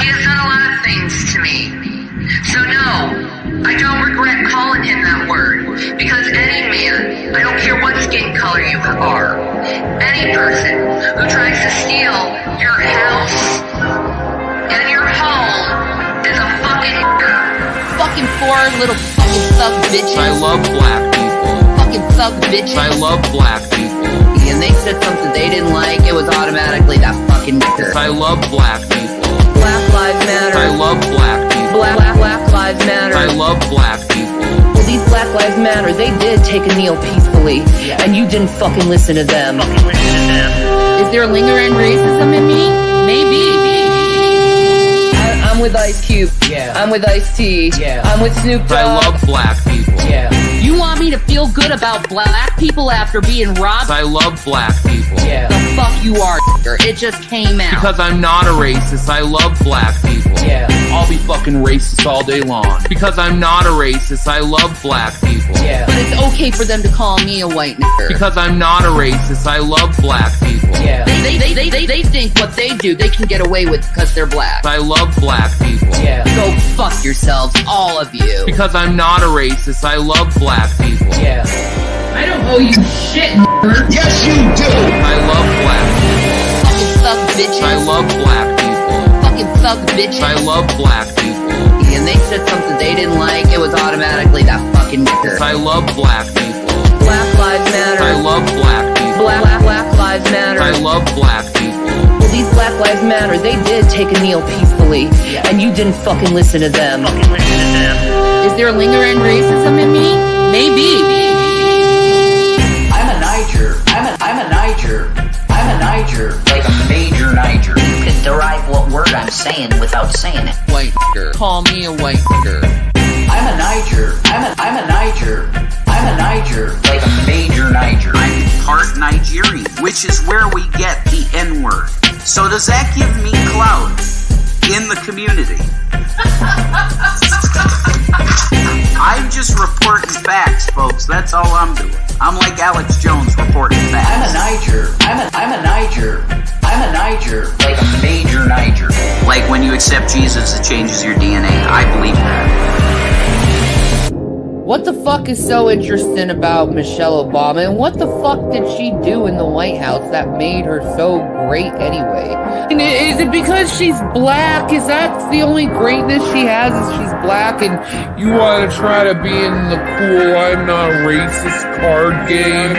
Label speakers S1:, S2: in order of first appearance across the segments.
S1: He has done a lot of things to me. So no, I don't regret calling him that word, because any man, I don't care what skin color you are, any person who tries to steal your house and your home is a fucking
S2: fucking four little fucking thug bitches.
S3: I love black people.
S2: Fucking thug bitches.
S3: I love black people.
S2: And they said something they didn't like, it was automatically that fucking nigger.
S3: I love black people.
S2: Black lives matter.
S3: I love black people.
S2: Black lives matter.
S3: I love black people.
S2: Well, these Black Lives Matter, they did take a kneel peacefully, and you didn't fucking listen to them. Is there lingering racism in me? Maybe. I'm with Ice Cube. Yeah. I'm with Ice-T. Yeah. I'm with Snoop Dogg.
S3: I love black people.
S2: Yeah. You want me to feel good about black people after being robbed?
S3: I love black people.
S2: Yeah. The fuck you are, it just came out.
S3: Because I'm not a racist, I love black people.
S2: Yeah.
S3: I'll be fucking racist all day long. Because I'm not a racist, I love black people.
S2: Yeah. But it's okay for them to call me a white nigger.
S3: Because I'm not a racist, I love black people.
S2: Yeah. They think what they do, they can get away with because they're black.
S3: I love black people.
S2: Yeah. Go fuck yourselves, all of you.
S3: Because I'm not a racist, I love black people.
S2: Yeah. I don't owe you shit, nigger.
S4: Yes, you do.
S3: I love black people.
S2: Fucking thug bitches.
S3: I love black people.
S2: Fucking thug bitches.
S3: I love black people.
S2: And they said something they didn't like, it was automatically that fucking nigger.
S3: I love black people.
S2: Black lives matter.
S3: I love black people.
S2: Black lives matter.
S3: I love black people.
S2: Well, these Black Lives Matter, they did take a kneel peacefully, and you didn't fucking listen to them. Is there lingering racism in me? Maybe.
S4: I'm a Niger. I'm a Niger. Like a major Niger. You can derive what word I'm saying without saying it.
S3: White nigger. Call me a white nigger.
S4: I'm a Niger. I'm a Niger. Like a major Niger.
S5: I'm part Nigerian, which is where we get the N-word. So does that give me clout in the community? I'm just reporting facts, folks. That's all I'm doing. I'm like Alex Jones reporting facts.
S4: I'm a Niger. Like a major Niger.
S5: Like when you accept Jesus, it changes your DNA. I believe that.
S2: What the fuck is so interesting about Michelle Obama, and what the fuck did she do in the White House that made her so great anyway? And is it because she's black? Is that the only greatness she has, is she's black, and
S6: You want to try to be in the cool I'm not racist card game?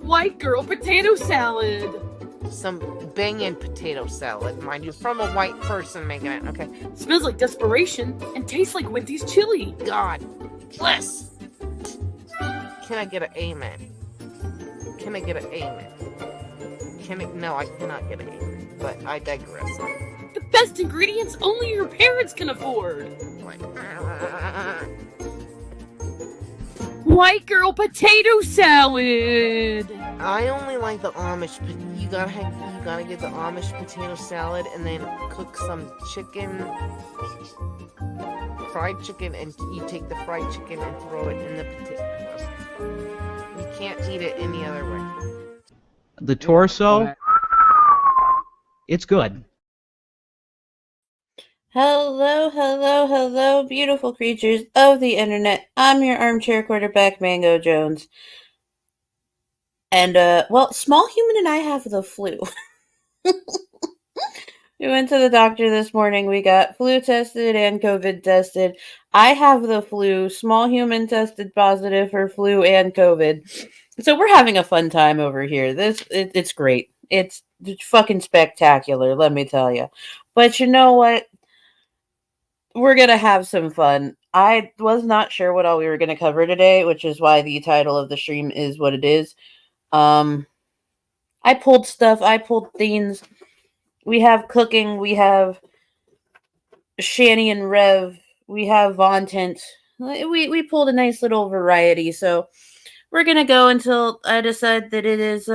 S7: White girl potato salad.
S8: Some banging potato salad, mind you, from a white person making it, okay?
S7: Smells like desperation and tastes like Winty's chili.
S8: God bless. Can I get an amen? No, I cannot get an amen, but I digress.
S7: The best ingredients only your parents can afford. White girl potato salad.
S8: I only like the Amish, but you gotta get the Amish potato salad and then cook some chicken, fried chicken, and you take the fried chicken and throw it in the potato. You can't eat it any other way.
S9: The torso, it's good.
S10: Hello, beautiful creatures of the internet. I'm your armchair quarterback, Mango Jones. And, Small Human and I have the flu. We went to the doctor this morning. We got flu tested and COVID tested. I have the flu. Small Human tested positive for flu and COVID. So we're having a fun time over here. It's great. It's fucking spectacular, let me tell you. But you know what? We're going to have some fun. I was not sure what all we were going to cover today, which is why the title of the stream is what it is. I pulled stuff. I pulled themes. We have cooking. We have Shani and Rev. We have Vontent. We pulled a nice little variety. So we're going to go until I decide that it is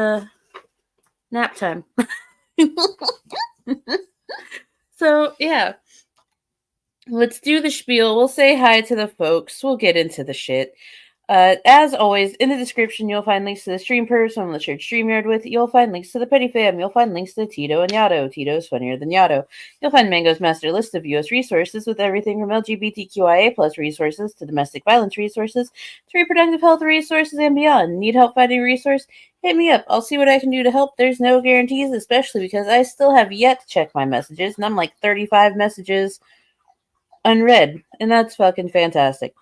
S10: nap time. So, yeah. Let's do the spiel. We'll say hi to the folks. We'll get into the shit. As always, in the description, you'll find links to the stream pervs from the shared StreamYard with. You'll find links to the Petty Fam. You'll find links to Tito and Yato. Tito's funnier than Yato. You'll find Mango's master list of US resources with everything from LGBTQIA plus resources to domestic violence resources to reproductive health resources and beyond. Need help finding a resource? Hit me up. I'll see what I can do to help. There's no guarantees, especially because I still have yet to check my messages, and I'm like 35 messages unread, and that's fucking fantastic.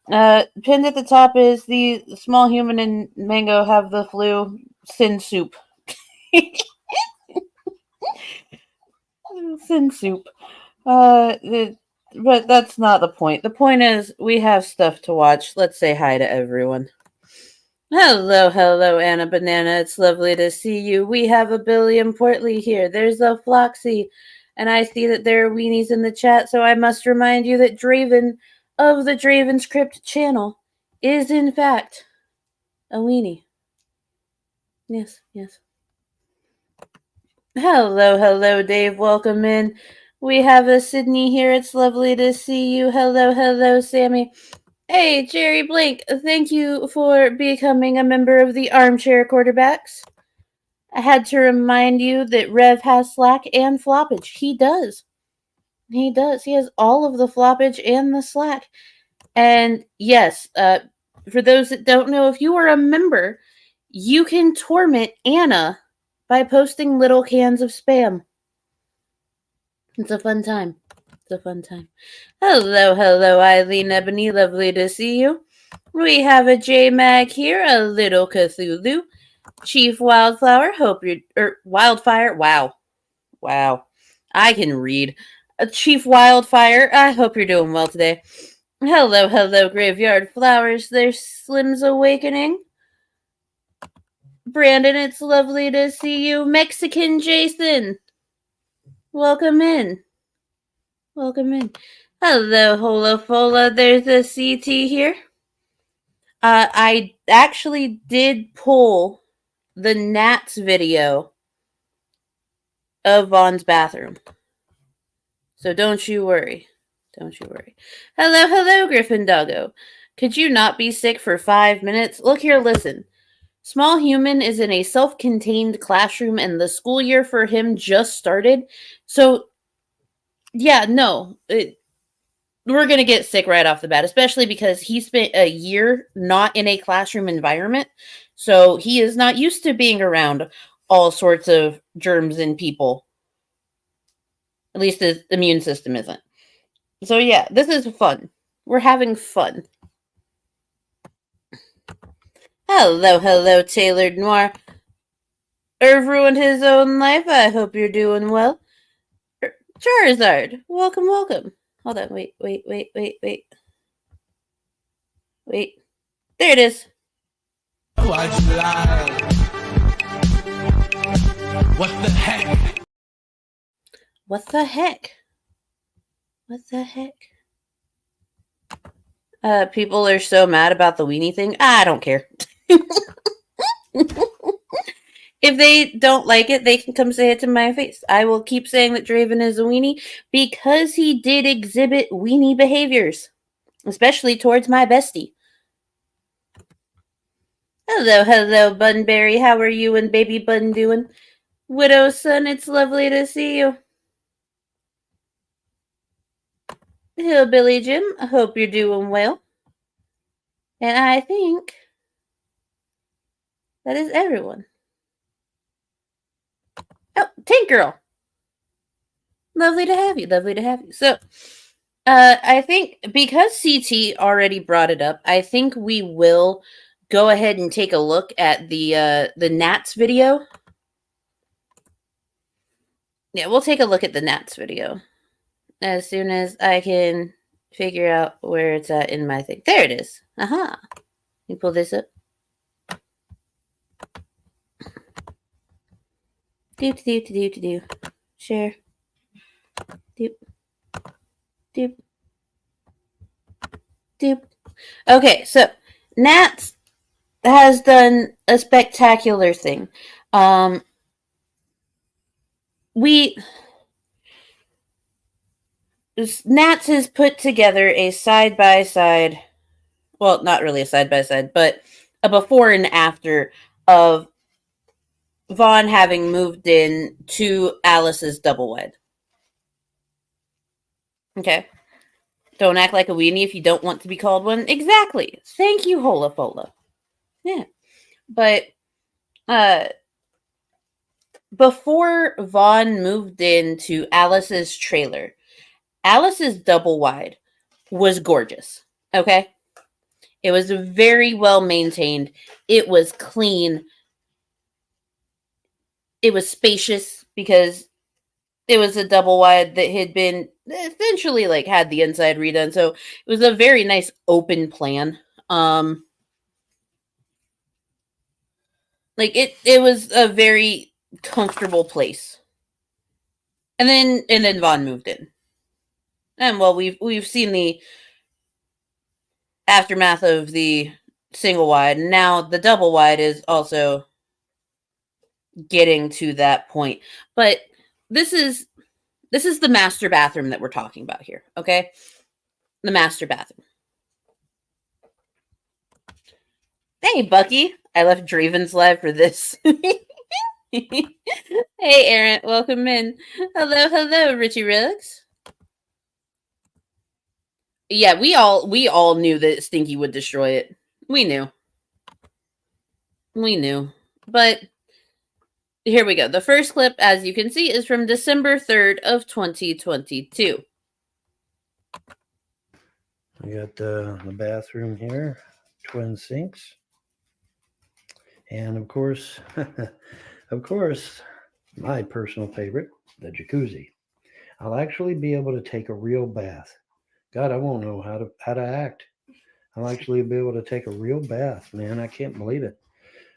S10: Pinned at the top is the small human and Mango have the flu. Sin soup. Sin soup. But that's not the point. The point is we have stuff to watch. Let's say hi to everyone. Hello, Anna Banana. It's lovely to see you. We have a Billy and Portly here. There's a Floxy. And I see that there are weenies in the chat, so I must remind you that Draven of the Draven's Crypt channel is, in fact, a weenie. Yes. Hello, Dave. Welcome in. We have a Sydney here. It's lovely to see you. Hello, Sammy. Hey, Jerry Blake. Thank you for becoming a member of the Armchair Quarterbacks. I had to remind you that Rev has slack and floppage. He does. He has all of the floppage and the slack. And yes, for those that don't know, if you are a member, you can torment Anna by posting little cans of spam. It's a fun time. Hello, Eileen Ebony. Lovely to see you. We have a J-Mag here, a little Cthulhu. Chief Wildflower, Wildfire. Wow. I can read. Chief Wildfire, I hope you're doing well today. Hello, Graveyard Flowers. There's Slim's Awakening. Brandon, it's lovely to see you. Mexican Jason, welcome in. Hello, Holofola. There's a CT here. I actually did pull the Nats video of Vaughn's bathroom. So don't you worry. Hello, Griffin Doggo. Could you not be sick for 5 minutes? Look here, listen. Small Human is in a self-contained classroom and the school year for him just started. So, yeah, no. We're going to get sick right off the bat, especially because he spent a year not in a classroom environment. So he is not used to being around all sorts of germs and people. At least his immune system isn't. So yeah, this is fun. We're having fun. Hello, Tailored Noir. Irv ruined his own life. I hope you're doing well. Charizard, welcome. Hold on, wait. There it is.
S11: Why'd you lie? What the heck?
S10: What the heck? People are so mad about the weenie thing. I don't care. If they don't like it, they can come say it to my face. I will keep saying that Draven is a weenie because he did exhibit weenie behaviors, especially towards my bestie. Hello, Bunberry. How are you and Baby Bun doing? Widow's son, it's lovely to see you. Hillbilly Jim, I hope you're doing well. And I think that is everyone. Oh, Tank Girl. Lovely to have you. So, I think because CT already brought it up, I think we will go ahead and take a look at the Nats video. Yeah, we'll take a look at the Nats video as soon as I can figure out where it's at in my thing. There it is. Aha. You pull this up. Do. Share. Doop. Okay, so Nats has done a spectacular thing. Nats has put together a side-by-side well, not really a side-by-side, but a before and after of Vaughn having moved in to Alice's double wide. Okay. Don't act like a weenie if you don't want to be called one. Exactly. Thank you, Hola Fola. Yeah. But before Vaughn moved into Alice's trailer, Alice's double wide was gorgeous. Okay? It was very well maintained. It was clean. It was spacious because it was a double wide that had been essentially like had the inside redone. So it was a very nice open plan. Like it was a very comfortable place. And then Vaughn moved in. And well, we've seen the aftermath of the single wide. And now the double wide is also getting to that point. But this is the master bathroom that we're talking about here, okay? The master bathroom. Hey, Bucky. I left Draven's live for this. Hey, Aaron. Welcome in. Hello, Richie Ruggs. Yeah, we all knew that Stinky would destroy it. We knew. But here we go. The first clip, as you can see, is from December 3rd of 2022.
S12: We got the bathroom here, twin sinks. And of course, my personal favorite, the jacuzzi. I'll actually be able to take a real bath. God, I won't know how to act. I'll actually be able to take a real bath, man. I can't believe it.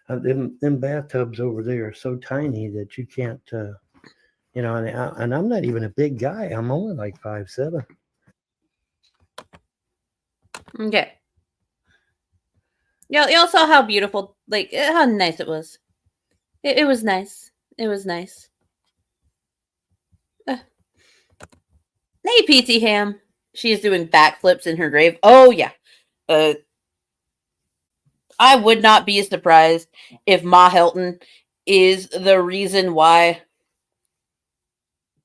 S12: Them bathtubs over there are so tiny that you can't, and I'm not even a big guy. I'm only like 5'7".
S10: Okay. Y'all saw how beautiful, like, how nice it was. It was nice. It was nice. Hey, PT Ham. She is doing backflips in her grave. Oh, yeah. I would not be surprised if Ma Helton is the reason why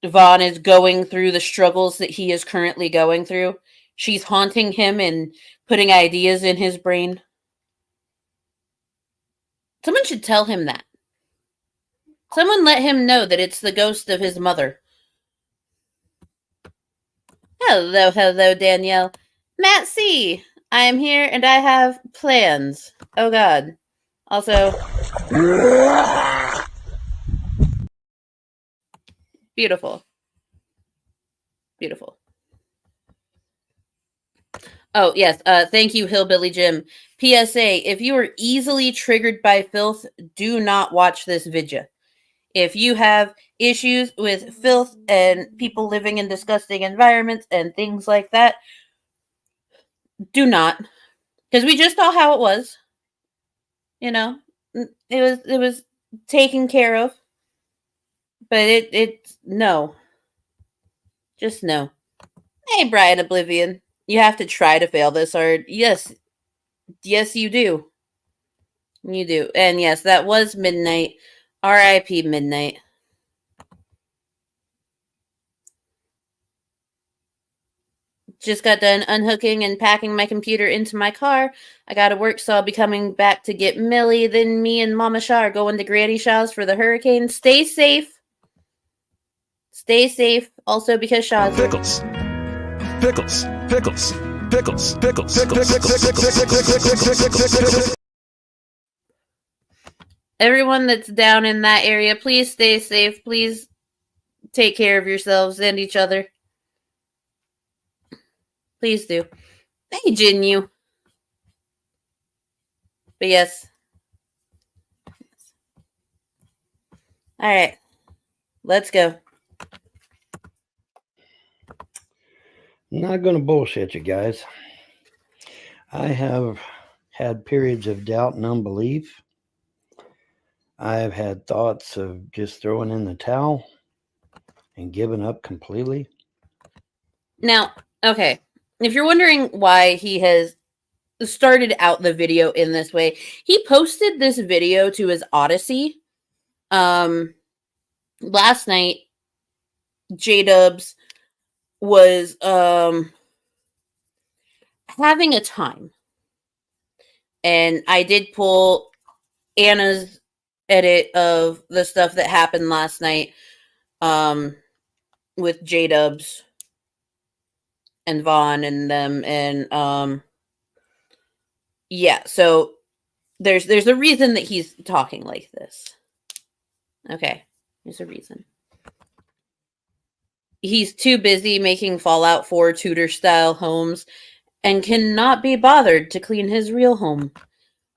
S10: Vaughn is going through the struggles that he is currently going through. She's haunting him and putting ideas in his brain. Someone should tell him that. Someone let him know that it's the ghost of his mother. Hello, Danielle. Matt C. I am here and I have plans. Oh, God. Also, beautiful. Beautiful. Oh, yes. Thank you, Hillbilly Jim. PSA, if you are easily triggered by filth, do not watch this video. If you have issues with filth and people living in disgusting environments and things like that, do not. Because we just saw how it was. You know, it was taken care of. But it's no. Just no. Hey, Brian Oblivion. You have to try to fail this hard. Yes. Yes, you do. You do. And yes, that was Midnight. R.I.P. Midnight. Just got done unhooking and packing my computer into my car. I gotta work, so I'll be coming back to get Millie. Then me and Mama Shaw are going to Granny Shaw's for the hurricane. Stay safe. Stay safe. Also, because Shaw's...
S13: Pickles. Pickles. Pickles. Pickles. Pickles. Pickles.
S10: Everyone that's down in that area, please stay safe. Please take care of yourselves and each other. Please do. Hey, Jinyu. But yes. All right. Let's go.
S12: Not going to bullshit you guys. I have had periods of doubt and unbelief. I've had thoughts of just throwing in the towel and giving up completely.
S10: Now, okay. If you're wondering why he has started out the video in this way. He posted this video to his Odyssey. Last night, JDubbs was having a time. And I did pull Anna's edit of the stuff that happened last night with JDubbs and Vaughn and them. And yeah, so there's a reason that he's talking like this. Okay, there's a reason. He's too busy making Fallout 4 Tudor-style homes and cannot be bothered to clean his real home.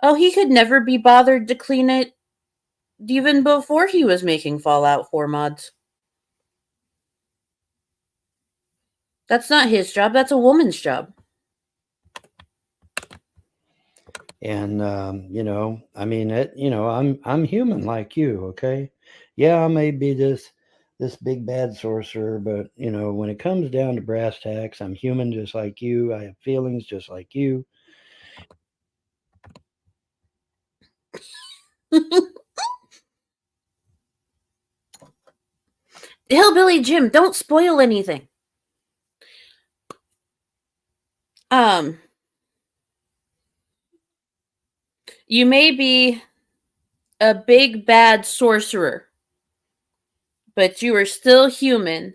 S10: Oh, he could never be bothered to clean it even before he was making Fallout 4 mods. That's not his job, that's a woman's job.
S12: And I mean, I'm human like you, okay? Yeah, I may be this big bad sorcerer, but when it comes down to brass tacks, I'm human just like you. I have feelings just like you.
S10: Hillbilly Jim, don't spoil anything. You may be a big bad sorcerer, but you are still human,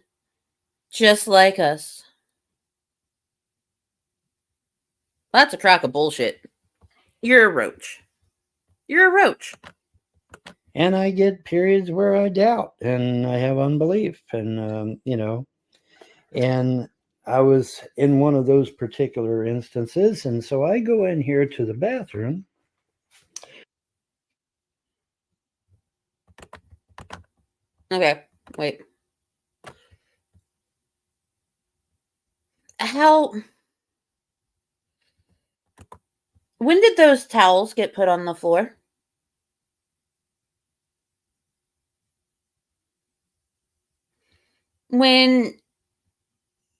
S10: just like us. That's a crock of bullshit. You're a roach. You're a roach.
S12: And I get periods where I doubt and I have unbelief, and and I was in one of those particular instances, and so I go in here to the bathroom.
S10: Okay, wait. When did those towels get put on the floor? When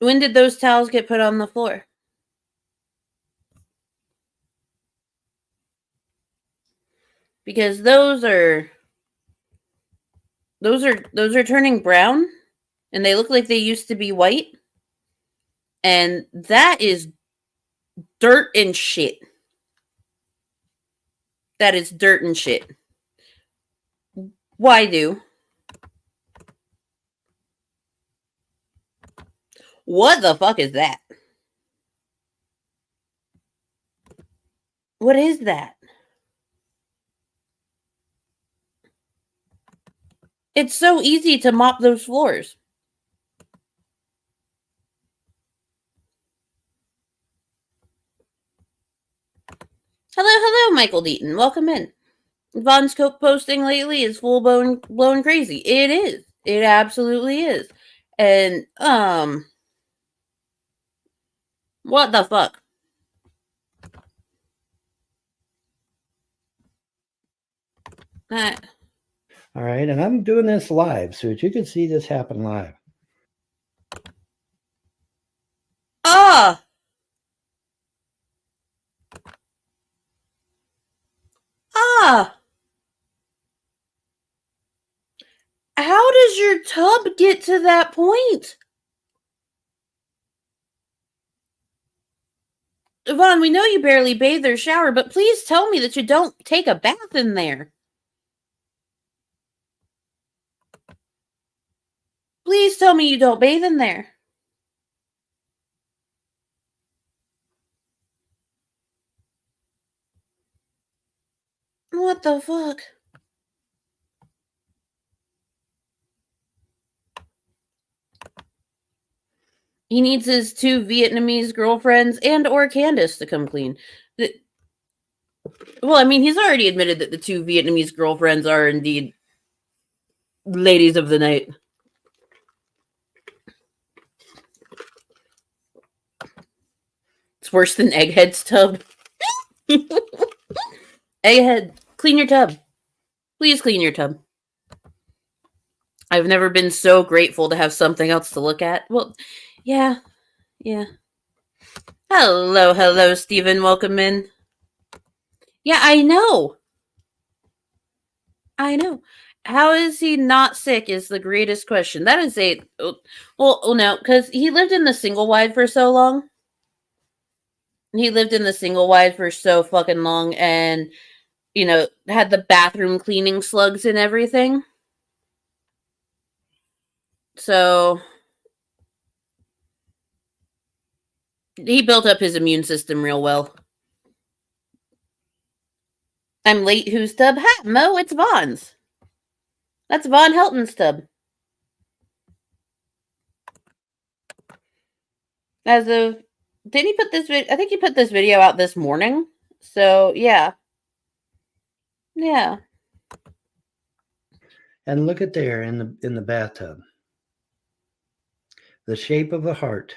S10: did those towels get put on the floor? Because those are turning brown, and they look like they used to be white. And that is dirt and shit. That is dirt and shit. Why do? What the fuck is that? What is that? It's so easy to mop those floors. Hello, Michael Deaton. Welcome in. Vaughn's coke posting lately is full blown crazy. It is. It absolutely is. And what the fuck?
S12: All right, and I'm doing this live so that you can see this happen live.
S10: Ah! How does your tub get to that point? Vaughn, we know you barely bathe or shower, but please tell me that you don't take a bath in there. Please tell me you don't bathe in there. What the fuck? He needs his 2 Vietnamese girlfriends and or Candace to come clean. Well, I mean, he's already admitted that the 2 Vietnamese girlfriends are indeed ladies of the night. It's worse than Egghead's tub. Egghead, clean your tub. Please clean your tub. I've never been so grateful to have something else to look at. Well, yeah. Hello, Stephen. Welcome in. Yeah, I know. How is he not sick is the greatest question. That is a... Well, no, because he lived in the single wide for so long. He lived in the single wide for so fucking long and, had the bathroom cleaning slugs and everything. So he built up his immune system real well. I'm late. Who's Tub? Ha, Mo, it's Vaughn's. That's Von Helton's tub. As of... Did he put this video? I think he put this video out this morning. So, yeah. Yeah.
S12: And look at there in the bathtub. The shape of a heart.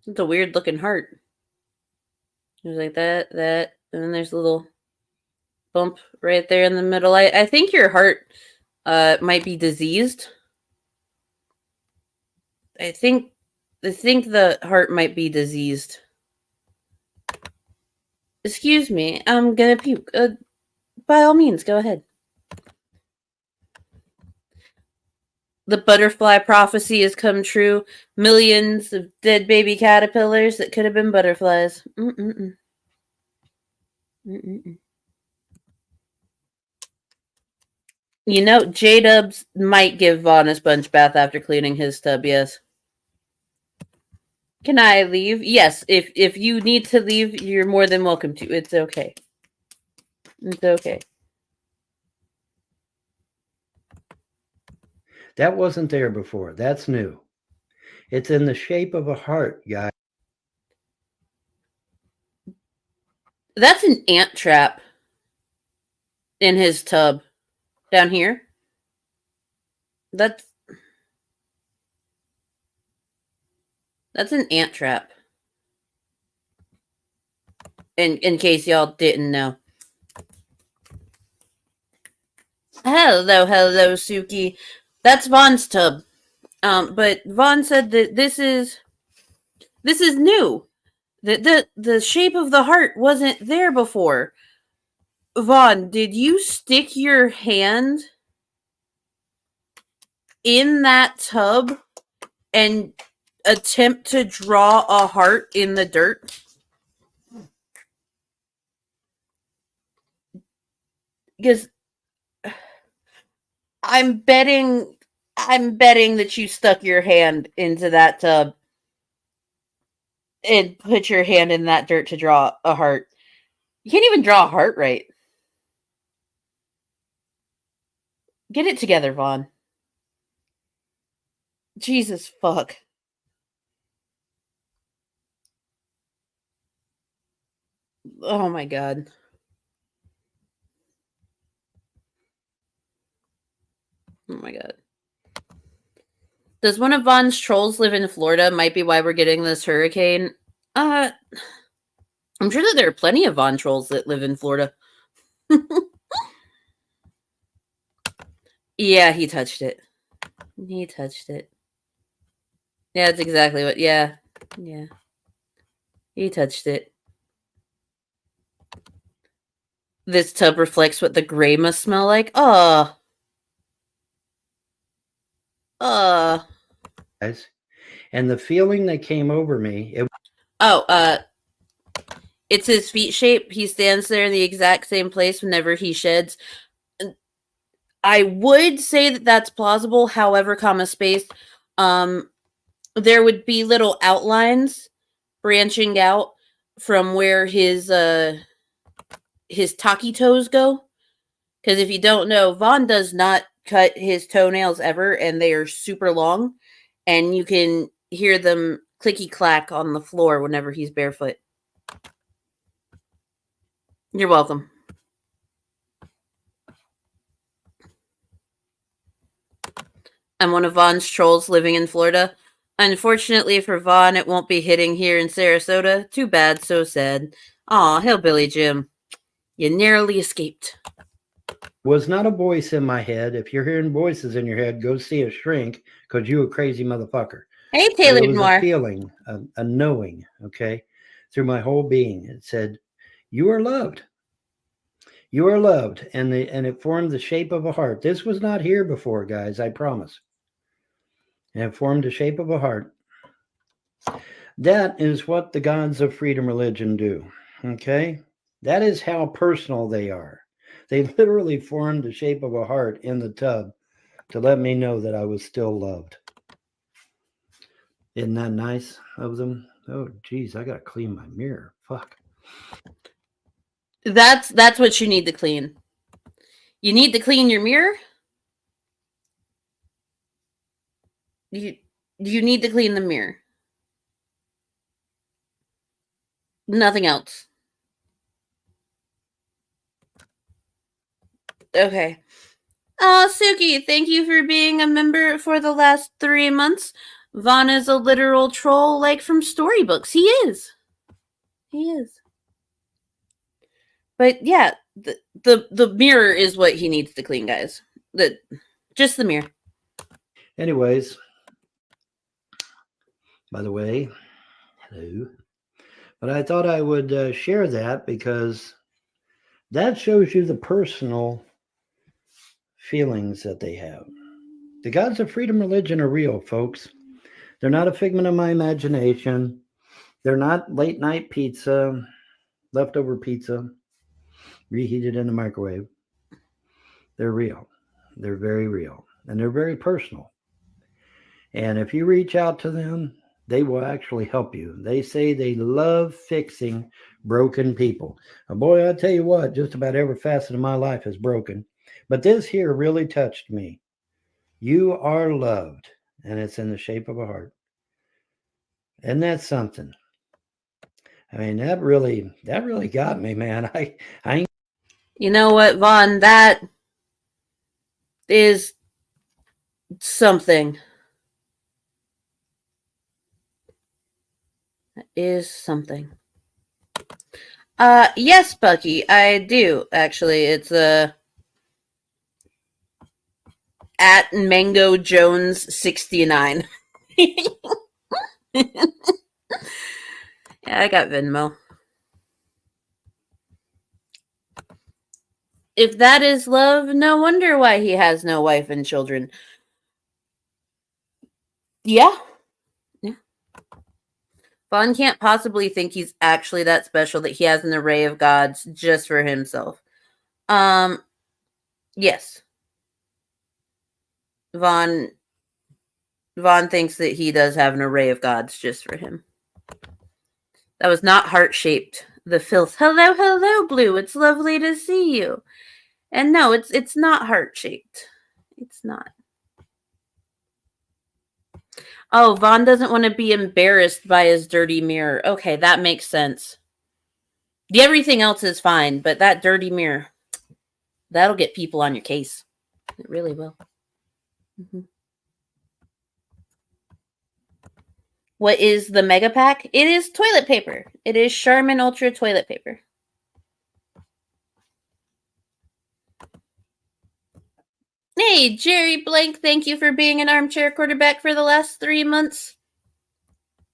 S10: It's a weird looking heart. There's like that, and then there's a little bump right there in the middle. I think your heart might be diseased. I think the heart might be diseased. Excuse me, I'm gonna puke. By all means, go ahead. The butterfly prophecy has come true. Millions of dead baby caterpillars that could have been butterflies. JDubbs might give Vaughn a sponge bath after cleaning his tub, yes. Can I leave? Yes, if you need to leave, you're more than welcome to. It's okay. It's okay.
S12: That wasn't there before. That's new. It's in the shape of a heart, guys.
S10: That's an ant trap in his tub down here. That's an ant trap. In case y'all didn't know. Hello, Suki. That's Vaughn's tub. But Vaughn said that this is new. The shape of the heart wasn't there before. Vaughn, did you stick your hand in that tub and attempt to draw a heart in the dirt? Because I'm betting that you stuck your hand into that tub and put your hand in that dirt to draw a heart. You can't even draw a heart right. Get it together, Vaughn. Jesus fuck. Oh my god. Oh my god. Does one of Vaughn's trolls live in Florida? Might be why we're getting this hurricane. I'm sure that there are plenty of Vaughn trolls that live in Florida. Yeah, he touched it. He touched it. Yeah, that's exactly what... Yeah. Yeah. He touched it. This tub reflects what the gray must smell like. Oh.
S12: Guys, and the feeling that came over me...
S10: It's his feet shape. He stands there in the exact same place whenever he sheds. I would say that that's plausible. However, space, there would be little outlines branching out from where his taki toes go. Because if you don't know, Vaughn does not cut his toenails ever, and they are super long, and you can hear them clicky clack on the floor whenever he's barefoot. You're welcome. I'm one of Vaughn's trolls living in Florida. Unfortunately for Vaughn, it won't be hitting here in Sarasota. Too bad, so sad. Aw, Hillbilly Jim. You narrowly escaped.
S12: Was not a voice in my head. If you're hearing voices in your head, go see a shrink, because you a crazy motherfucker.
S10: Hey,
S12: But
S10: Taylor
S12: it was
S10: Moore.
S12: a feeling, a knowing, okay, through my whole being. It said, "You are loved. You are loved," and it formed the shape of a heart. This was not here before, guys. I promise. And it formed the shape of a heart. That is what the gods of freedom religion do. Okay, that is how personal they are. They literally formed the shape of a heart in the tub to let me know that I was still loved. Isn't that nice of them? Oh, geez, I gotta clean my mirror. Fuck.
S10: That's what you need to clean. You need to clean your mirror. You need to clean the mirror. Nothing else. Okay. Suki, thank you for being a member for the last 3 months. Vaughn is a literal troll like from storybooks. He is. He is. But yeah, the mirror is what he needs to clean, guys. Just the mirror.
S12: Anyways, by the way, hello. But I thought I would share that because that shows you the personal feelings that they have. The gods of freedom religion are real, folks. They're not a figment of my imagination. They're not late night pizza, leftover pizza, reheated in the microwave. They're real. They're very real. And they're very personal. And if you reach out to them, they will actually help you. They say they love fixing broken people. Boy, I tell you what, just about every facet of my life is broken. But this here really touched me. You are loved, and it's in the shape of a heart. And that's something. I mean, that really got me, man. I ain't.
S10: You know what, Vaughn? That is something. That is something. Yes, Bucky, I do, actually. It's at Mango Jones 69. Yeah, I got Venmo. If that is love, no wonder why he has no wife and children. Yeah. Yeah. Vaughn can't possibly think he's actually that special that he has an array of gods just for himself. Yes. Vaughn thinks that he does have an array of gods just for him. That was not heart-shaped. The filth. Hello, hello, Blue. It's lovely to see you. And no, it's not heart-shaped. It's not. Oh, Vaughn doesn't want to be embarrassed by his dirty mirror. Okay, that makes sense. Everything else is fine, but that dirty mirror, that'll get people on your case. It really will. Mm-hmm. What is the mega pack? It is toilet paper. It is Charmin Ultra toilet paper. Hey, Jerry Blank, thank you for being an armchair quarterback for the last 3 months.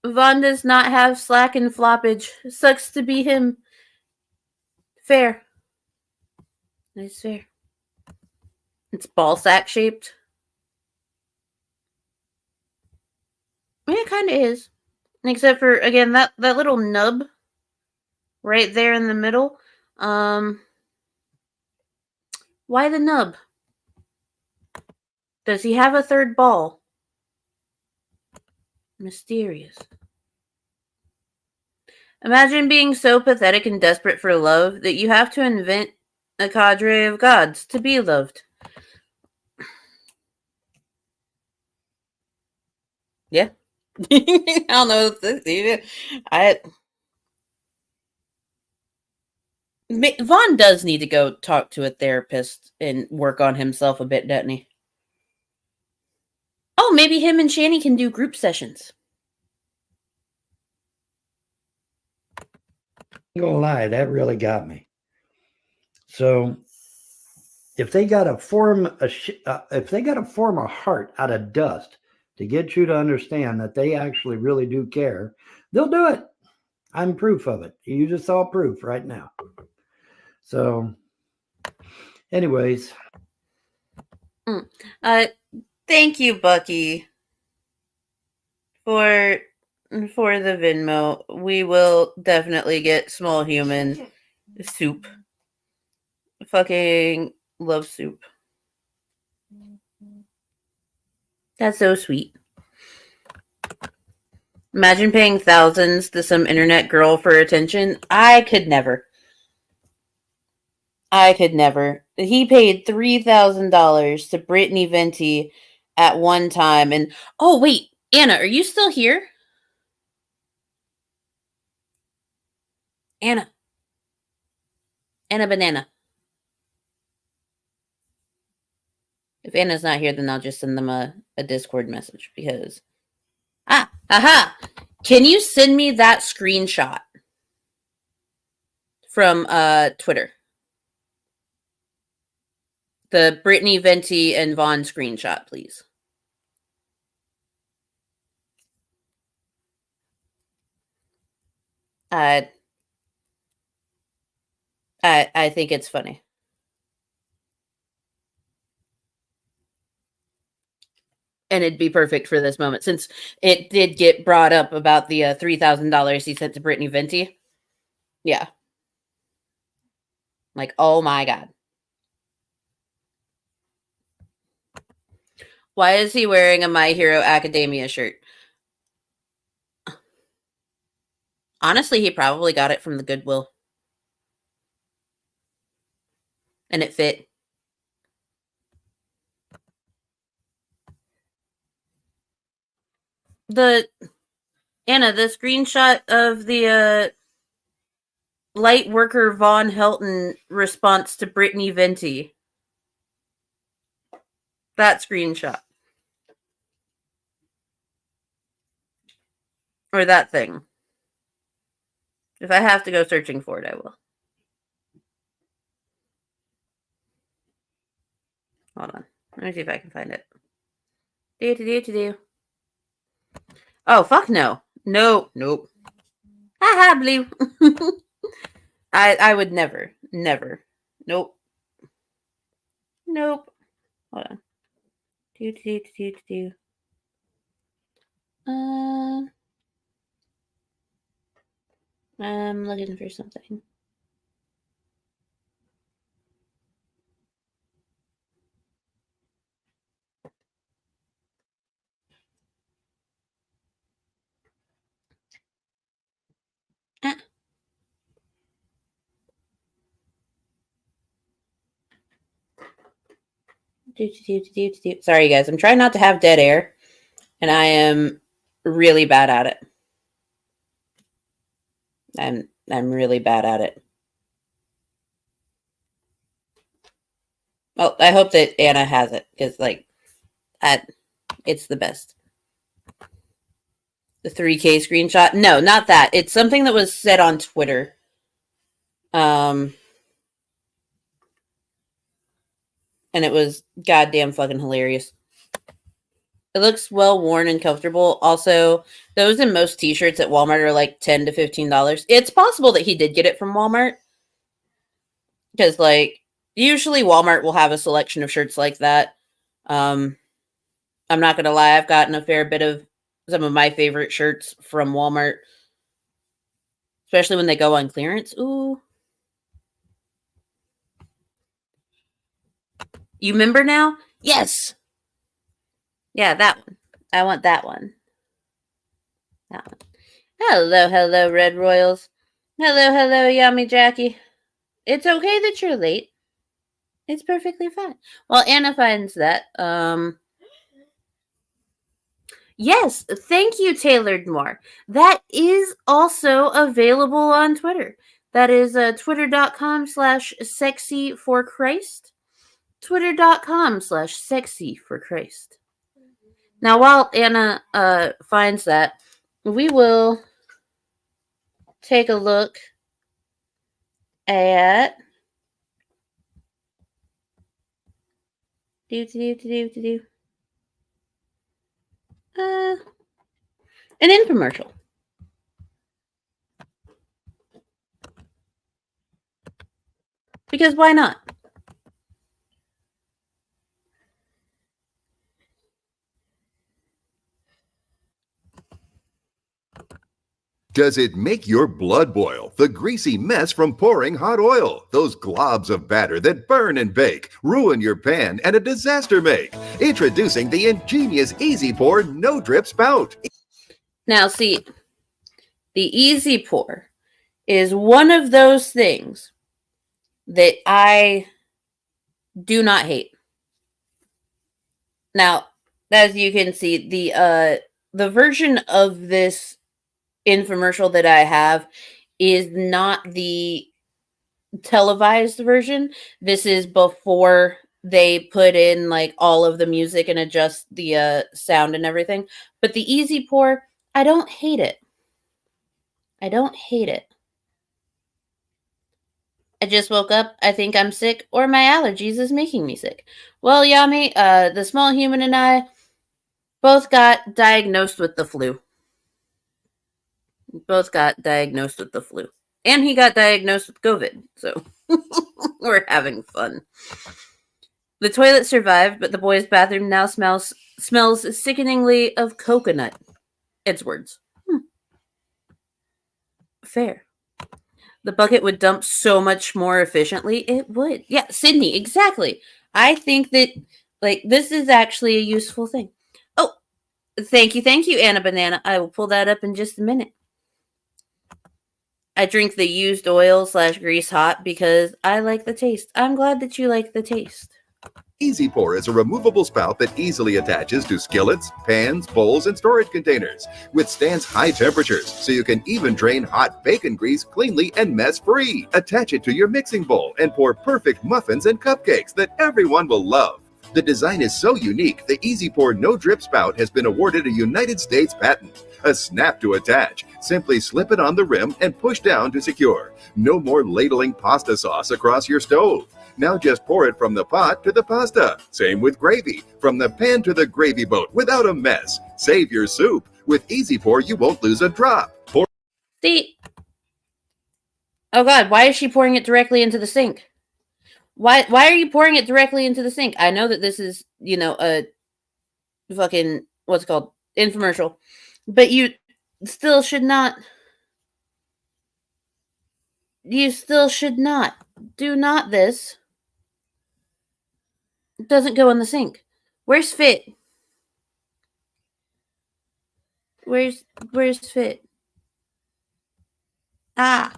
S10: Vaughn does not have slack and floppage. Sucks to be him. Fair. That's fair. It's ball sack shaped. Yeah, it kind of is. Except for, again, that little nub right there in the middle. Why the nub? Does he have a third ball? Mysterious. Imagine being so pathetic and desperate for love that you have to invent a cadre of gods to be loved. Yeah. I don't know. Vaughn does need to go talk to a therapist and work on himself a bit, doesn't he? Oh, maybe him and Shani can do group sessions.
S12: I'm gonna lie, that really got me. So, if they got to form a heart out of dust, to get you to understand that they actually really do care, they'll do it. I'm proof of it. You just saw proof right now. So, anyways.
S10: Thank you, Bucky, for the Venmo. We will definitely get small human soup. Fucking love soup. That's so sweet. Imagine paying thousands to some internet girl for attention. I could never. He paid $3,000 to Brittany Venti at one time. And oh, wait, Anna, are you still here? Anna Banana. If Anna's not here, then I'll just send them a Discord message because... Aha! Can you send me that screenshot from Twitter? The Brittany Venti and Vaughn screenshot, please. I think it's funny. And it'd be perfect for this moment, since it did get brought up about the $3,000 he sent to Brittany Venti. Yeah. Like, oh my God. Why is he wearing a My Hero Academia shirt? Honestly, he probably got it from the Goodwill. And it fit. Anna, the screenshot of the light worker Von Helton response to Brittany Venti. That screenshot. Or that thing. If I have to go searching for it, I will. Hold on. Let me see if I can find it. Do. Oh, fuck no. Nope. Haha, blue. I would never. Nope. Hold on. Do. I'm looking for something. Sorry, guys. I'm trying not to have dead air, and I am really bad at it. I'm really bad at it. Well, I hope that Anna has it, because, like, it's the best. The 3K screenshot? No, not that. It's something that was said on Twitter. And it was goddamn fucking hilarious. It looks well worn and comfortable. Also, those in most t-shirts at Walmart are like $10 to $15. It's possible that he did get it from Walmart. Because, like, usually Walmart will have a selection of shirts like that. I'm not going to lie. I've gotten a fair bit of some of my favorite shirts from Walmart. Especially when they go on clearance. Ooh. You remember now? Yes. Yeah, that one. I want that one. That one. Hello, Red Royals. Hello, Yummy Jackie. It's okay that you're late. It's perfectly fine. Well, Anna finds that. Yes, thank you, Tailored More. That is also available on Twitter. That is twitter.com/sexyforchrist. Twitter.com/sexyforchrist. Now, while Anna finds that, we will take a look at An infomercial. Because why not?
S14: Does it make your blood boil? The greasy mess from pouring hot oil. Those globs of batter that burn and bake, ruin your pan, and a disaster make. Introducing the ingenious Easy Pour No Drip Spout.
S10: Now, see, the Easy Pour is one of those things that I do not hate. Now, as you can see, the version of this infomercial that I have is not the televised version. This is before they put in like all of the music and adjust the sound and everything. But the Easy Pour, I don't hate it. I don't hate it. I just woke up. I think I'm sick, or my allergies is making me sick. Well, Yami, the small human and I both got diagnosed with the flu. Both got diagnosed with the flu. And he got diagnosed with COVID. So we're having fun. The toilet survived, but the boys' bathroom now smells sickeningly of coconut. Edwards. Fair. The bucket would dump so much more efficiently. It would. Yeah, Sydney, exactly. I think that, like, this is actually a useful thing. Oh, thank you, Anna Banana. I will pull that up in just a minute. I drink the used oil / grease hot because I like the taste. I'm glad that you like the taste.
S14: Easy Pour is a removable spout that easily attaches to skillets, pans, bowls, and storage containers. Withstands high temperatures, so you can even drain hot bacon grease cleanly and mess-free. Attach it to your mixing bowl and pour perfect muffins and cupcakes that everyone will love. The design is so unique, the Easy Pour No Drip Spout has been awarded a United States patent. A snap to attach. Simply slip it on the rim and push down to secure. No more ladling pasta sauce across your stove. Now just pour it from the pot to the pasta. Same with gravy. From the pan to the gravy boat without a mess. Save your soup. With Easy Pour, you won't lose a drop. Pour.
S10: See? Oh God, why is she pouring it directly into the sink? Why are you pouring it directly into the sink? I know that this is, a fucking, what's it called? Infomercial. But you still should not. You still should not. Do not this. It doesn't go in the sink. Where's Fit? Where's Fit? Ah.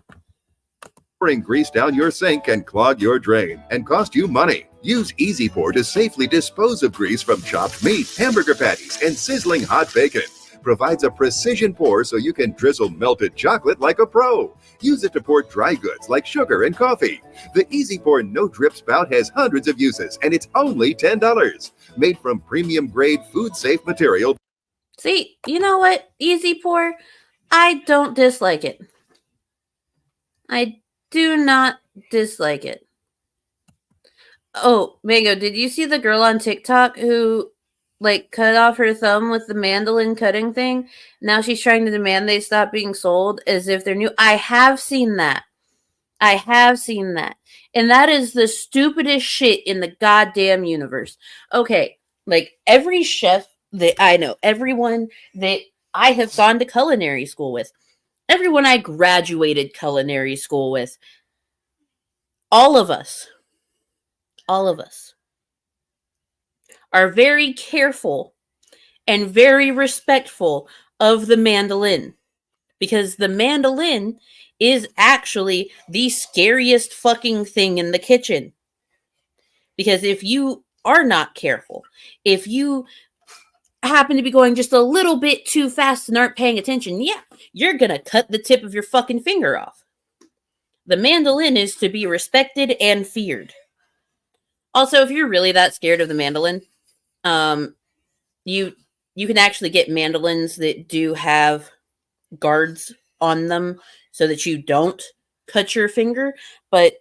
S14: Pouring grease down your sink can clog your drain and cost you money. Use Easy Pour to safely dispose of grease from chopped meat, hamburger patties, and sizzling hot bacon. Provides a precision pour so you can drizzle melted chocolate like a pro. Use it to pour dry goods like sugar and coffee. The Easy Pour No Drip Spout has hundreds of uses, and it's only $10. Made from premium grade food safe material.
S10: See, you know what? Easy Pour, I don't dislike it. I do not dislike it. Oh, Mango, did you see the girl on TikTok who cut off her thumb with the mandolin cutting thing? Now she's trying to demand they stop being sold as if they're new. I have seen that. And that is the stupidest shit in the goddamn universe. Okay, every chef that I know, everyone that I have gone to culinary school with, everyone I graduated culinary school with, all of us are very careful and very respectful of the mandolin, because the mandolin is actually the scariest fucking thing in the kitchen. Because if you are not careful, if you happen to be going just a little bit too fast and aren't paying attention, you're gonna cut the tip of your fucking finger off. The mandolin is to be respected and feared. Also, if you're really that scared of the mandolin, you can actually get mandolins that do have guards on them so that you don't cut your finger. But,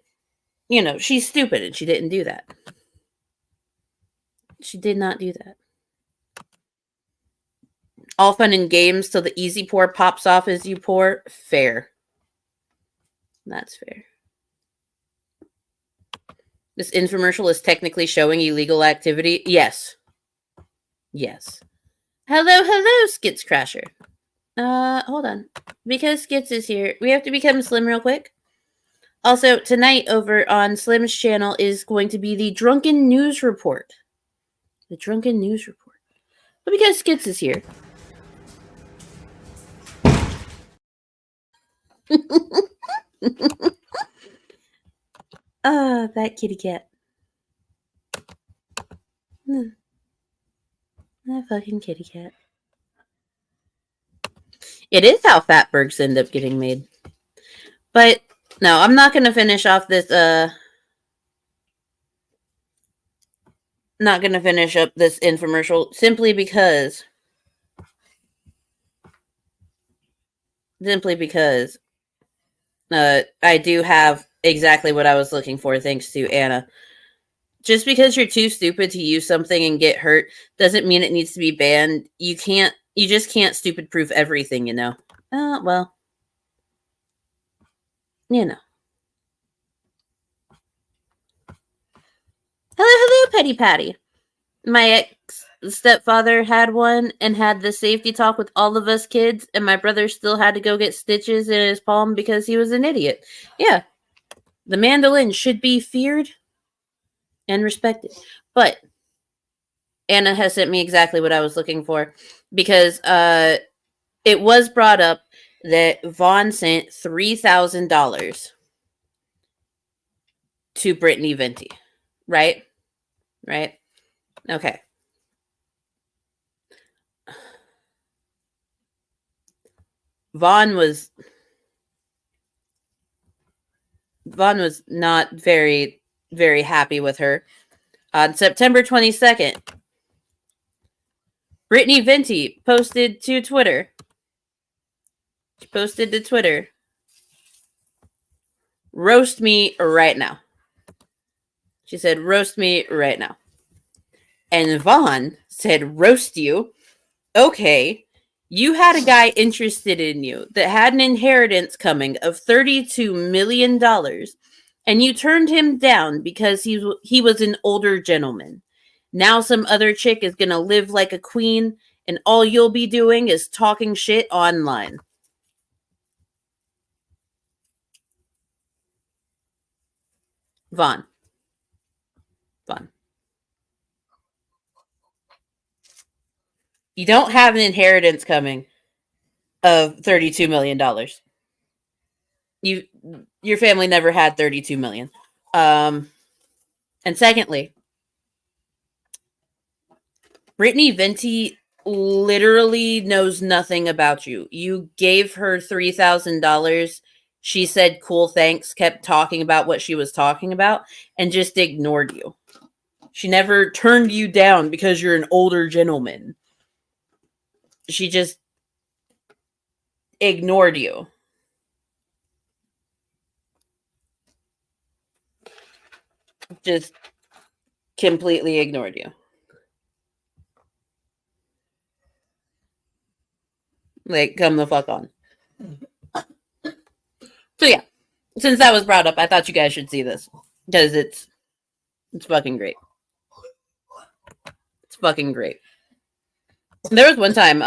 S10: she's stupid and she didn't do that. She did not do that. All fun and games till the easy pour pops off as you pour. Fair. That's fair. This infomercial is technically showing illegal activity. Yes. Yes. Hello, Skits Crasher. Hold on. Because Skits is here, we have to become Slim real quick. Also, tonight over on Slim's channel is going to be the Drunken News Report. The Drunken News Report. But because Skits is here. That kitty cat. That fucking kitty cat. It is how fatbergs end up getting made. But, no, I'm not going to finish off this, not going to finish up this infomercial simply because I do have exactly what I was looking for, thanks to Anna. Just because you're too stupid to use something and get hurt doesn't mean it needs to be banned. You just can't stupid proof everything, you know. Well, you know. Hello, Petty Patty. My ex-stepfather had one and had the safety talk with all of us kids, and my brother still had to go get stitches in his palm because he was an idiot. Yeah. The mandolin should be feared and respected. But Anna has sent me exactly what I was looking for because it was brought up that Vaughn sent $3,000 to Brittany Venti. Right? Right? Okay. Vaughn was not very, very happy with her. On September 22nd, Brittany Venti posted to Twitter. She posted to Twitter, "Roast me right now." She said, "Roast me right now." And Vaughn said, "Roast you? Okay. You had a guy interested in you that had an inheritance coming of $32 million, and you turned him down because he was an older gentleman. Now some other chick is going to live like a queen, and all you'll be doing is talking shit online." Vaughn. You don't have an inheritance coming of $32 million. Your family never had $32 million. And secondly, Brittany Venti literally knows nothing about you. You gave her $3,000. She said, "Cool, thanks," kept talking about what she was talking about, and just ignored you. She never turned you down because you're an older gentleman. She just ignored you. Just completely ignored you. Like, come the fuck on. So yeah, since that was brought up, I thought you guys should see this because it's fucking great. It's fucking great. There was one time,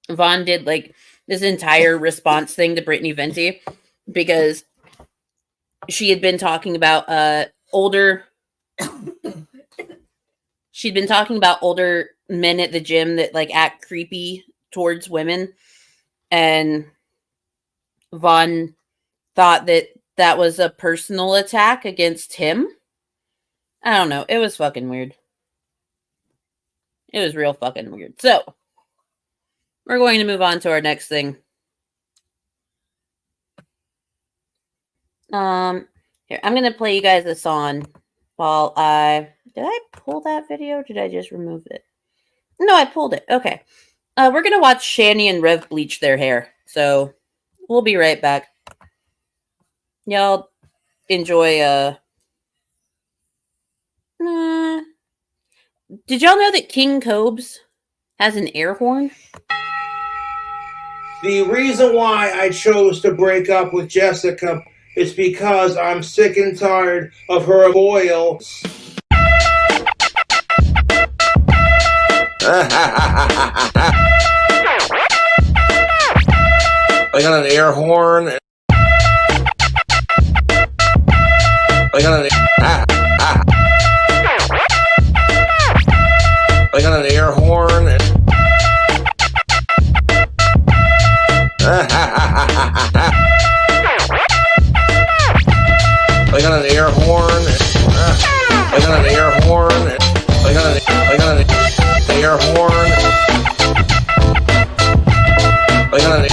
S10: Vaughn did like this entire response thing to Brittany Venti because she had been talking about older. She'd been talking about older men at the gym that like act creepy towards women, and Vaughn thought that was a personal attack against him. I don't know. It was fucking weird. It was real fucking weird. So, we're going to move on to our next thing. Here, I'm going to play you guys a song while did I pull that video or did I just remove it? No, I pulled it. Okay. We're going to watch Shani and Rev bleach their hair. So, we'll be right back. Y'all enjoy, Did y'all know that King Cobes has an air horn?
S15: The reason why I chose to break up with Jessica is because I'm sick and tired of her boil.
S16: I got an air horn. I got an I got an air horn. I got an air horn. I got an air horn. I got an air horn. I got an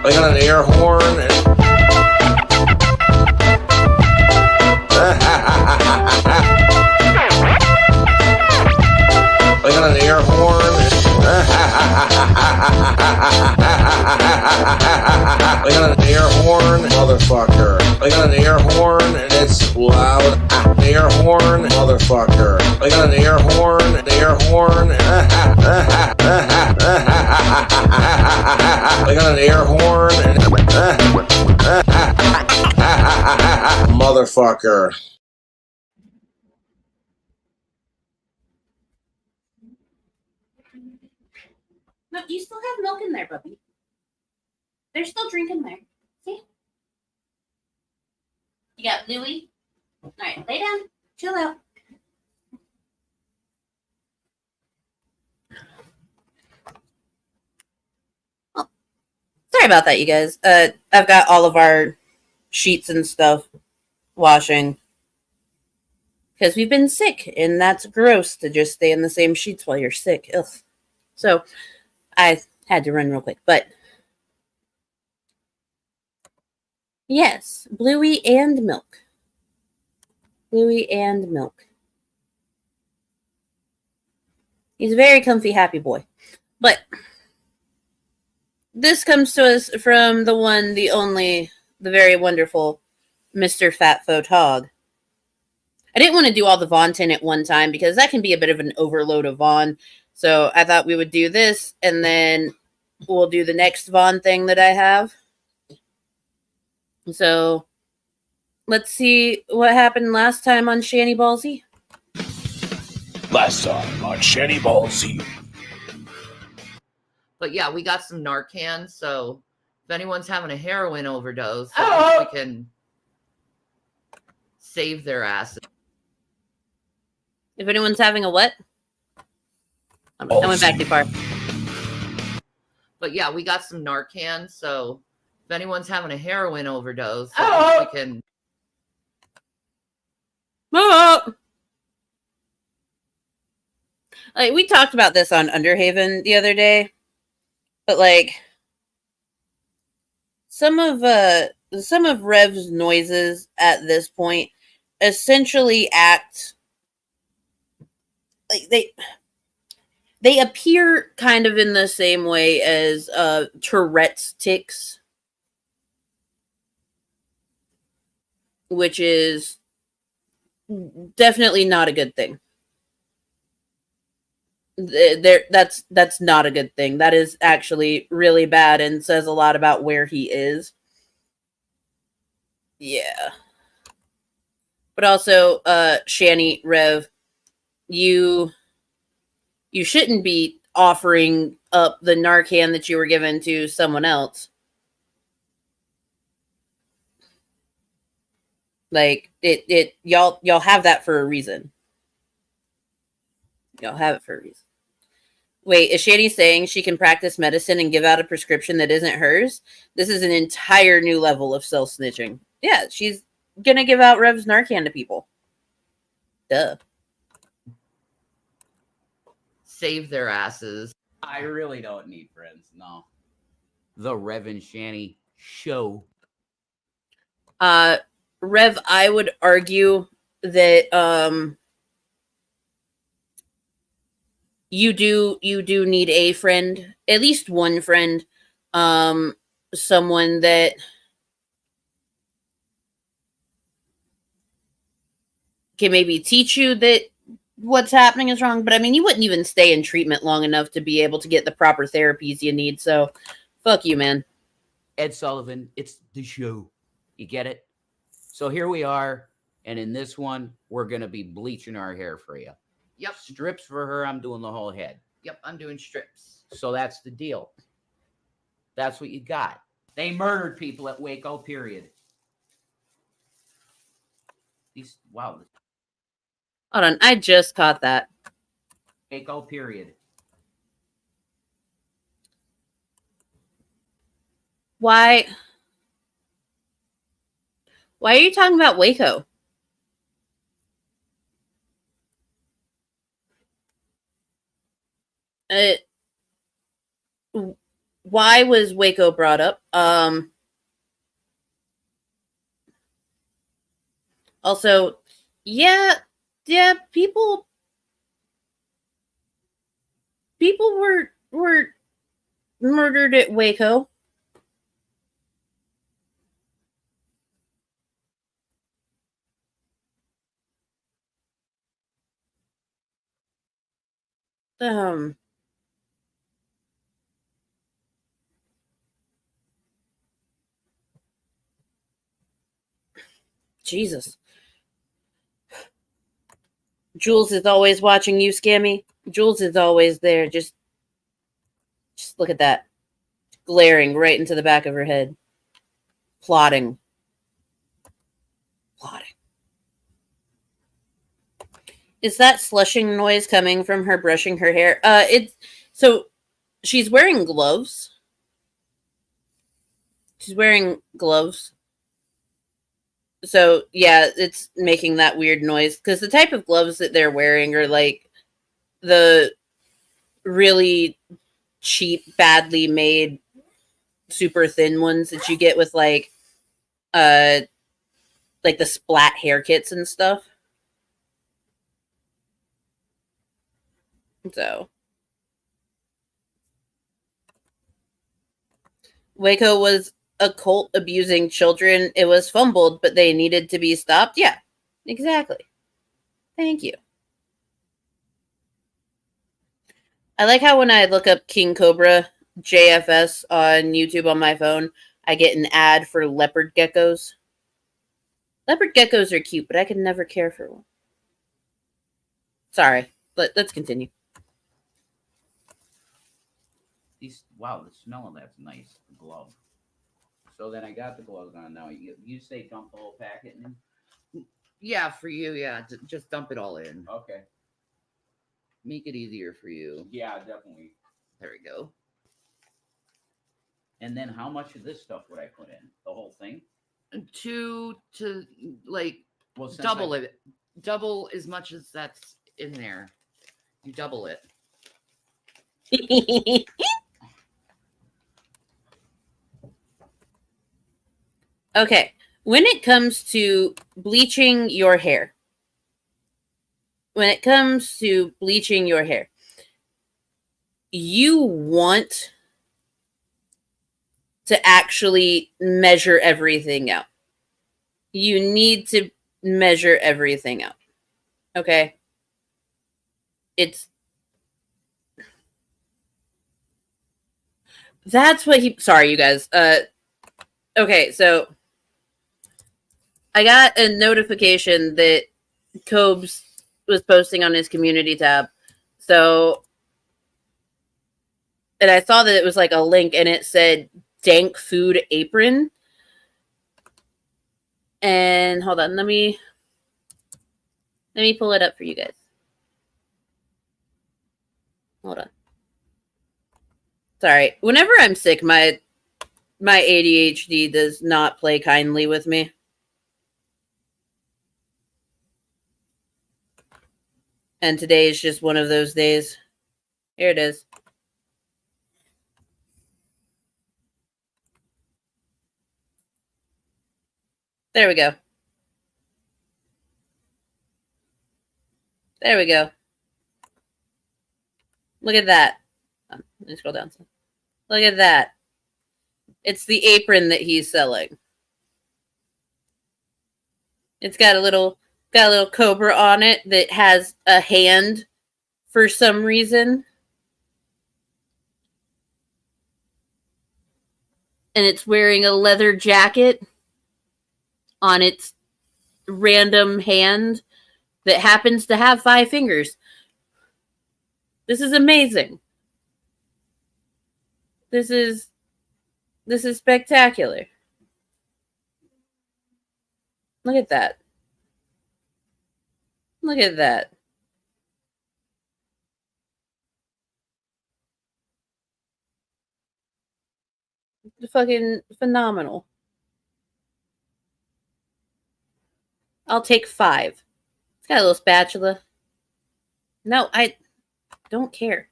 S16: I got an air horn. I got an air horn. I got an air horn, motherfucker. I got an air horn and it's loud. Air horn, motherfucker. I got an air horn, air horn. I got an air horn. Motherfucker.
S10: No, you still have milk in there, puppy. They're still drinking there. See? You got Louie. All right, lay down. Chill out. Oh, sorry about that, you guys. I've got all of our sheets and stuff washing because we've been sick, and that's gross to just stay in the same sheets while you're sick. Ugh. So I had to run real quick, but yes, Bluey and milk. Bluey and milk. He's a very comfy, happy boy. But this comes to us from the one, the only, the very wonderful Mr. Fat Photog. I didn't want to do all the Vaughn tin at one time because that can be a bit of an overload of Vaughn. So I thought we would do this, and then we'll do the next Vaughn thing that I have. So let's see what happened last time on Shanny Ballsy.
S13: Last time on Shanny Ballsy.
S2: But yeah, we got some Narcan, so if anyone's having a heroin overdose, we can save their asses.
S10: If anyone's having a what? I went back too far.
S2: But yeah, we got some Narcan, so if anyone's having a heroin overdose, we can...
S10: Like, we talked about this on Underhaven the other day, but like some of Rev's noises at this point essentially act like they appear kind of in the same way as Tourette's tics, which is definitely not a good thing. That's not a good thing. That is actually really bad and says a lot about where he is. Yeah. But also, Shanny, Rev, you shouldn't be offering up the Narcan that you were given to someone else. Like y'all have that for a reason. Y'all have it for a reason. Wait, is Shanny saying she can practice medicine and give out a prescription that isn't hers? This is an entire new level of self-snitching. Yeah, she's gonna give out Rev's Narcan to people. Duh.
S2: Save their asses.
S17: I really don't need friends, no. The Rev and Shanny show.
S10: Rev, I would argue that you do need a friend, at least one friend, someone that can maybe teach you that what's happening is wrong. But I mean, you wouldn't even stay in treatment long enough to be able to get the proper therapies you need. So fuck you, man.
S17: Ed Sullivan, it's the show. You get it? So here we are. And in this one, we're going to be bleaching our hair for you.
S2: Yep.
S17: Strips for her. I'm doing the whole head.
S2: Yep, I'm doing strips.
S17: So that's the deal. That's what you got. They murdered people at Waco, period. Wow.
S10: Hold on. I just caught that.
S17: Waco, period.
S10: Why are you talking about Waco? Why was Waco brought up? Also, yeah, people were murdered at Waco. Jesus. Jules is always watching you, Scammy. Jules is always there. Just look at that. Glaring right into the back of her head. Plotting. Is that slushing noise coming from her brushing her hair? So she's wearing gloves. So yeah, it's making that weird noise because the type of gloves that they're wearing are like the really cheap, badly made, super thin ones that you get with like the splat hair kits and stuff. So Waco was a cult abusing children. It was fumbled, but they needed to be stopped. Yeah, exactly. Thank you. I like how when I look up King Cobra JFS on YouTube on my phone, I get an ad for leopard geckos. Leopard geckos are cute, but I could never care for one. Sorry, let's continue.
S17: Wow, the smell of that's nice. The glove. So then I got the gloves on now. You say dump the whole packet in?
S2: Yeah, for you, yeah. Just dump it all in.
S17: Okay.
S2: Make it easier for you.
S17: Yeah, definitely.
S2: There we go.
S17: And then how much of this stuff would I put in? The whole thing?
S2: To like double it. Double as much as that's in there. You double it.
S10: Okay, when it comes to bleaching your hair, you want to actually measure everything out. You need to measure everything out. Okay? That's what sorry, you guys. Okay, so I got a notification that Cobes was posting on his community tab. So, and I saw that it was like a link and it said dank food apron. And hold on, let me pull it up for you guys. Hold on. Sorry. Whenever I'm sick, my ADHD does not play kindly with me. And today is just one of those days. Here it is. There we go. There we go. Look at that. Let me scroll down. Look at that. It's the apron that he's selling. It's got a little got a little cobra on it that has a hand for some reason. And it's wearing a leather jacket on its random hand that happens to have 5 fingers. This is amazing. This is spectacular. Look at that. Look at that. Fucking phenomenal. I'll take 5. It's got a little spatula. No, I don't care.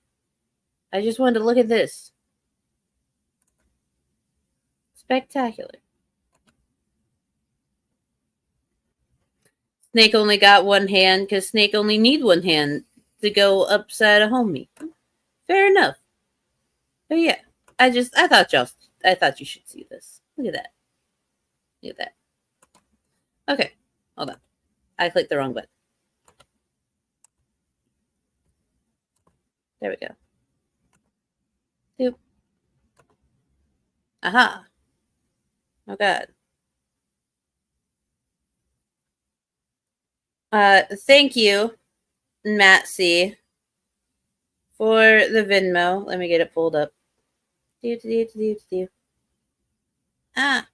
S10: I just wanted to look at this. Spectacular. Snake only got 1 hand because Snake only need 1 hand to go upside a homie. Fair enough. But yeah, I thought you should see this. Look at that. Look at that. Okay, hold on. I clicked the wrong button. There we go. Doop. Aha. Oh God. Thank you, Matt C, for the Venmo. Let me get it pulled up. Ah.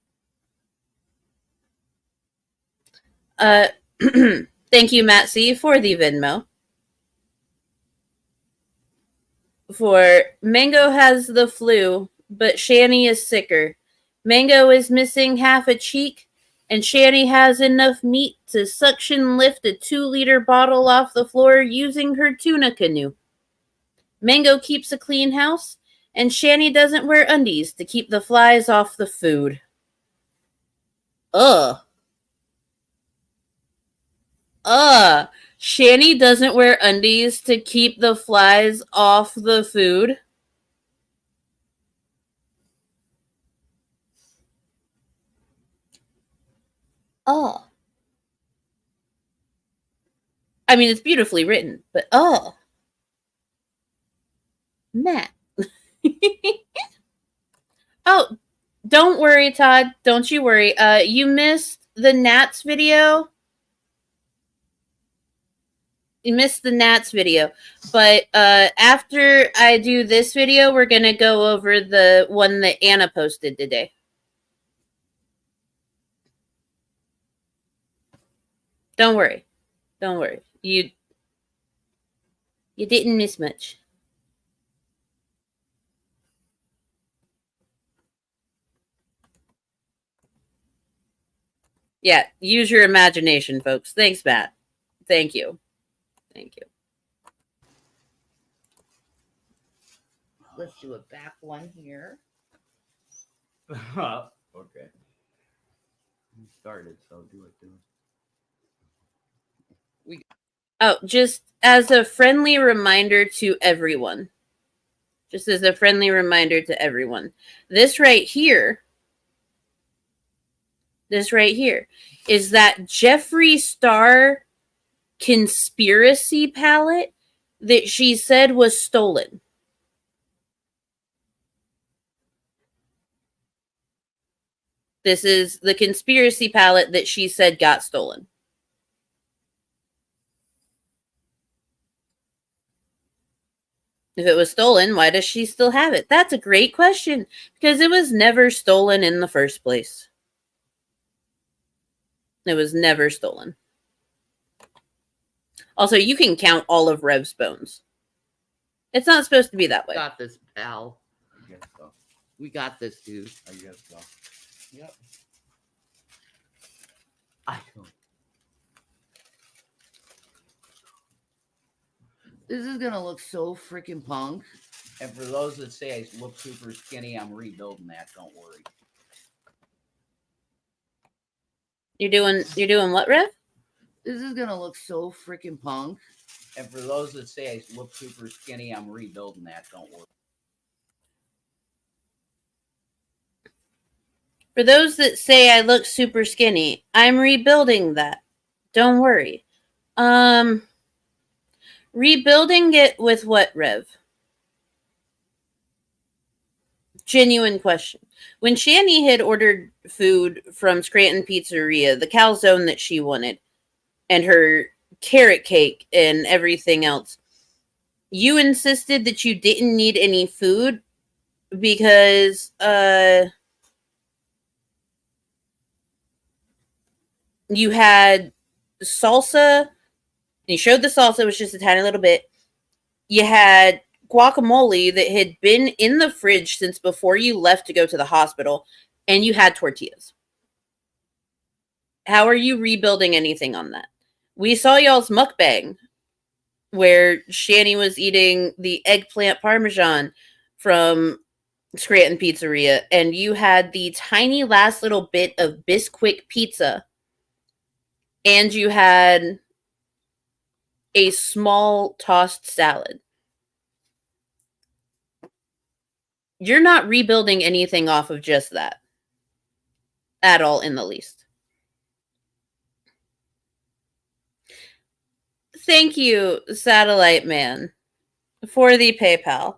S10: Thank you, Matt C, for the Venmo. For Mango has the flu, but Shani is sicker. Mango is missing half a cheek, and Shani has enough meat to suction lift a 2-liter bottle off the floor using her tuna canoe. Mango keeps a clean house, and Shani doesn't wear undies to keep the flies off the food. Ugh. Shani doesn't wear undies to keep the flies off the food. Oh. I mean, it's beautifully written, but Matt. Oh, don't worry, Todd. Don't you worry. You missed the Nats video. You missed the Nats video. But after I do this video, we're going to go over the one that Anna posted today. Don't worry. Don't worry. You didn't miss much. Yeah, use your imagination, folks. Thanks, Matt. Thank you. Thank you.
S2: Let's do a back one here.
S17: Okay. You started, so do it.
S10: Oh, just as a friendly reminder to everyone. Just as a friendly reminder to everyone. This right here is that Jeffree Star conspiracy palette that she said was stolen. This is the conspiracy palette that she said got stolen. If it was stolen, why does she still have it? That's a great question, because it was never stolen in the first place. It was never stolen. Also, you can count all of Rev's bones. It's not supposed to be that way.
S2: Got this, pal.
S17: I guess so.
S2: We got this, dude.
S17: I guess so.
S2: Yep.
S17: I don't.
S2: This is gonna look so freaking punk.
S17: And for those that say I look super skinny, I'm rebuilding that. Don't worry.
S10: You're doing what, Rev?
S2: This is gonna look so freaking punk.
S17: And for those that say I look super skinny, I'm rebuilding that. Don't worry.
S10: For those that say I look super skinny, I'm rebuilding that. Don't worry. Rebuilding it with what, Rev? Genuine question. When Shani had ordered food from Scranton Pizzeria, the calzone that she wanted, and her carrot cake and everything else, you insisted that you didn't need any food because you had salsa. You showed the salsa, it was just a tiny little bit. You had guacamole that had been in the fridge since before you left to go to the hospital, and you had tortillas. How are you rebuilding anything on that? We saw y'all's mukbang where Shani was eating the eggplant parmesan from Scranton Pizzeria, and you had the tiny last little bit of Bisquick pizza, and you had a small tossed salad. You're not rebuilding anything off of just that. At all, in the least. Thank you, Satellite Man, for the PayPal.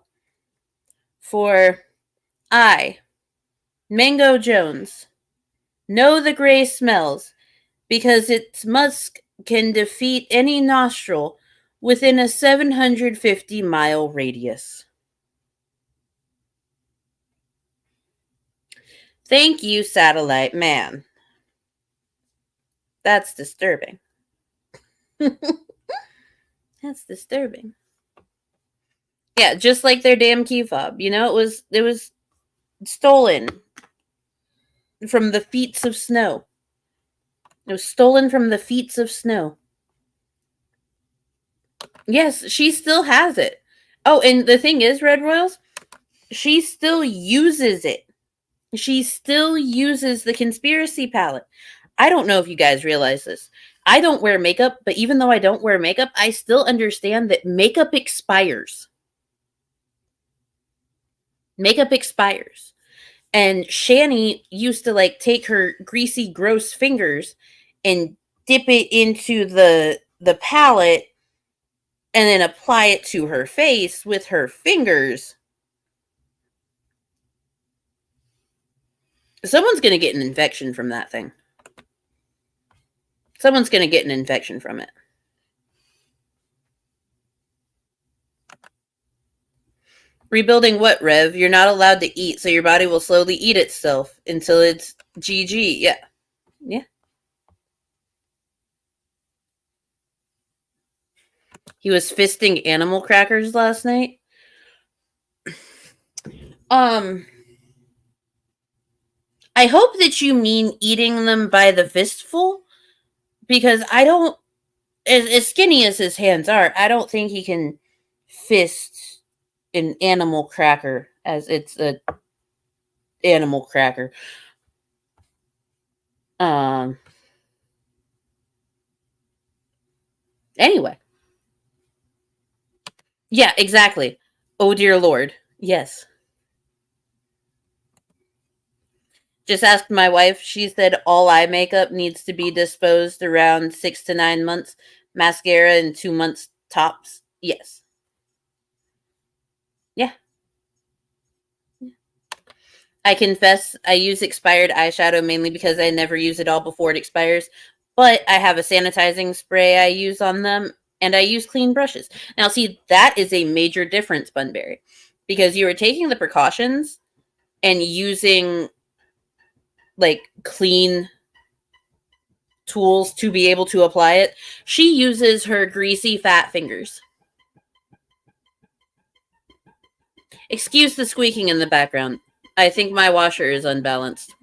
S10: For I, Mango Jones, know the gray smells because its musk can defeat any nostril within a 750-mile radius. Thank you, Satellite Man. That's disturbing. That's disturbing. Yeah, just like their damn key fob. You know, it was stolen from the feet of snow. It was stolen from the feet of snow. Yes, she still has it. Oh, and the thing is, Red Royals, she still uses it. She still uses the conspiracy palette. I don't know if you guys realize this. I don't wear makeup, but even though I don't wear makeup, I still understand that makeup expires. Makeup expires. And Shani used to like take her greasy, gross fingers and dip it into the palette and then apply it to her face with her fingers. Someone's going to get an infection from that thing. Someone's going to get an infection from it. Rebuilding what, Rev? You're not allowed to eat, so your body will slowly eat itself until it's GG. Yeah. Yeah. He was fisting animal crackers last night. I hope that you mean eating them by the fistful, because I don't, as skinny as his hands are, I don't think he can fist an animal cracker as it's a animal cracker. Anyway. Yeah, exactly. Oh dear Lord. Yes. Just asked my wife. She said all eye makeup needs to be disposed around 6 to 9 months. Mascara in 2 months tops. Yes. Yeah. I confess I use expired eyeshadow mainly because I never use it all before it expires. But I have a sanitizing spray I use on them, and I use clean brushes. Now, see, that is a major difference, Bunbury, because you are taking the precautions and using like clean tools to be able to apply it. She uses her greasy fat fingers. Excuse the squeaking in the background. I think my washer is unbalanced.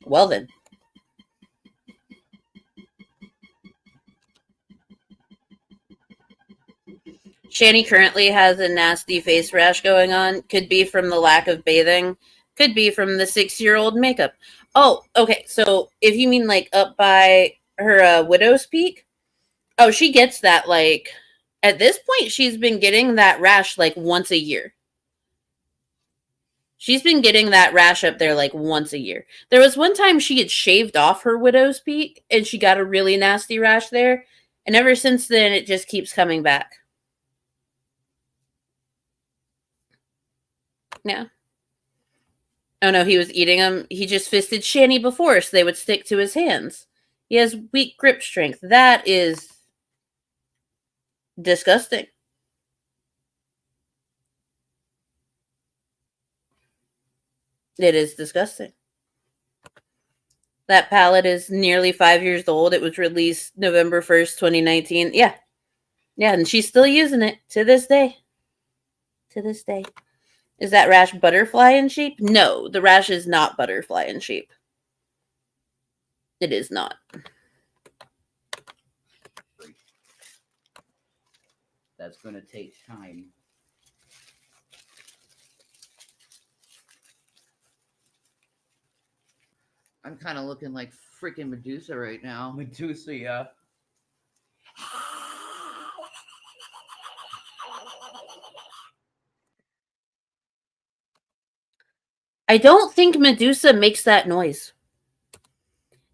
S10: Well then. Shani currently has a nasty face rash going on. Could be from the lack of bathing. Could be from the 6-year-old makeup. Oh, okay. So if you mean like up by her widow's peak, oh, she gets that like at this point. She's been getting that rash like once a year. She's been getting that rash up there like once a year. There was one time she had shaved off her widow's peak and she got a really nasty rash there. And ever since then, it just keeps coming back. Yeah. Oh no, he was eating them. He just fisted Shanny before so they would stick to his hands. He has weak grip strength. That is disgusting. It is disgusting. That palette is nearly 5 years old. It was released November 1st, 2019. Yeah. Yeah, and she's still using it to this day. To this day. Is that rash butterfly in sheep? No, the rash is not butterfly in sheep. It is not.
S17: That's going to take time.
S2: I'm kind of looking like freaking Medusa right now.
S17: Medusa, yeah.
S10: I don't think Medusa makes that noise.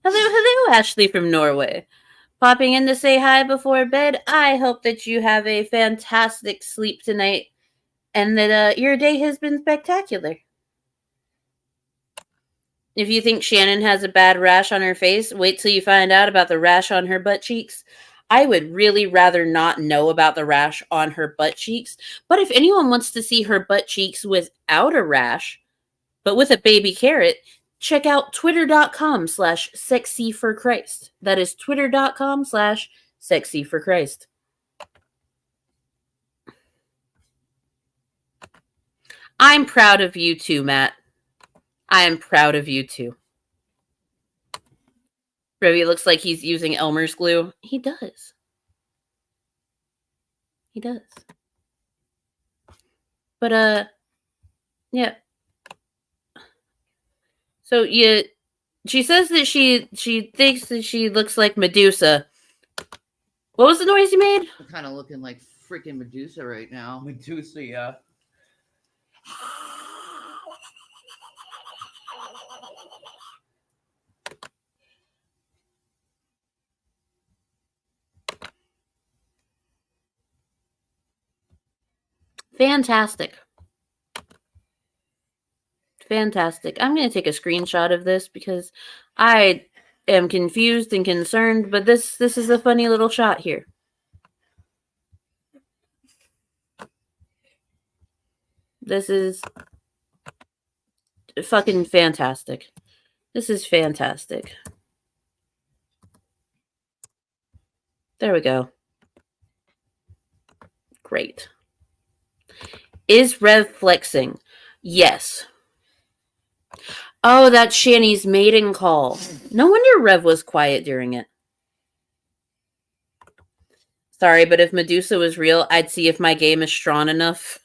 S10: Hello, Ashley from Norway. Popping in to say hi before bed. I hope that you have a fantastic sleep tonight and that your day has been spectacular. If you think Shannon has a bad rash on her face, wait till you find out about the rash on her butt cheeks. I would really rather not know about the rash on her butt cheeks. But if anyone wants to see her butt cheeks without a rash, but with a baby carrot, check out twitter.com/sexyforchrist. That is twitter.com/sexyforchrist. I'm proud of you too, Matt. I am proud of you too. Revy looks like he's using Elmer's glue. He does. He does. But, yeah. So, she says that she thinks that she looks like Medusa. What was the noise you made?
S2: I'm kind of looking like freaking Medusa right now.
S17: Medusa, yeah.
S10: Fantastic. Fantastic. I'm going to take a screenshot of this because I am confused and concerned, but this is a funny little shot here. This is fucking fantastic. This is fantastic. There we go. Great. Is Rev flexing? Yes. Oh, that's Shanny's mating call. No wonder Rev was quiet during it. Sorry, but if Medusa was real, I'd see if my game is strong enough.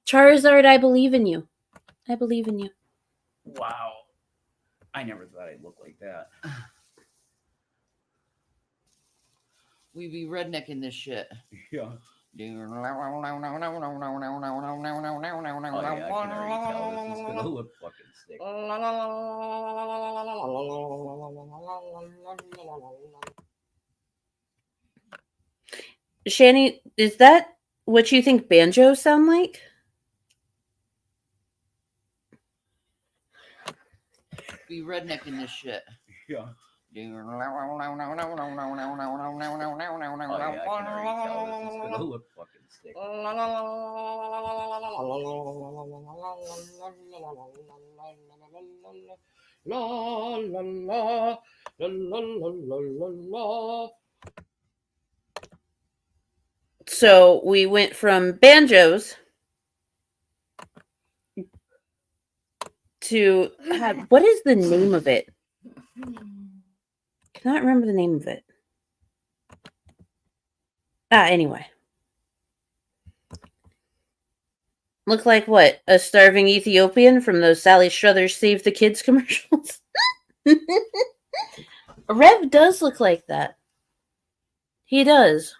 S10: Charizard, I believe in you. I believe in you.
S17: Wow. I never thought I'd look like that.
S2: We be rednecking this shit.
S17: Yeah.
S2: Oh, yeah,
S17: I can already tell this is gonna look fucking sick.
S10: Shanny, is that what you think banjos sound like?
S2: Be rednecking this shit.
S17: Yeah.
S2: Oh,
S17: yeah, I can already tell this is gonna look fucking sick.
S10: So we went from banjos to what is the name of it? Cannot remember the name of it. Anyway. Look like what? A starving Ethiopian from those Sally Struthers Save the Kids commercials? Rev does look like that. He does.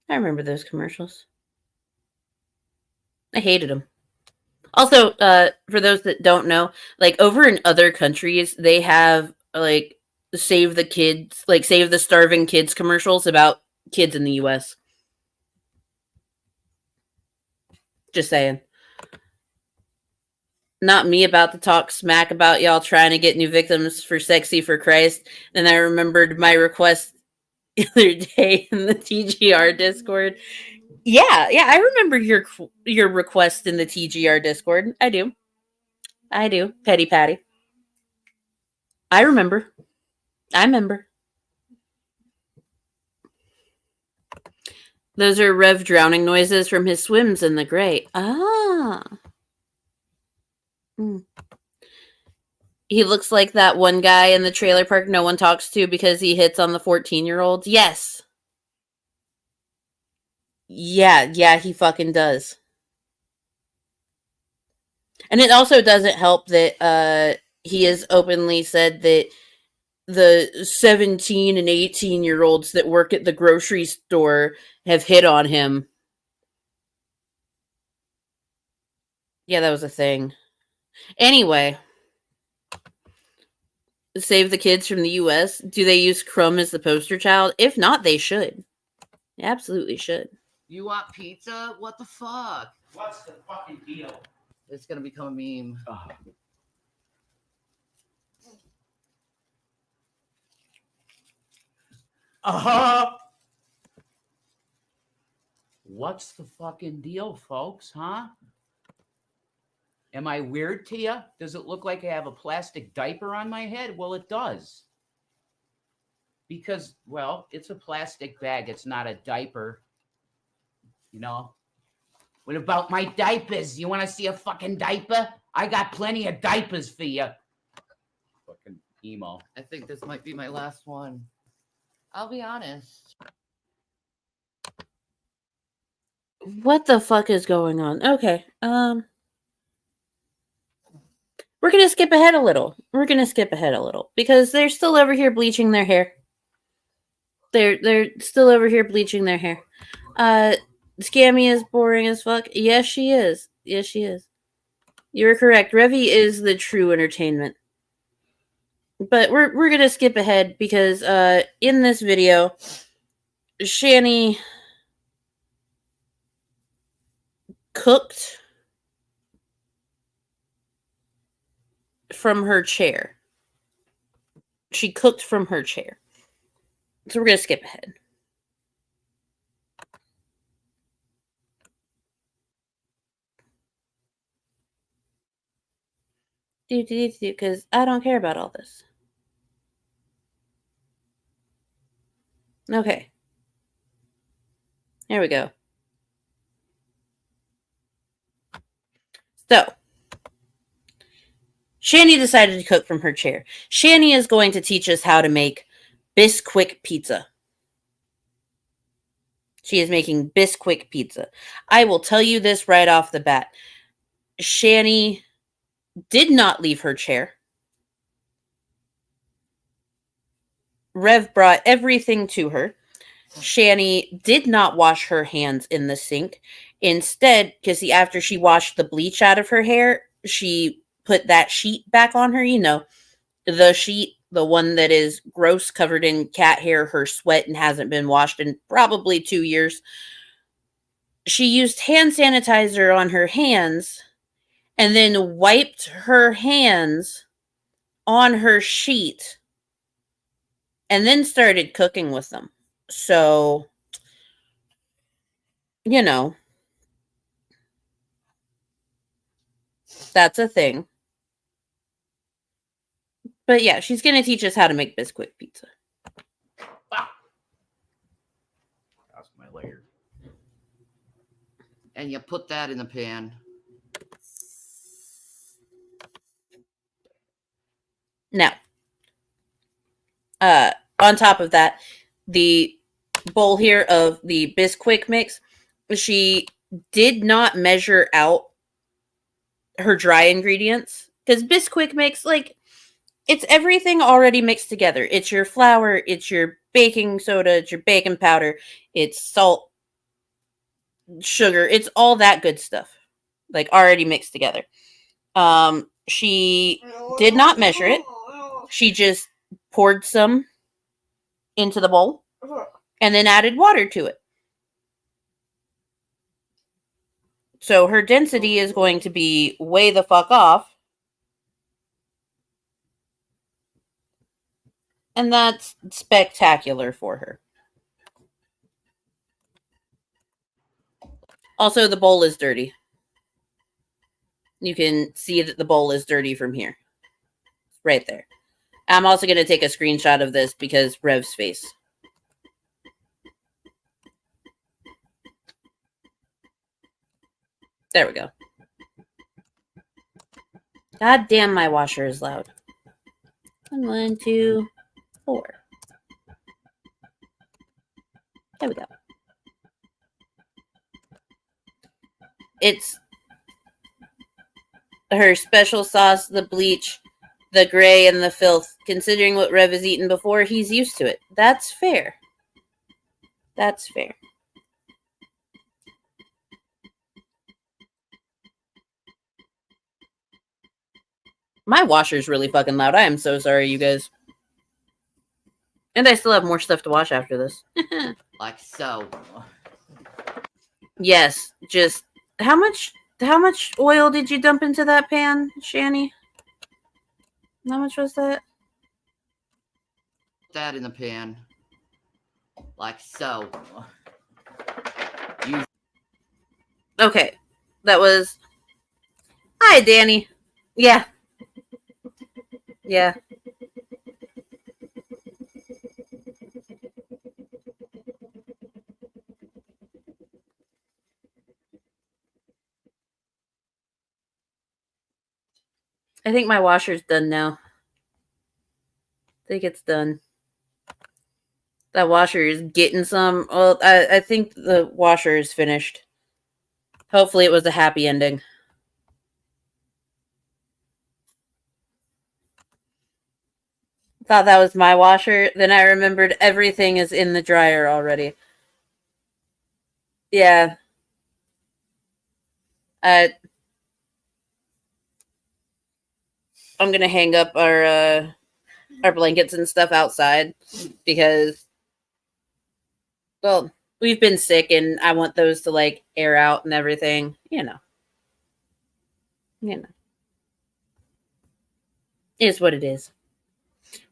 S10: I remember those commercials. I hated them. Also, for those that don't know, like over in other countries, they have like save the kids, like save the starving kids commercials about kids in the US. Just saying. Not me about to talk smack about y'all trying to get new victims for Sexy for Christ. And I remembered my request the other day in the TGR Discord. Yeah, I remember your request in the TGR Discord. I do, Petty Patty. I remember. Those are Rev drowning noises from his swims in the gray. Ah. He looks like that one guy in the trailer park no one talks to because he hits on the 14-year-olds. Yes. Yeah, he fucking does. And it also doesn't help that he has openly said that the 17 and 18-year-olds that work at the grocery store have hit on him. Yeah, that was a thing. Anyway, save the kids from the US. Do they use Crumb as the poster child? If not, they should. They absolutely should.
S2: You want pizza? What the fuck?
S17: What's the fucking deal?
S2: It's gonna become a meme.
S17: What's the fucking deal, folks, huh? Am I weird to you? Does it look like I have a plastic diaper on my head? Well, it does. Because, well, it's a plastic bag. It's not a diaper. You know? What about my diapers? You want to see a fucking diaper? I got plenty of diapers for you. Fucking emo.
S2: I think this might be my last one. I'll be honest.
S10: What the fuck is going on? Okay. We're gonna skip ahead a little. Because they're still over here bleaching their hair. They're still over here bleaching their hair. Scammy is boring as fuck. Yes, she is. You were correct. Revy is the true entertainment. But we're gonna skip ahead because in this video, Shani cooked from her chair. She cooked from her chair. So we're gonna skip ahead. Because I don't care about all this. Okay. Here we go. So, Shani decided to cook from her chair. Shani is going to teach us how to make Bisquick pizza. She is making Bisquick pizza. I will tell you this right off the bat. Shani did not leave her chair. Rev brought everything to her. Shani did not wash her hands in the sink. Instead, because after she washed the bleach out of her hair, she put that sheet back on her. You know, the sheet, the one that is gross, covered in cat hair, her sweat, and hasn't been washed in probably 2 years. She used hand sanitizer on her hands and then wiped her hands on her sheet and then started cooking with them. So, you know, that's a thing. But yeah, she's going to teach us how to make Bisquick pizza.
S17: That's my layer.
S2: And you put that in the pan.
S10: Now, on top of that, the bowl here of the Bisquick mix, she did not measure out her dry ingredients. Because Bisquick mix, like, it's everything already mixed together. It's your flour, it's your baking soda, it's your baking powder, it's salt, sugar, it's all that good stuff. Like already mixed together. She did not measure it. She just poured some into the bowl and then added water to it. So her density is going to be way the fuck off. And that's spectacular for her. Also, the bowl is dirty. You can see that the bowl is dirty from here. Right there. I'm also going to take a screenshot of this because Rev's face. There we go. God damn, my washer is loud. 1, 2, 4. There we go. It's her special sauce, the bleach, the gray, and the filth. Considering what Rev has eaten before, he's used to it. That's fair. That's fair. My washer's really fucking loud. I am so sorry, you guys. And I still have more stuff to wash after this.
S17: Like so.
S10: Yes, just how much oil did you dump into that pan, Shani? How much was that?
S17: That in the pan. Like so.
S10: Okay. That was... Hi, Danny. Yeah. Yeah. I think my washer's done now. I think it's done. That washer is getting some. Well, I think the washer is finished. Hopefully it was a happy ending. Thought that was my washer. Then I remembered everything is in the dryer already. Yeah. I'm gonna hang up our blankets and stuff outside because, well, we've been sick and I want those to like air out and everything. You know. Is what it is.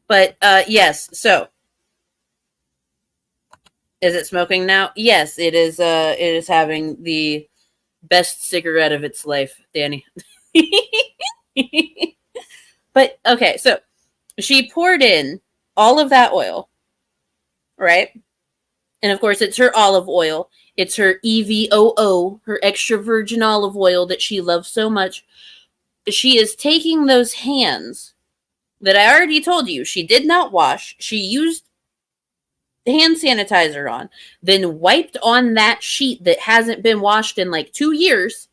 S10: But yes, so is it smoking now? Yes, it is. It is having the best cigarette of its life, Danny. But okay, so she poured in all of that oil, right? And of course, it's her olive oil. It's her EVOO, her extra virgin olive oil that she loves so much. She is taking those hands that I already told you she did not wash. She used hand sanitizer on, then wiped on that sheet that hasn't been washed in like 2 years.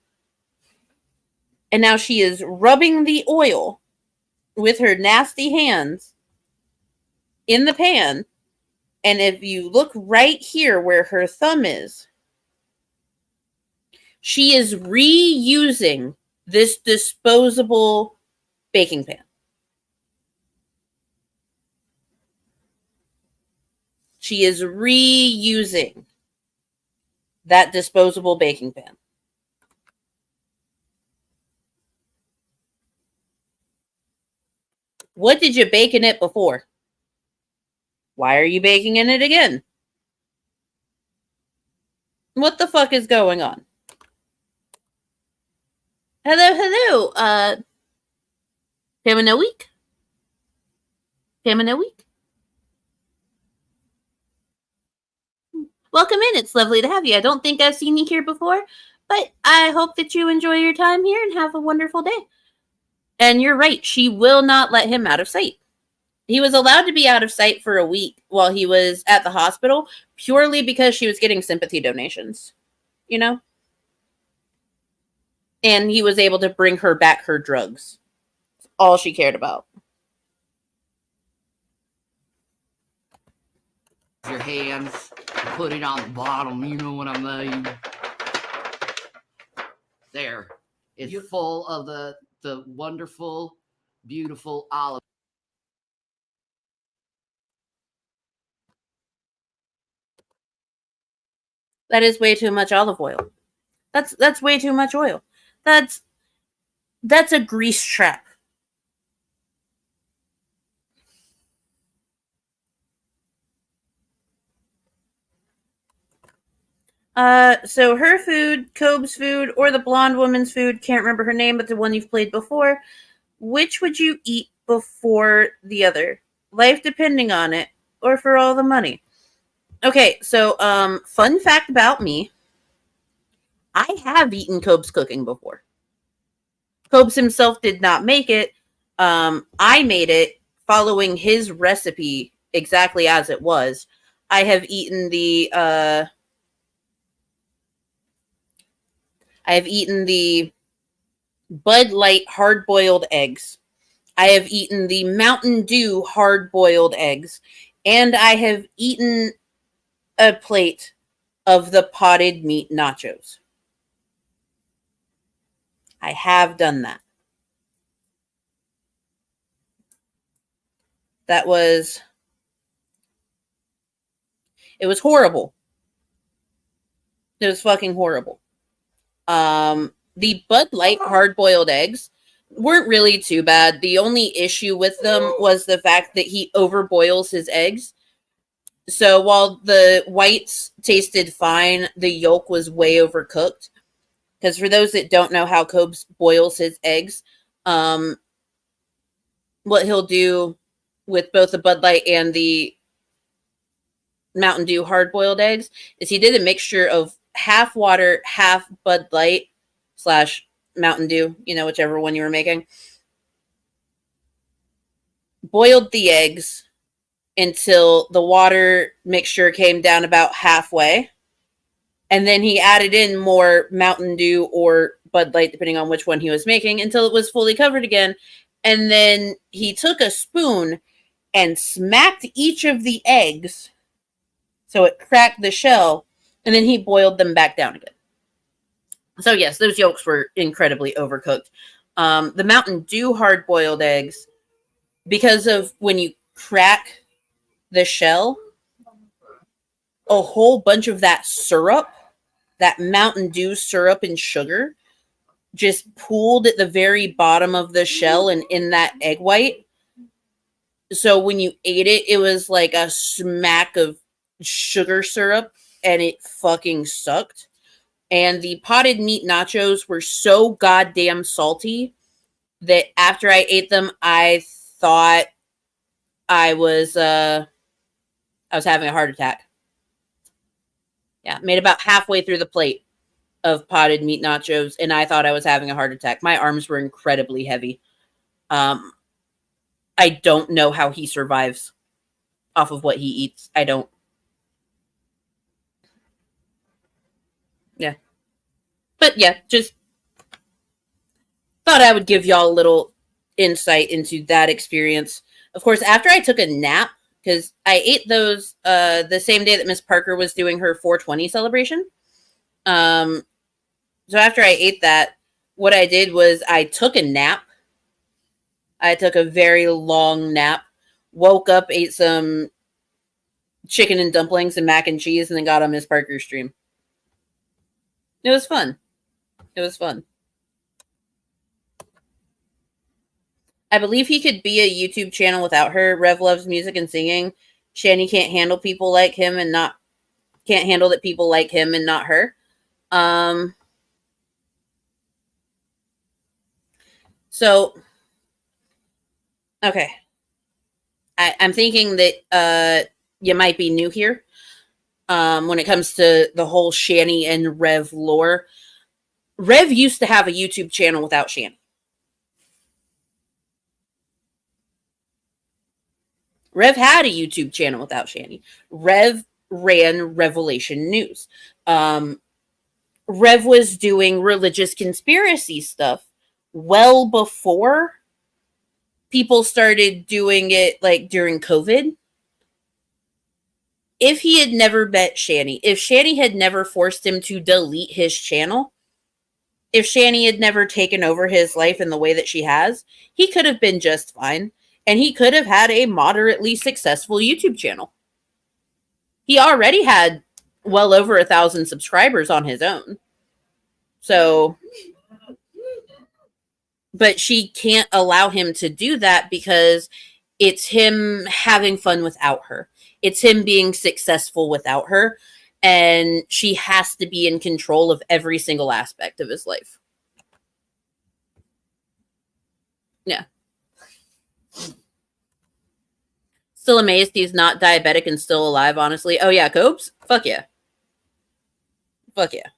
S10: And now she is rubbing the oil with her nasty hands in the pan. And if you look right here where her thumb is, she is reusing this disposable baking pan. She is reusing that disposable baking pan. What did you bake in it before? Why are you baking in it again? What the fuck is going on? Hello. Pamela Week? Pamela Week? Welcome in. It's lovely to have you. I don't think I've seen you here before, but I hope that you enjoy your time here and have a wonderful day. And you're right. She will not let him out of sight. He was allowed to be out of sight for a week while he was at the hospital purely because she was getting sympathy donations, you know? And he was able to bring her back her drugs. That's all she cared about.
S2: your hands, put it on the bottom, you know what I mean? There. It's full of the wonderful, beautiful olive.
S10: That is way too much olive oil. That's way too much oil. That's a grease trap. So her food, Cobe's food, or the blonde woman's food, can't remember her name, but the one you've played before. Which would you eat before the other? Life depending on it, or for all the money? Okay, so fun fact about me. I have eaten Cobe's cooking before. Cobe's himself did not make it. I made it following his recipe exactly as it was. I have eaten the Bud Light hard-boiled eggs. I have eaten the Mountain Dew hard-boiled eggs. And I have eaten a plate of the potted meat nachos. I have done that. It was horrible. It was fucking horrible. The Bud Light hard-boiled eggs weren't really too bad. The only issue with them was the fact that he overboils his eggs. So while the whites tasted fine, the yolk was way overcooked. Because for those that don't know how Cobes boils his eggs, what he'll do with both the Bud Light and the Mountain Dew hard-boiled eggs is he did a mixture of half water, half Bud Light / Mountain Dew, whichever one you were making. Boiled the eggs until the water mixture came down about halfway. And then he added in more Mountain Dew or Bud Light, depending on which one he was making, until it was fully covered again. And then he took a spoon and smacked each of the eggs so it cracked the shell, and then he boiled them back down again. So yes, those yolks were incredibly overcooked. The Mountain Dew hard-boiled eggs, because of when you crack the shell, a whole bunch of that syrup, that Mountain Dew syrup and sugar, just pooled at the very bottom of the shell and in that egg white. So when you ate it, it was like a smack of sugar syrup, and it fucking sucked. And the potted meat nachos were so goddamn salty that after I ate them, I thought I was having a heart attack. Yeah, made about halfway through the plate of potted meat nachos, and I thought I was having a heart attack. My arms were incredibly heavy. I don't know how he survives off of what he eats. I don't. Yeah. But yeah, just thought I would give y'all a little insight into that experience. Of course, after I took a nap, because I ate those the same day that Miss Parker was doing her 420 celebration. So after I ate that, what I did was I took a nap. I took a very long nap, woke up, ate some chicken and dumplings and mac and cheese, and then got on Miss Parker's stream. It was fun. It was fun. I believe he could be a YouTube channel without her. Rev loves music and singing. Shani can't handle people like him and not can't handle that people like him and not her. So okay. I'm thinking that you might be new here. When it comes to the whole Shani and Rev lore. Rev used to have a YouTube channel without Shani. Rev had a YouTube channel without Shani. Rev ran Revelation News. Rev was doing religious conspiracy stuff well before people started doing it, like during COVID. if he had never met Shani, if Shani had never forced him to delete his channel, if Shani had never taken over his life in the way that she has, he could have been just fine. And he could have had a moderately successful YouTube channel. He already had well over 1,000 subscribers on his own. So, but she can't allow him to do that because it's him having fun without her. It's him being successful without her. And she has to be in control of every single aspect of his life. Yeah. Still amazed he's not diabetic and still alive, honestly. Oh, yeah, Copes? Fuck yeah. Fuck yeah.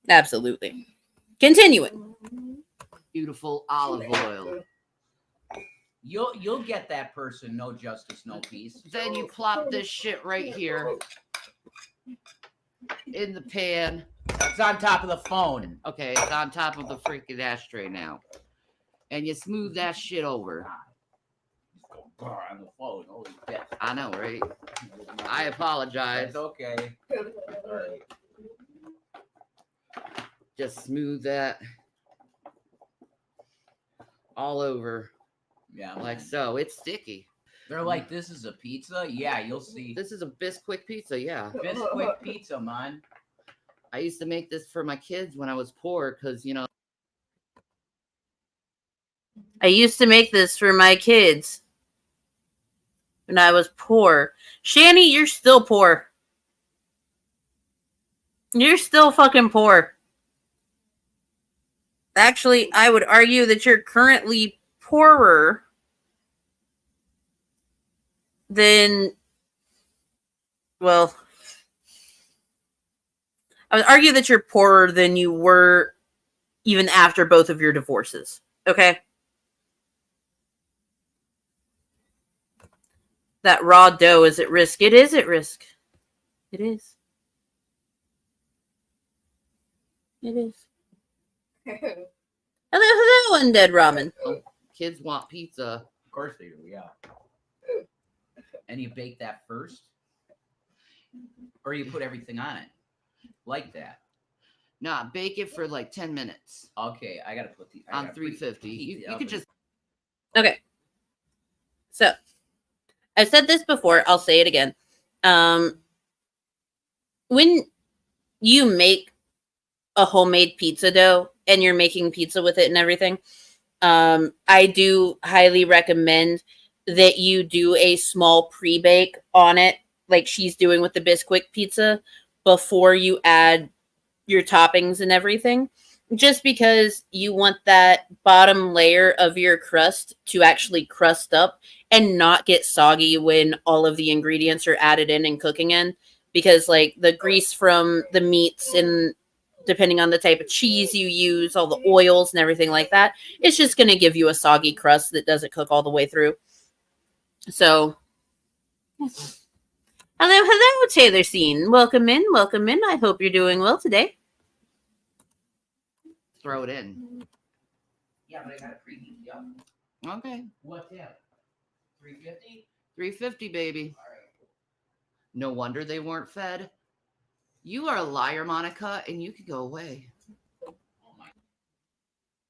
S10: Absolutely. Continuing.
S17: Beautiful olive oil. You'll get that person. No justice, no peace.
S2: Then you plop this shit right here in the pan.
S17: It's on top of the phone.
S2: Okay, it's on top of the freaking ashtray now. And you smooth that shit over.
S17: On the phone. Holy shit.
S2: I know, right? I apologize.
S17: It's okay. All right.
S2: Just smooth that all over.
S17: Yeah,
S2: like so. It's sticky.
S17: They're like, this is a pizza? Yeah, you'll see.
S2: This is a Bisquick pizza, yeah.
S17: Bisquick pizza, man.
S2: I used to make this for my kids when I was poor because, you know.
S10: I used to make this for my kids when I was poor. Shani, you're still poor. You're still fucking poor. Actually, I would argue that you're currently poorer than, well, I would argue that you're poorer than you were even after both of your divorces. Okay? That raw dough is at risk. It is at risk. It is. It is. Hello, Undead Ramen.
S2: Kids want pizza.
S17: Of course they do, yeah. And you bake that first? Or you put everything on it? Like that?
S2: Nah, bake it for like 10 minutes.
S17: Okay, I gotta put the...
S2: On 350. You could just...
S10: Okay. So, I've said this before. I'll say it again. When you make a homemade pizza dough and you're making pizza with it and everything, I do highly recommend that you do a small pre-bake on it, like she's doing with the Bisquick pizza, before you add your toppings and everything, just because you want that bottom layer of your crust to actually crust up and not get soggy when all of the ingredients are added in and cooking in, because like the grease from the meats and depending on the type of cheese you use, all the oils and everything like that, it's just going to give you a soggy crust that doesn't cook all the way through. So, hello, Taylor Scene. Welcome in, welcome in. I hope you're doing well today.
S2: Throw it in.
S17: Yeah, but I gotta preheat the oven.
S2: Okay.
S17: What's that? 350?
S2: 350, baby. All right. No wonder they weren't fed. You are a liar, Monica, and you can go away.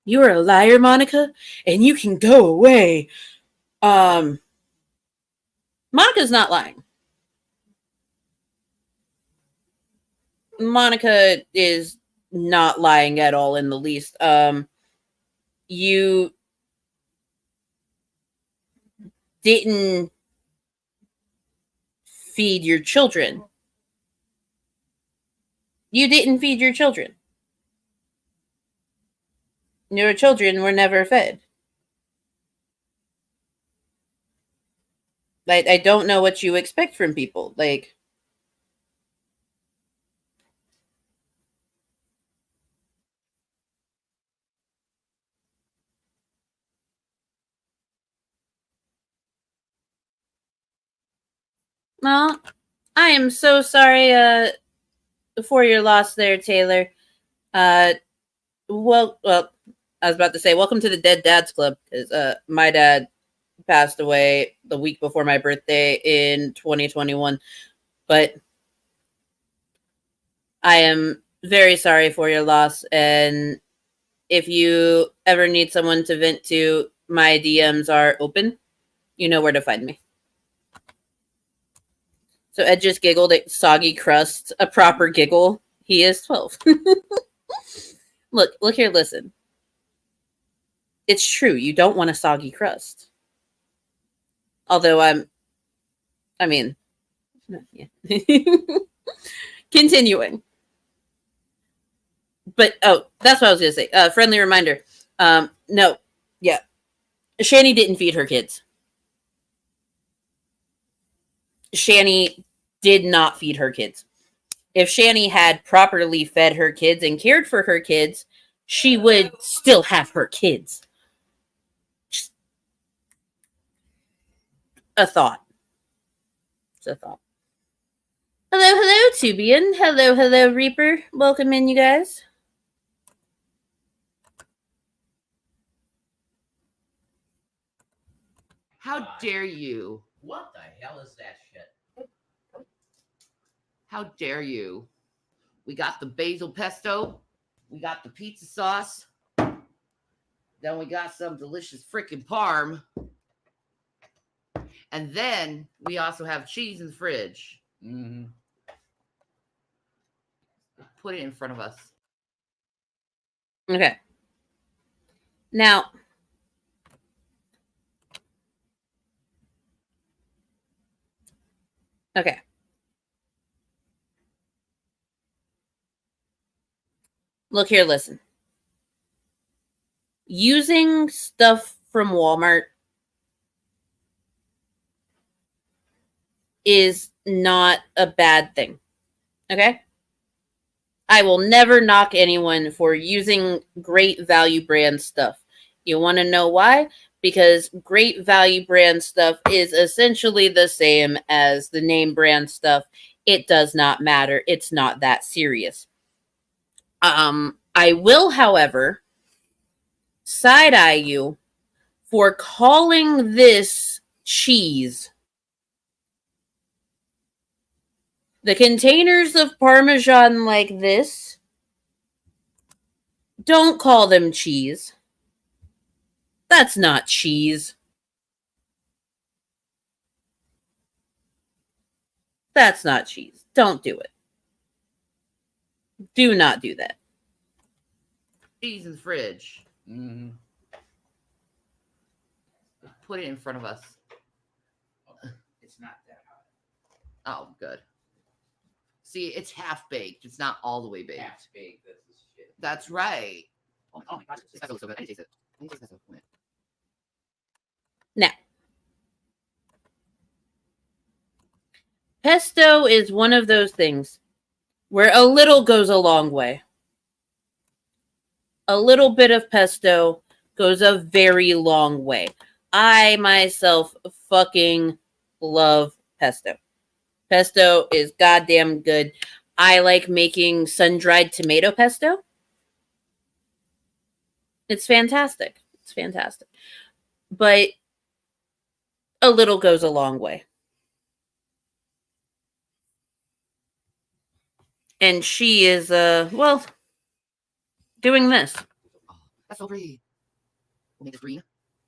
S10: You are a liar, Monica, and you can go away. Monica's not lying. Monica is not lying at all in the least. You didn't feed your children. You didn't feed your children. Your children were never fed. Like, I don't know what you expect from people. Like, well, I am so sorry for your loss there, Taylor. Well, I was about to say welcome to the Dead Dads Club, because my dad passed away the week before my birthday in 2021. But I am very sorry for your loss. And if you ever need someone to vent to, my DMs are open. You know where to find me. So Ed just giggled at soggy crust, a proper giggle. He is 12. Look here, listen. It's true. You don't want a soggy crust. Although yeah. Continuing. But, that's what I was going to say. Friendly reminder. No. Yeah. Shani didn't feed her kids. Shani did not feed her kids. If Shani had properly fed her kids and cared for her kids, she would still have her kids. Just a thought. It's a thought. Hello, Tubian. Hello, Reaper. Welcome in, you guys.
S17: How dare you?
S4: What the hell is that shit?
S17: How dare you? We got the basil pesto. We got the pizza sauce. Then we got some delicious freaking parm. And then we also have cheese in the fridge.
S4: Mm-hmm.
S17: Put it in front of us.
S10: Okay. Now, okay. Look here, listen. Using stuff from Walmart is not a bad thing. Okay? I will never knock anyone for using great value brand stuff. You want to know why? Because great value brand stuff is essentially the same as the name brand stuff. It does not matter. It's not that serious. I will, however, side-eye you for calling this cheese. The containers of Parmesan like this, don't call them cheese. That's not cheese. That's not cheese. Don't do it. Do not do that.
S17: Cheese in the fridge.
S4: Mm-hmm.
S17: Put it in front of us.
S4: It's not that hot.
S17: Oh, good. See, it's half baked. It's not all the way baked.
S4: Half baked. That's the shit.
S17: That's right.
S4: Oh my god,
S17: This looks so good. I need to taste it. I need to taste it.
S10: Now, pesto is one of those things where a little goes a long way. A little bit of pesto goes a very long way. I myself fucking love pesto. Pesto is goddamn good. I like making sun-dried tomato pesto. It's fantastic. It's fantastic. But a little goes a long way. And she is, well, doing this.
S17: Oh, that's so pretty. We'll make this green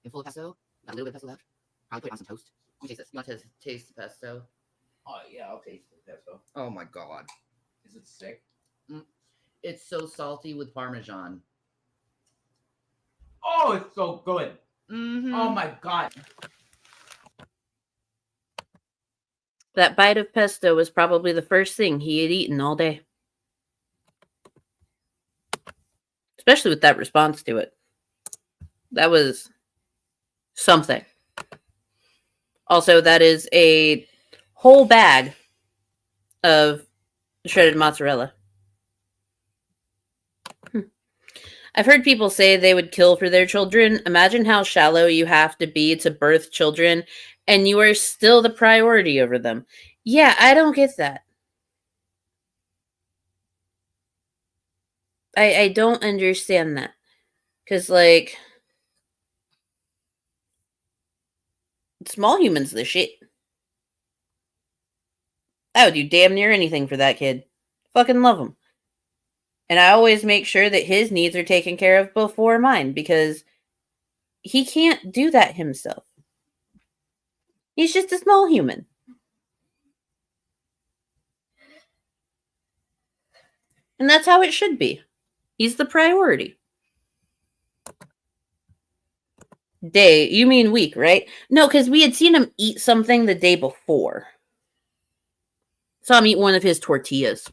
S17: and full of pesto. Got a little bit of pesto left. Probably put it on some toast. Let me taste this. You want to taste the pesto?
S4: Oh yeah, I'll taste the pesto.
S17: Oh my god.
S4: Is it sick?
S17: It's so salty with Parmesan.
S4: Oh, it's so good.
S17: Mm-hmm.
S4: Oh my god.
S10: That bite of pesto was probably the first thing he had eaten all day. Especially with that response to it. That was something. Also, that is a whole bag of shredded mozzarella. I've heard people say they would kill for their children. Imagine how shallow you have to be to birth children, and you are still the priority over them. Yeah, I don't get that. I don't understand that. Because, like, Small human's the shit. I would do damn near anything for that kid. Fucking love him. And I always make sure that his needs are taken care of before mine because he can't do that himself. He's just a small human. And that's how it should be. He's the priority. Day, you mean week, right? No, because we had seen him eat something the day before. Saw him eat one of his tortillas.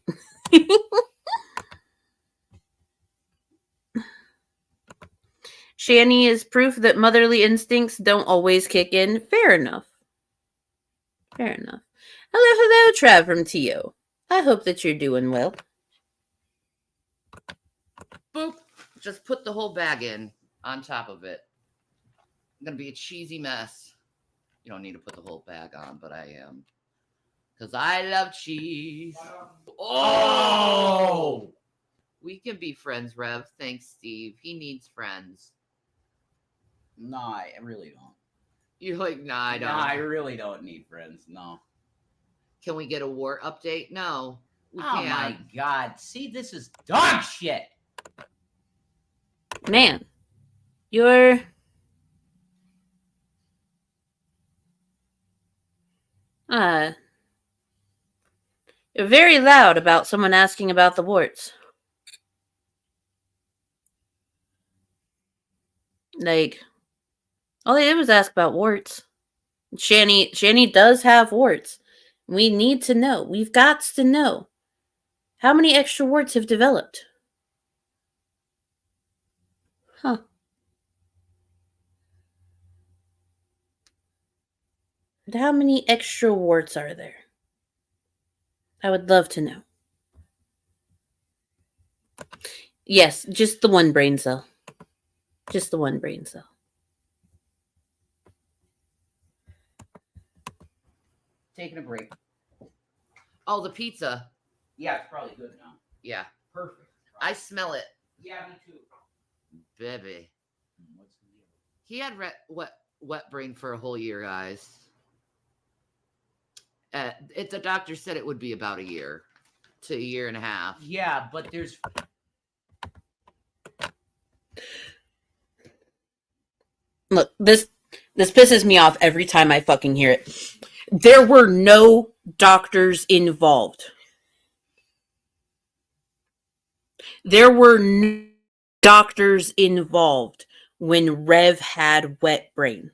S10: Shani is proof that motherly instincts don't always kick in. Fair enough. Fair enough. Hello, Trav from Tio. I hope that you're doing well.
S2: Boop. Just put the whole bag in on top of it. It's going to be a cheesy mess. You don't need to put the whole bag on, but I am. Because I love cheese. Oh! We can be friends, Rev. Thanks, Steve. He needs friends.
S17: No, I really don't.
S2: You're like, nah, I don't.
S17: No, I really don't need friends. No.
S2: Can we get a war update? No. We
S17: Oh
S2: can't.
S17: my god. See, this is dog shit.
S10: Man, you're you're very loud about someone asking about the warts. Like, all they did was ask about warts. Shani does have warts. We need to know. We've got to know. How many extra warts have developed? Huh. But how many extra warts are there? I would love to know. Yes, just the one brain cell. Just the one brain cell.
S17: Taking a break.
S2: Oh, the pizza.
S17: Yeah, it's probably good now.
S2: Yeah.
S17: Perfect.
S2: I smell it.
S17: Yeah, me too.
S2: Baby. He had wet brain for a whole year, guys. The doctor said it would be about a year to a year and a half.
S17: Yeah, but there's...
S10: Look, this pisses me off every time I fucking hear it. There were no doctors involved. There were no doctors involved when Rev had wet brain.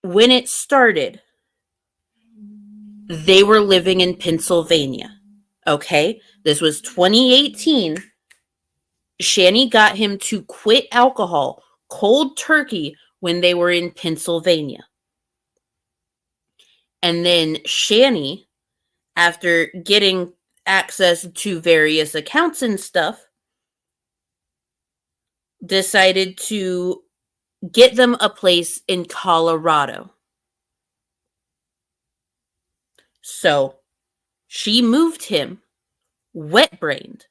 S10: When it started, they were living in Pennsylvania. Okay? This was 2018. Shani got him to quit alcohol cold turkey when they were in Pennsylvania. And then Shani, after getting access to various accounts and stuff, decided to get them a place in Colorado. So she moved him, wet-brained,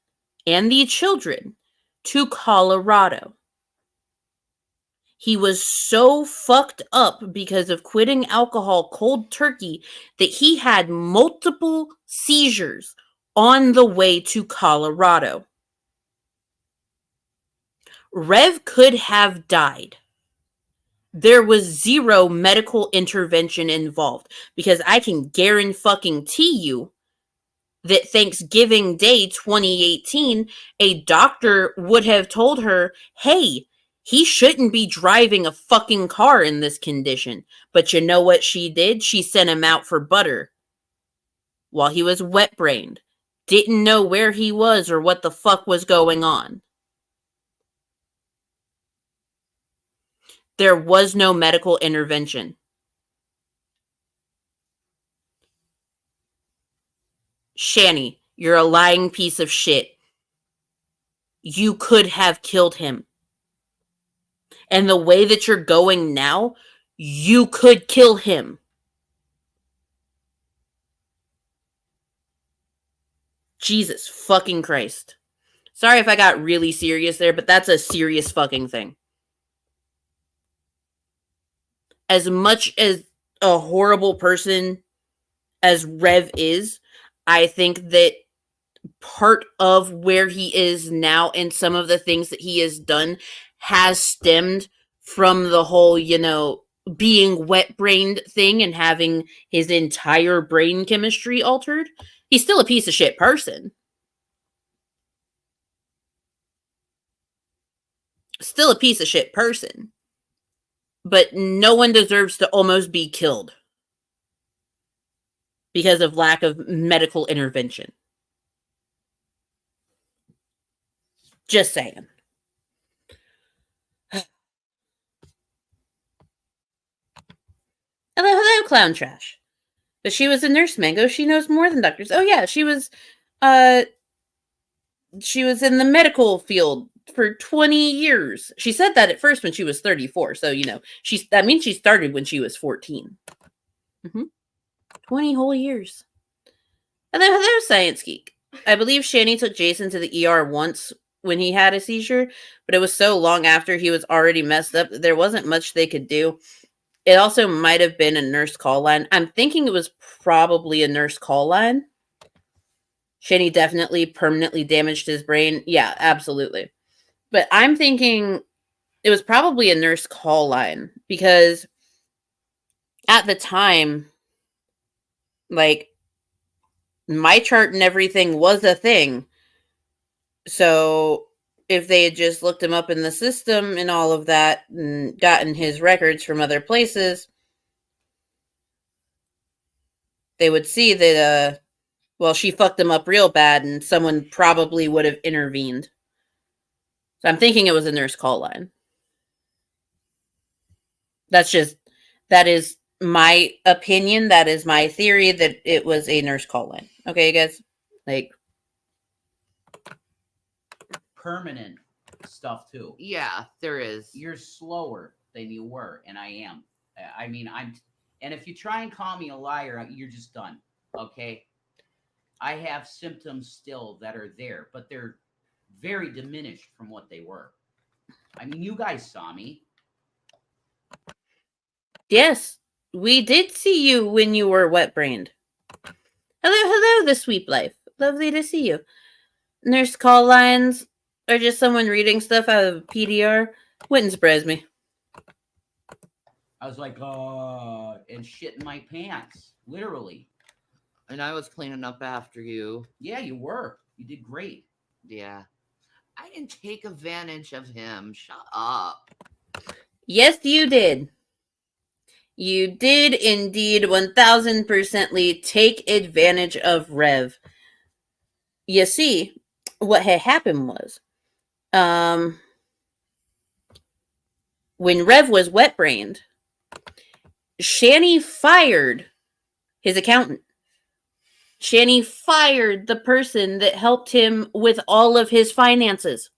S10: and the children to Colorado. He was so fucked up because of quitting alcohol cold turkey that he had multiple seizures on the way to Colorado. Rev could have died. There was zero medical intervention involved because I can guarantee you that Thanksgiving Day 2018, a doctor would have told her, hey, he shouldn't be driving a fucking car in this condition. But you know what she did? She sent him out for butter while he was wet-brained. Didn't know where he was or what the fuck was going on. There was no medical intervention. Shani, you're a lying piece of shit. You could have killed him. And the way that you're going now, you could kill him. Jesus fucking Christ. Sorry if I got really serious there, but that's a serious fucking thing. as much as a horrible person as Rev is, I think that part of where he is now and some of the things that he has done has stemmed from the whole, being wet-brained thing and having his entire brain chemistry altered. He's still a piece of shit person. Still a piece of shit person. But no one deserves to almost be killed because of lack of medical intervention. Just saying. Hello, Clown Trash. But she was a nurse, Mango. She knows more than doctors. Oh yeah, she was in the medical field for 20 years. She said that at first when she was 34. So, that means she started when she was 14. 20 whole years. Hello, Science Geek. I believe Shani took Jason to the ER once when he had a seizure, but it was so long after he was already messed up that there wasn't much they could do. It also might have been a nurse call line. I'm thinking it was probably a nurse call line. Shani definitely permanently damaged his brain. Yeah, absolutely. But I'm thinking it was probably a nurse call line because at the time, like, my chart and everything was a thing. So if they had just looked him up in the system and all of that and gotten his records from other places, they would see that, she fucked him up real bad and someone probably would have intervened. So I'm thinking it was a nurse call line. That is my opinion. That is my theory that it was a nurse call line. Okay, you guys? Like,
S17: permanent stuff too.
S2: Yeah, there is.
S17: You're slower than you were, and I am. And if you try and call me a liar, you're just done. Okay? I have symptoms still that are there, but they're very diminished from what they were. I mean, you guys saw me.
S10: Yes, we did see you when you were wet-brained. Hello, the sweep life. Lovely to see you. Nurse call lines or just someone reading stuff out of PDR wouldn't surprise me.
S17: I was like, and shit in my pants, literally.
S2: And I was cleaning up after you.
S17: Yeah, you were. You did great.
S2: Yeah. I didn't take advantage of him. Shut up.
S10: Yes, you did. You did indeed 1000% take advantage of Rev. You see, what had happened was, when Rev was wet-brained, Shani fired his accountant. Shani fired the person that helped him with all of his finances.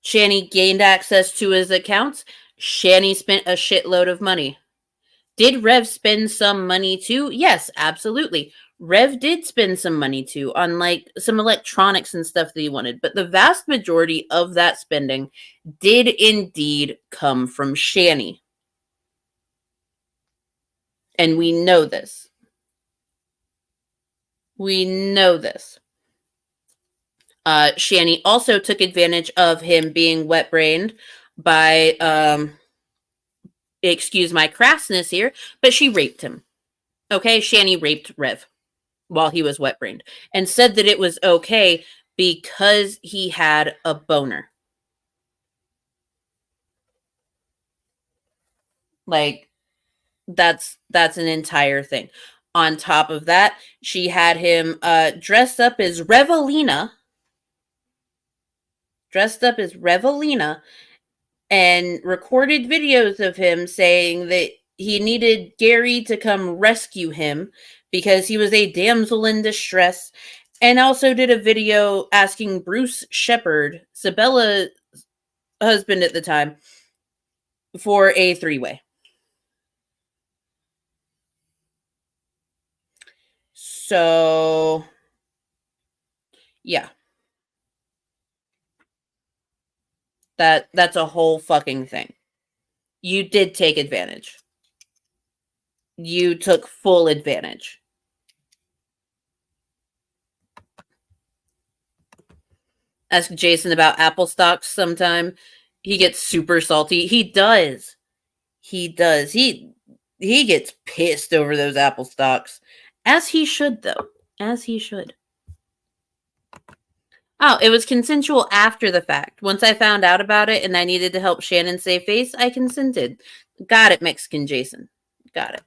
S10: Shani gained access to his accounts. Shani spent a shitload of money. Did Rev spend some money too? Yes, absolutely. Rev did spend some money too on like some electronics and stuff that he wanted, but the vast majority of that spending did indeed come from Shani. And we know this. We know this. Shani also took advantage of him being wet-brained by, excuse my crassness here, but she raped him. Okay, Shani raped Rev while he was wet-brained and said that it was okay because he had a boner. Like, that's an entire thing. On top of that, she had him dressed up as Revelina. And recorded videos of him saying that he needed Gary to come rescue him because he was a damsel in distress, and also did a video asking Bruce Shepard, Sabella's husband at the time, for a three-way. So, yeah. That's a whole fucking thing. You did take advantage. You took full advantage. Ask Jason about apple stocks sometime. He gets super salty. He does. He does. He gets pissed over those apple stocks. As he should, though. As he should. Oh, it was consensual after the fact. Once I found out about it and I needed to help Shannon save face, I consented. Got it, Mexican Jason. Got it.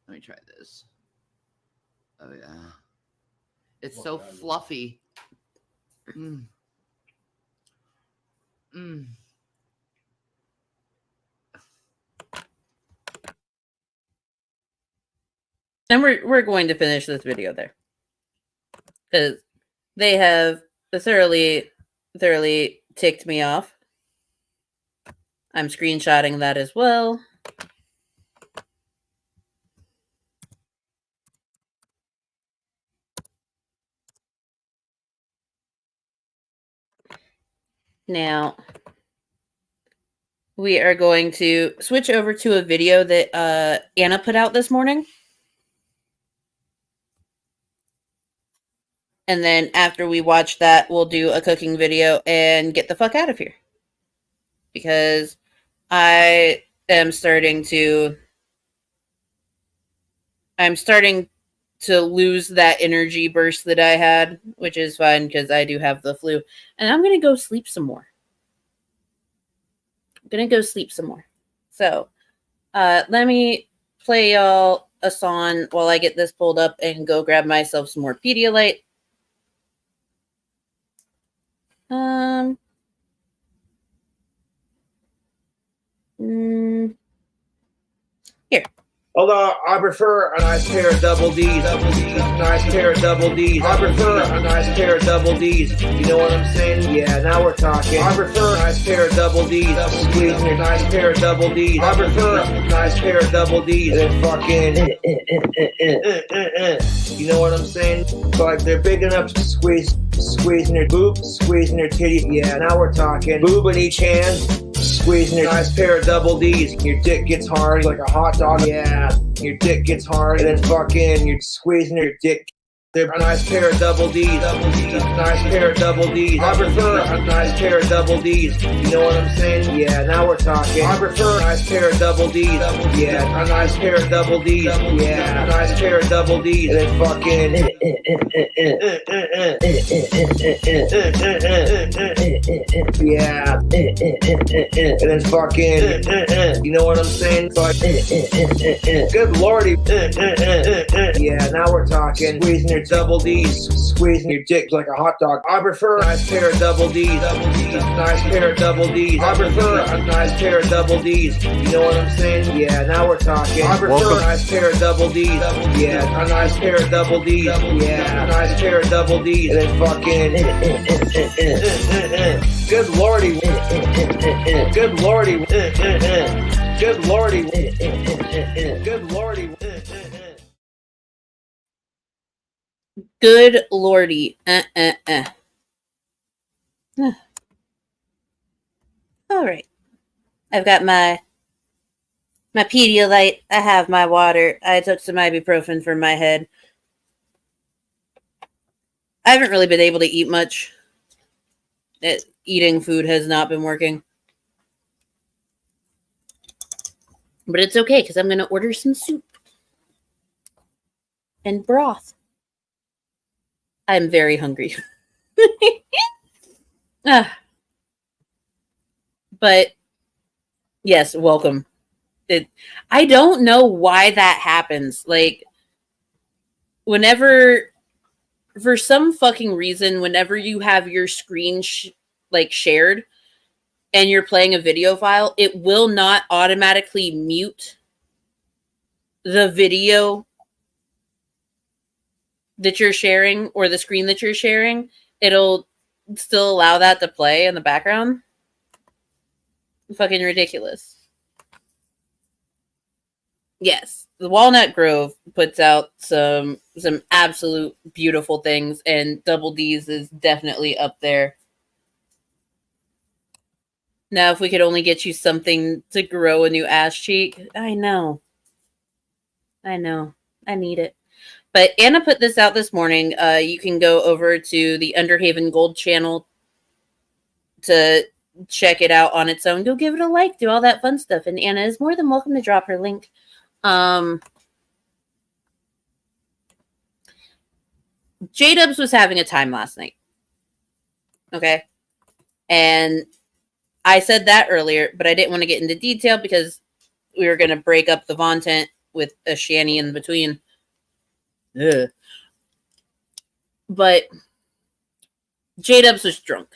S2: Let me try this. Oh, yeah. It's so fluffy. Mm. Mm.
S10: And we're going to finish this video there. Because they have thoroughly ticked me off. I'm screenshotting that as well. Now, we are going to switch over to a video that Anna put out this morning. And then after we watch that, we'll do a cooking video and get the fuck out of here. Because I'm starting to lose that energy burst that I had, which is fine because I do have the flu. And I'm going to go sleep some more. So, let me play y'all a song while I get this pulled up and go grab myself some more Pedialyte. Here.
S15: Although I prefer a nice pair of double D's. Nice pair of double D's. I prefer a nice pair of double D's. You know what I'm saying? Yeah, now we're talking. I prefer a nice pair of double D's. Squeeze your nice pair of double D's. I prefer a nice pair of double D's. And then fucking. You know what I'm saying? Like they're big enough to squeezing your boob, squeezing your titty. Yeah, now we're talking. Boob in each hand. Squeezing your nice pair of double D's. Your dick gets hard like a hot dog. Yeah, your dick gets hard and then fucking you're squeezing your dick. They're a nice pair of double D's. Nice pair of double D's. I prefer a nice pair of double D's. You know what I'm saying? Yeah, now we're talking. I prefer a nice pair of double D's. Yeah, a nice pair of double D's. Yeah, a nice pair of double D's. And then fucking. Yeah. And then fucking. You know what I'm saying? Good lordy. Yeah, now we're talking. Squeezing your double D's, squeezing your dick like a hot dog. I prefer a nice pair of double D's. Nice pair of double D's. I prefer a nice pair of double D's. You know what I'm saying? Yeah, now we're talking. I prefer a nice pair of double D's. Yeah, a nice pair of double D's. Yeah, a nice pair of double D's. And then fucking. Good lordy. Good lordy. Good lordy. Good lordy.
S10: Good lordy. All right. I've got my Pedialyte. I have my water. I took some ibuprofen for my head. I haven't really been able to eat much. Eating food has not been working. But it's okay because I'm going to order some soup and broth. I'm very hungry. But yes, welcome. I don't know why that happens. Like, whenever, for some fucking reason, whenever you have your screen shared and you're playing a video file, it will not automatically mute the video that you're sharing or the screen that you're sharing. It'll still allow that to play in the background. Fucking ridiculous. Yes, the Walnut Grove puts out some absolute beautiful things, and Double D's is definitely up there. Now, if we could only get you something to grow a new ass cheek. I know. I need it. But Anna put this out this morning. You can go over to the Underhaven Gold channel to check it out on its own. Go give it a like, do all that fun stuff. And Anna is more than welcome to drop her link. JDubbs was having a time last night. Okay. And I said that earlier, but I didn't want to get into detail because we were going to break up the content with a shanny in between. Ugh. But JDubbs was drunk.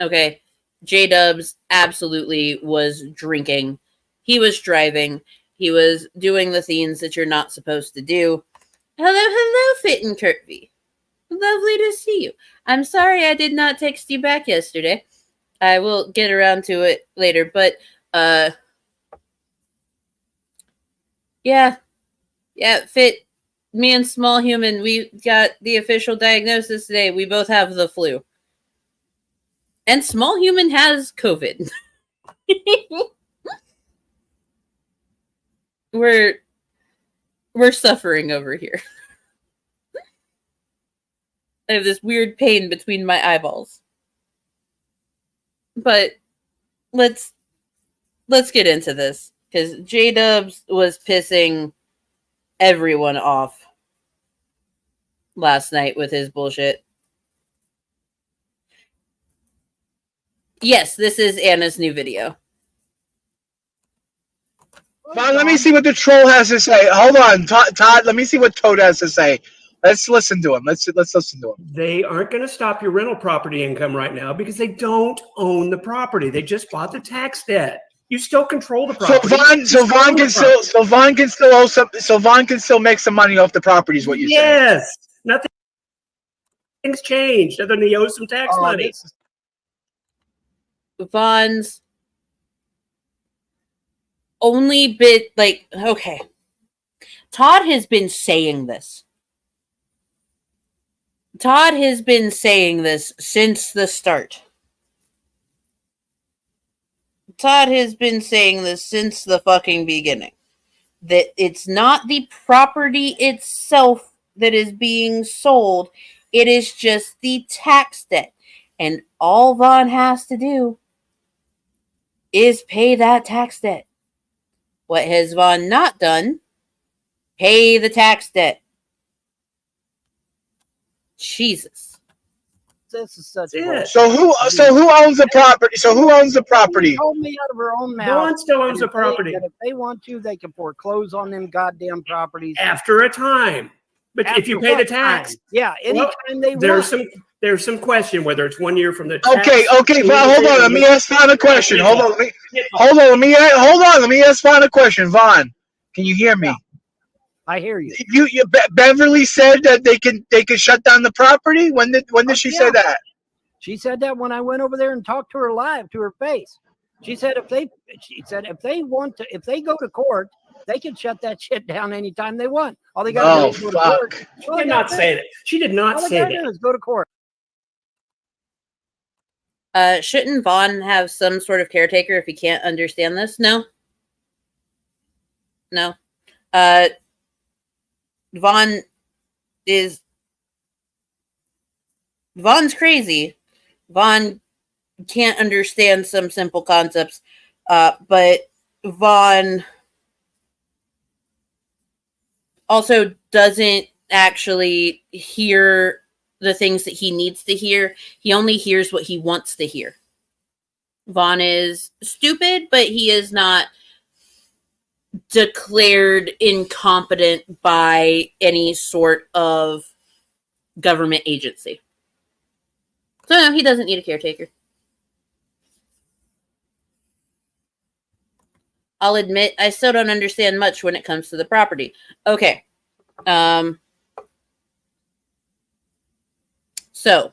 S10: Okay. JDubbs absolutely was drinking. He was driving. He was doing the things that you're not supposed to do. Hello, Fit and Curvy. Lovely to see you. I'm sorry I did not text you back yesterday. I will get around to it later, but yeah, Fit, me and Small Human, we got the official diagnosis today. We both have the flu. And Small Human has COVID. We're suffering over here. I have this weird pain between my eyeballs. But let's get into this, because JDubbs was pissing everyone off last night with his bullshit. Yes, this is Anna's new video.
S18: Vaughn, let me see what the troll has to say. Hold on, Todd. Let me see what Toad has to say. Let's listen to him. Let's listen to him.
S19: They aren't going to stop your rental property income right now because they don't own the property. They just bought the tax debt. You still control the property.
S18: So Vaughn can still owe some. So Vaughn can still make some money off the property. Is what you say?
S19: Yes. Nothing's changed other than he owes some tax money.
S10: Vaughn's only bit okay. Todd has been saying this. Todd has been saying this since the start. Todd has been saying this since the fucking beginning. That it's not the property itself that is being sold. It is just the tax debt. And all Vaughn has to do is pay that tax debt. What has Vaughn not done? Pay the tax debt. Jesus.
S20: This is such
S18: So who owns the property? So who owns the property?
S20: She told me out of her own mouth.
S19: Vaughn still owns the property.
S20: If they want to, they can foreclose on them goddamn properties
S19: After a time. But if you pay the tax.
S20: Time? Yeah, anytime they
S19: there's
S20: want.
S19: There's some question whether it's 1 year from the tax.
S18: Okay, Vaughn, hold on. Let me ask Vaughn a question. Hold on. Let me ask Vaughn a question. Vaughn, can you hear me?
S20: I hear you.
S18: Beverly said that they can shut down the property. When did she say that?
S20: She said that when I went over there and talked to her live to her face. She said if they go to court, they can shut that shit down anytime they want. All they got to do is go to court.
S19: She did not say that. She did not say
S20: All they got to do is go to court.
S10: Shouldn't Vaughn have some sort of caretaker if he can't understand this? No. Vaughn's crazy. Vaughn can't understand some simple concepts. But Vaughn also doesn't actually hear the things that he needs to hear. He only hears what he wants to hear. Vaughn is stupid, but he is not declared incompetent by any sort of government agency. So no, he doesn't need a caretaker. I'll admit I still don't understand much when it comes to the property. Okay. So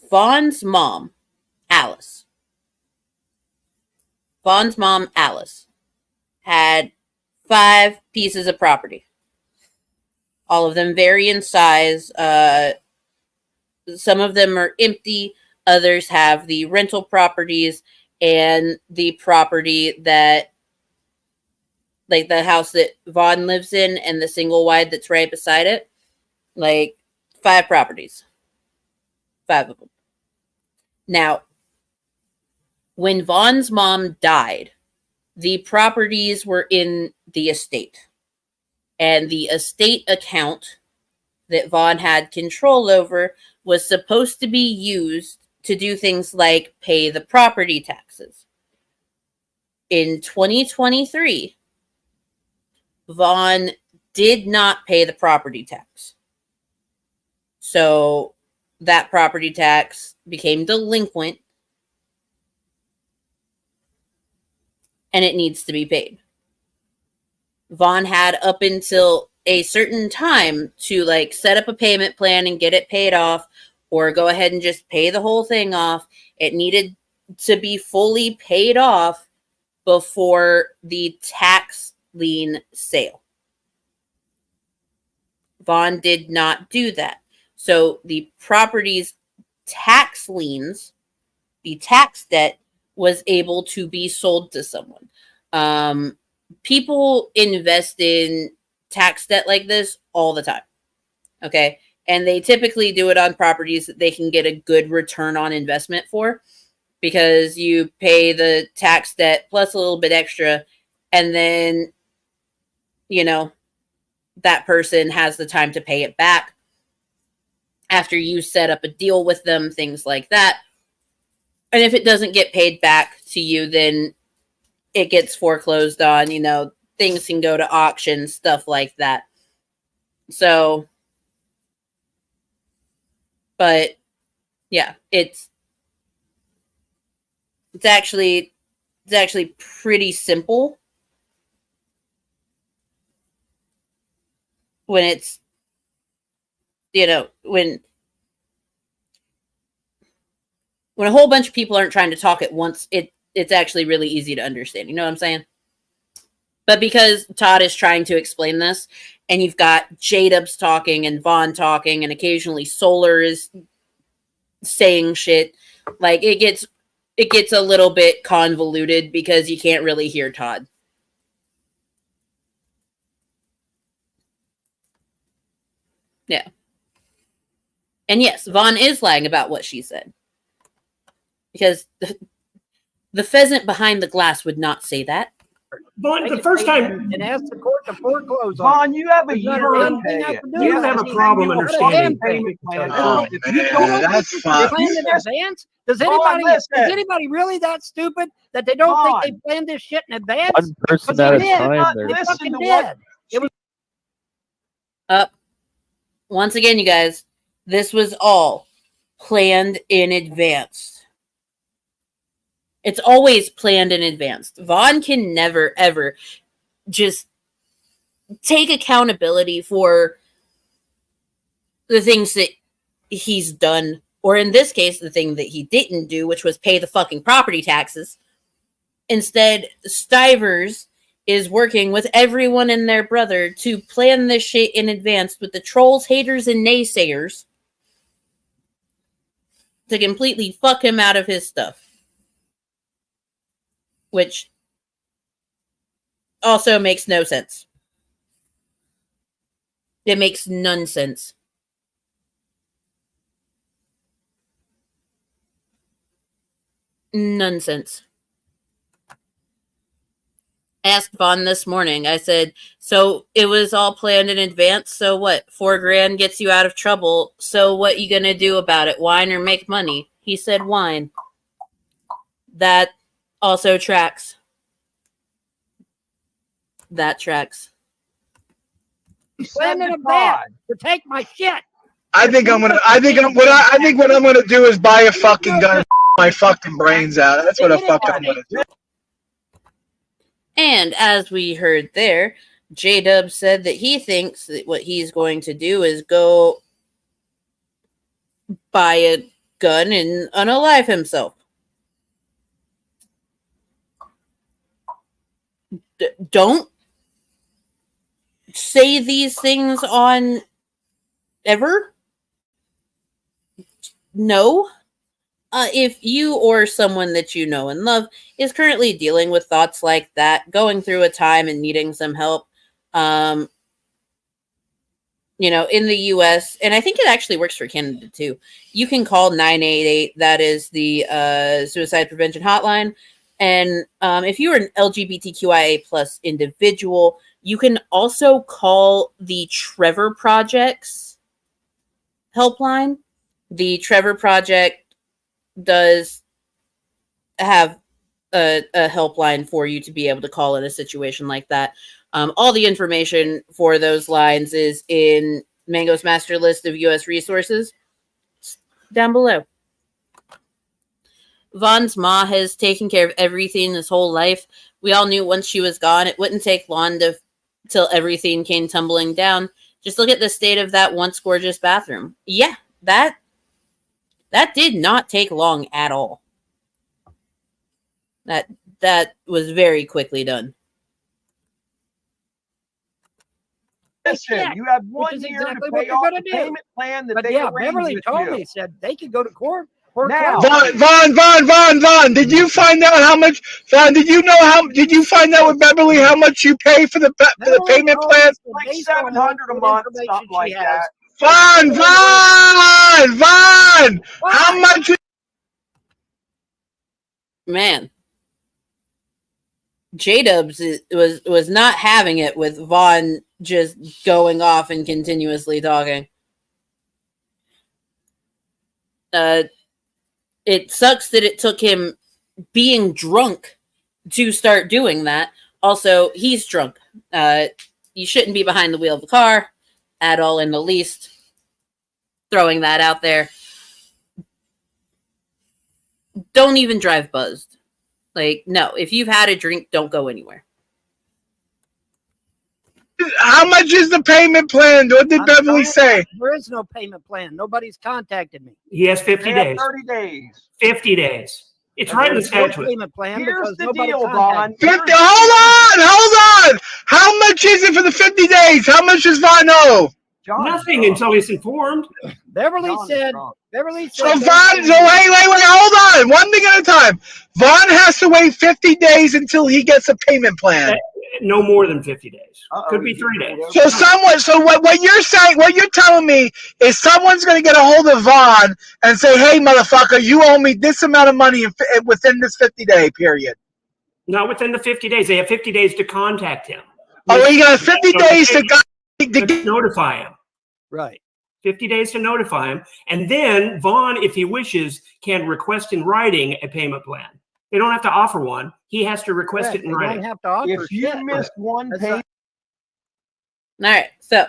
S10: Vaughn's mom, Alice, had 5 pieces of property. All of them vary in size. Some of them are empty. Others have the rental properties and the property that, like the house that Vaughn lives in and the single wide that's right beside it. Like 5 properties. 5 of them. Now, when Vaughn's mom died, the properties were in the estate. And the estate account that Vaughn had control over was supposed to be used to do things like pay the property taxes. In 2023, Vaughn did not pay the property tax. So that property tax became delinquent and it needs to be paid. Vaughn had up until a certain time to like set up a payment plan and get it paid off, or go ahead and just pay the whole thing off. It needed to be fully paid off before the tax lien sale. Vaughn did not do that. So the property's tax liens, the tax debt, was able to be sold to someone. People invest in tax debt like this all the time. Okay. And they typically do it on properties that they can get a good return on investment for, because you pay the tax debt plus a little bit extra, and then, you know, that person has the time to pay it back after you set up a deal with them, things like that. And if it doesn't get paid back to you, then it gets foreclosed on, you know, things can go to auction, stuff like that. So, but yeah, it's actually pretty simple when it's, you know, when a whole bunch of people aren't trying to talk at once, it's actually really easy to understand. You know what I'm saying? But because Todd is trying to explain this, and you've got JDubbs talking and Vaughn talking, and occasionally Solar is saying shit, like it gets a little bit convoluted because you can't really hear Todd. Yeah. And yes, Vaughn is lying about what she said. Because the pheasant behind the glass would not say that.
S19: Vaughn, the first time...
S20: And ask the court to foreclose on
S15: Vaughn, you have a year to pay it.
S19: You have a problem understanding.
S20: That's fine. Does anybody really that stupid that they don't think they planned this shit in advance?
S21: One person at a time.
S20: They fucking did. It was
S10: Once again, you guys, this was all planned in advance. It's always planned in advance. Vaughn can never, ever just take accountability for the things that he's done, or in this case, the thing that he didn't do, which was pay the fucking property taxes. Instead, Stivers is working with everyone and their brother to plan this shit in advance with the trolls, haters, and naysayers to completely fuck him out of his stuff. Which also makes no sense. It makes none sense. Nonsense. I asked Vaughn this morning. I said, so it was all planned in advance. So what? $4,000 gets you out of trouble. So what you gonna do about it? Whine or make money? He said whine. That also tracks. That tracks.
S20: planned in advance to take my shit.
S18: I think what I'm gonna do is buy a fucking gun and my fucking brains out. That's what the fuck I'm gonna do.
S10: And as we heard there, JDubbs said that he thinks that what he's going to do is go buy a gun and unalive himself. Don't say these things on ever. No. if you or someone that you know and love is currently dealing with thoughts like that, going through a time and needing some help, in the US, and I think it actually works for Canada too, you can call 988. That is the suicide prevention hotline. And if you're an LGBTQIA plus individual, you can also call the Trevor Project's helpline. The Trevor Project does have a helpline for you to be able to call in a situation like that. All the information for those lines is in Mango's master list of U.S. resources down below. Vaughn's ma has taken care of everything his whole life. We all knew once she was gone, it wouldn't take long till everything came tumbling down. Just look at the state of that once gorgeous bathroom. Yeah, that did not take long at all. That was very quickly done.
S1: Listen, you have 1 year
S20: exactly
S1: to
S20: what
S1: pay
S20: you're
S1: off
S20: gonna
S1: the
S20: do.
S1: payment plan that
S20: But
S1: they
S20: yeah,
S1: arranged
S20: Beverly
S1: with
S20: told
S1: you.
S20: me, said they could go to court.
S1: Now,
S18: Vaughn, did you find out how much? Vaughn, did you find out with Beverly how much you pay for the payment plan?
S1: like $700 a month, something like that.
S18: Vaughn, how much?
S10: Man, JDubbs was not having it with Vaughn just going off and continuously talking. It sucks that it took him being drunk to start doing that. Also, he's drunk. You shouldn't be behind the wheel of a car at all in the least. Throwing that out there. Don't even drive buzzed. Like, no, if you've had a drink, don't go anywhere.
S18: How much is the payment plan? What did Beverly say?
S20: There is no payment plan. Nobody's contacted me.
S19: He has 50
S1: They have
S19: days.
S1: 30 days.
S19: 50 days. It's right in the statute.
S20: Payment plan.
S1: Here's the
S20: nobody
S1: deal,
S20: contacted
S1: Vaughn.
S20: me.
S18: Hold on. How much is it for the 50 days? How much does Vaughn owe?
S19: Nothing until he's informed.
S20: Beverly said.
S18: So Vaughn, wait, hold on. One thing at a time. Vaughn has to wait 50 days until he gets a payment plan.
S19: No more than 50 days. Could be 3 days.
S18: So what you're saying, what you're telling me is someone's going to get a hold of Vaughn and say, hey, motherfucker, you owe me this amount of money within this 50-day period.
S19: Not within the 50 days. They have 50 days to contact him.
S18: Oh, you got 50 days to
S19: notify him.
S20: Right.
S19: 50 days to notify him. And then Vaughn, if he wishes, can request in writing a payment plan. They don't have to offer one. He has to request it in writing.
S20: They don't have to offer
S1: If you missed one payment.
S10: All right, so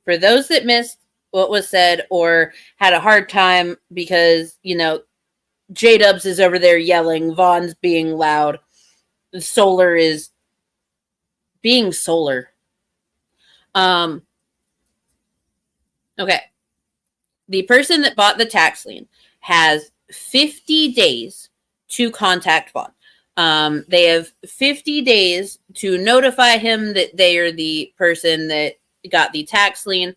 S10: for those that missed what was said or had a hard time because, JDubbs is over there yelling, Vaughn's being loud, Solar is being Solar. Okay. The person that bought the tax lien has 50 days to contact Vaughn. They have 50 days to notify him that they are the person that got the tax lien.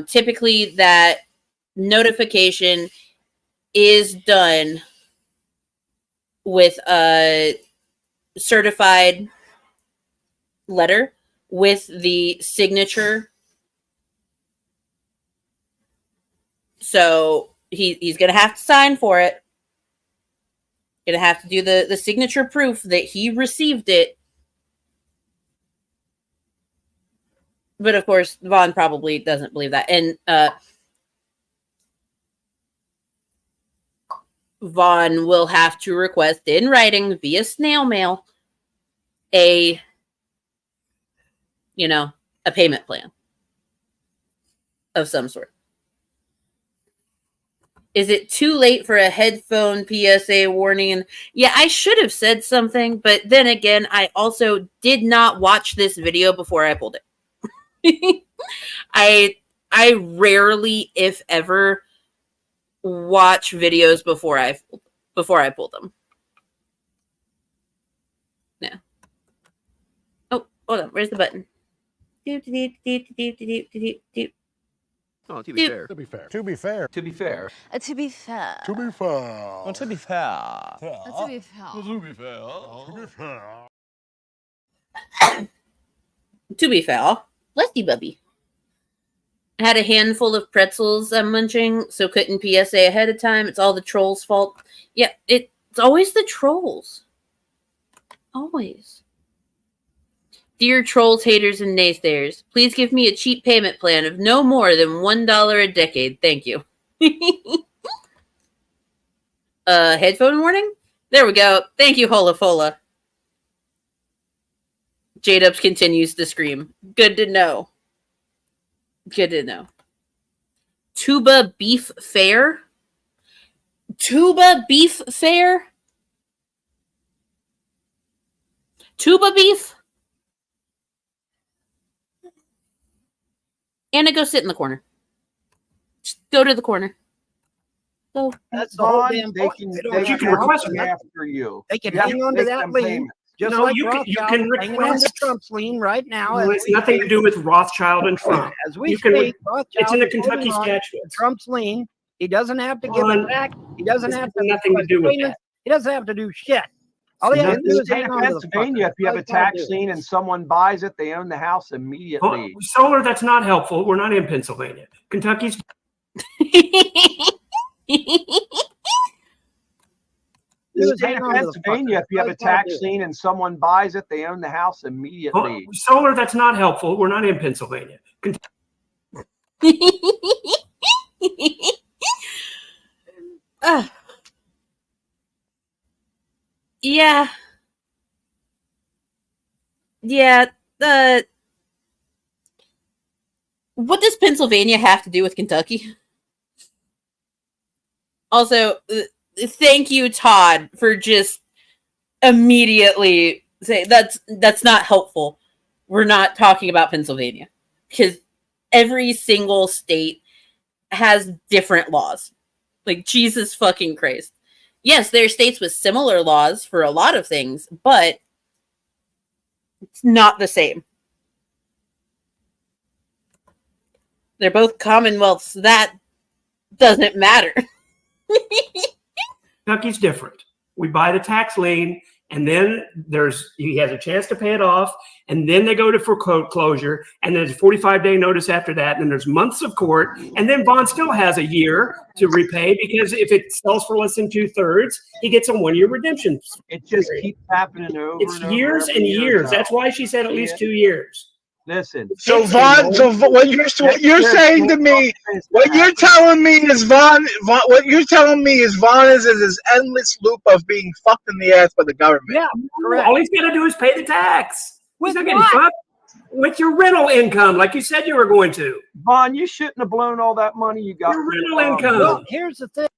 S10: Typically, that notification is done with a certified letter with the signature. So he's going to have to sign for it. Going to have to do the signature proof that he received it. But of course, Vaughn probably doesn't believe that. And Vaughn will have to request in writing via snail mail a payment plan of some sort. Is it too late for a headphone PSA warning? Yeah, I should have said something, but then again, I also did not watch this video before I pulled it. I rarely, if ever, watch videos before I pull them. Yeah. Oh, hold on. Where's the button?
S3: Oh, to
S10: To-
S3: be fair.
S22: To be fair. To be fair.
S3: To be fair.
S23: To be fair.
S22: To be fair.
S3: To be fair.
S23: To be fair.
S22: To be fair. To be fair.
S10: To be fair, bless you, Bubby. I had a handful of pretzels I'm munching, so couldn't PSA ahead of time. It's all the trolls' fault. Yeah, it's always the trolls. Always. Dear trolls, haters, and naysayers, please give me a cheap payment plan of no more than $1 a decade. Thank you. Headphone warning? There we go. Thank you, Hola Fola. JDubbs continues to scream. Good to know. Good to know. Tuba beef fair? Tuba beef fair? Tuba beef? Anna, go sit in the corner. Just go to the corner. Go.
S20: That's the whole
S1: Vaughn,
S20: damn
S1: they
S20: point.
S1: can,
S20: They don't
S1: they
S20: have
S1: can
S20: to request
S1: come
S20: it.
S1: after you.
S20: They can
S1: You have
S20: hang
S1: to
S20: on to
S1: make
S20: that
S1: them
S20: lien,
S1: payments.
S20: just
S19: No,
S20: like
S19: you can
S20: Rothschild hanging on to
S19: request.
S20: Trump's lien right now.
S19: Well,
S20: as
S19: it's
S20: we
S19: nothing to
S20: speak.
S19: do with Rothschild and Trump.
S20: As we
S19: You can
S20: speak, Rothschild
S19: it's in the
S20: is holding
S19: Kentucky
S20: on to
S19: statute.
S20: Trump's lien. He doesn't have to give
S19: Vaughn,
S20: it back. He doesn't
S19: this
S20: have
S19: has
S20: to
S19: nothing to
S20: request
S19: do with
S20: payments.
S19: that.
S20: He doesn't have to do shit. All he has to
S1: In
S20: do
S1: the
S20: is
S1: state
S20: hang
S1: of
S20: on to the
S1: Pennsylvania,
S20: fucker.
S1: if you have a
S20: That's all I
S1: tax
S20: do.
S1: lien and someone buys it, they own the house
S19: Oh,
S1: immediately.
S19: solar, that's not helpful. We're not in Pennsylvania. Kentucky's
S1: In the
S20: Just
S1: state
S20: hang
S1: of
S20: on to the
S1: Pennsylvania,
S20: fucker.
S1: if you have a
S20: That's all I
S1: tax
S20: do.
S1: lien and someone buys it, they own the house immediately.
S19: solar, that's not helpful. We're not in Pennsylvania.
S10: Yeah. Yeah. What does Pennsylvania have to do with Kentucky? Also, thank you, Todd, for just immediately saying that's not helpful. We're not talking about Pennsylvania because every single state has different laws. Like, Jesus fucking Christ. Yes, there are states with similar laws for a lot of things, but it's not the same. They're both commonwealths. So that doesn't matter.
S19: Kentucky's different. We buy the tax lien, and then he has a chance to pay it off, and then they go to foreclosure, and there's a 45-day notice after that, and then there's months of court, and then Vaughn still has a year to repay because if it sells for less than 2/3, he gets a 1-year redemption.
S1: It just keeps happening over
S19: It's
S1: and over.
S19: years
S1: every
S19: and
S1: year,
S19: years.
S1: Joe.
S19: That's why she said at least 2 years.
S1: Listen.
S18: So Vaughn, what you're saying to me, what you're telling me is Vaughn. What you're telling me is Vaughn is this endless loop of being fucked in the ass by the government.
S20: Yeah, correct.
S19: All he's got to do is pay the tax.
S20: With
S19: He's not getting
S20: what?
S19: fucked with your rental income, like you said you were going to.
S1: Vaughn, you shouldn't have blown all that money you got.
S19: Your rental income.
S20: Well, here's the thing.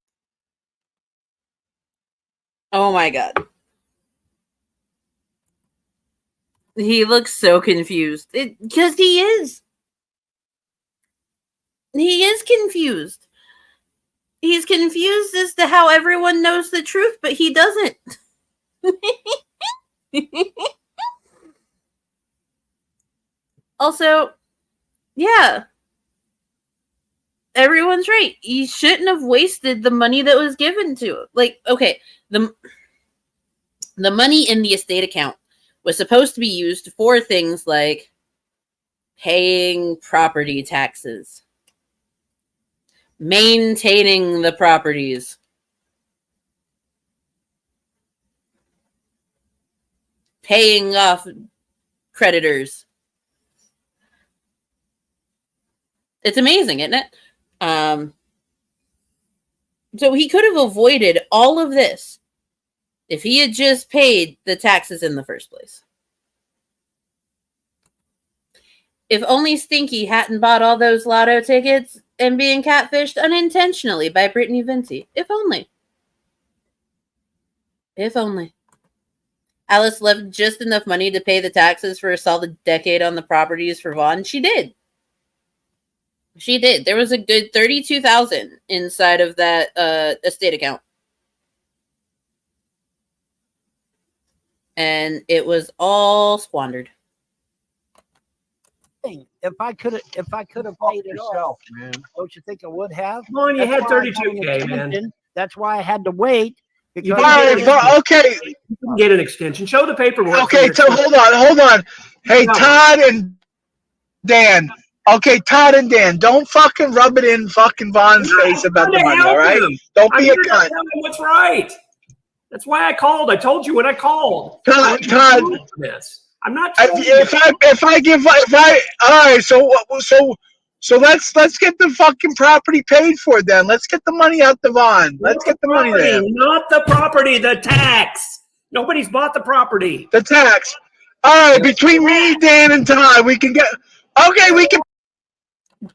S10: Oh my god. He looks so confused. Because he is. He is confused. He's confused as to how everyone knows the truth, but he doesn't. Also, yeah. Everyone's right. He shouldn't have wasted the money that was given to him. Like, okay, the money in the estate account was supposed to be used for things like paying property taxes, maintaining the properties, paying off creditors. It's amazing, isn't it? So he could have avoided all of this if he had just paid the taxes in the first place. If only Stinky hadn't bought all those lotto tickets and being catfished unintentionally by Brittany Vinci. If only. If only. Alice left just enough money to pay the taxes for a solid decade on the properties for Vaughn. She did. She did. There was a good $32,000 inside of that estate account. And it was all squandered.
S20: thing. If I could have paid it off,
S1: man.
S20: don't you think I would have?
S19: Vaughn, you
S20: That's
S19: had
S20: why I got an
S19: 32K, man.
S20: extension. That's why I had to wait. Because
S19: You
S18: All
S19: didn't
S18: right, okay.
S19: You can get an extension. Show the paperwork.
S18: Okay, so hold on. Hey, Todd and Dan. Okay, Todd and Dan, don't fucking rub it in fucking Vaughn's face about the money, all right? Don't be a cunt.
S19: Tell him what's right. That's why I called. I told you when I called.
S18: Todd,
S19: This. I'm not.
S18: If I all right, so let's get the fucking property paid for then. Let's get the money out to Vaughn. Let's get the money there.
S19: Not the property, the tax. Nobody's bought the property.
S18: The tax. All right, between me, Dan, and Todd, we can get. Okay, we can.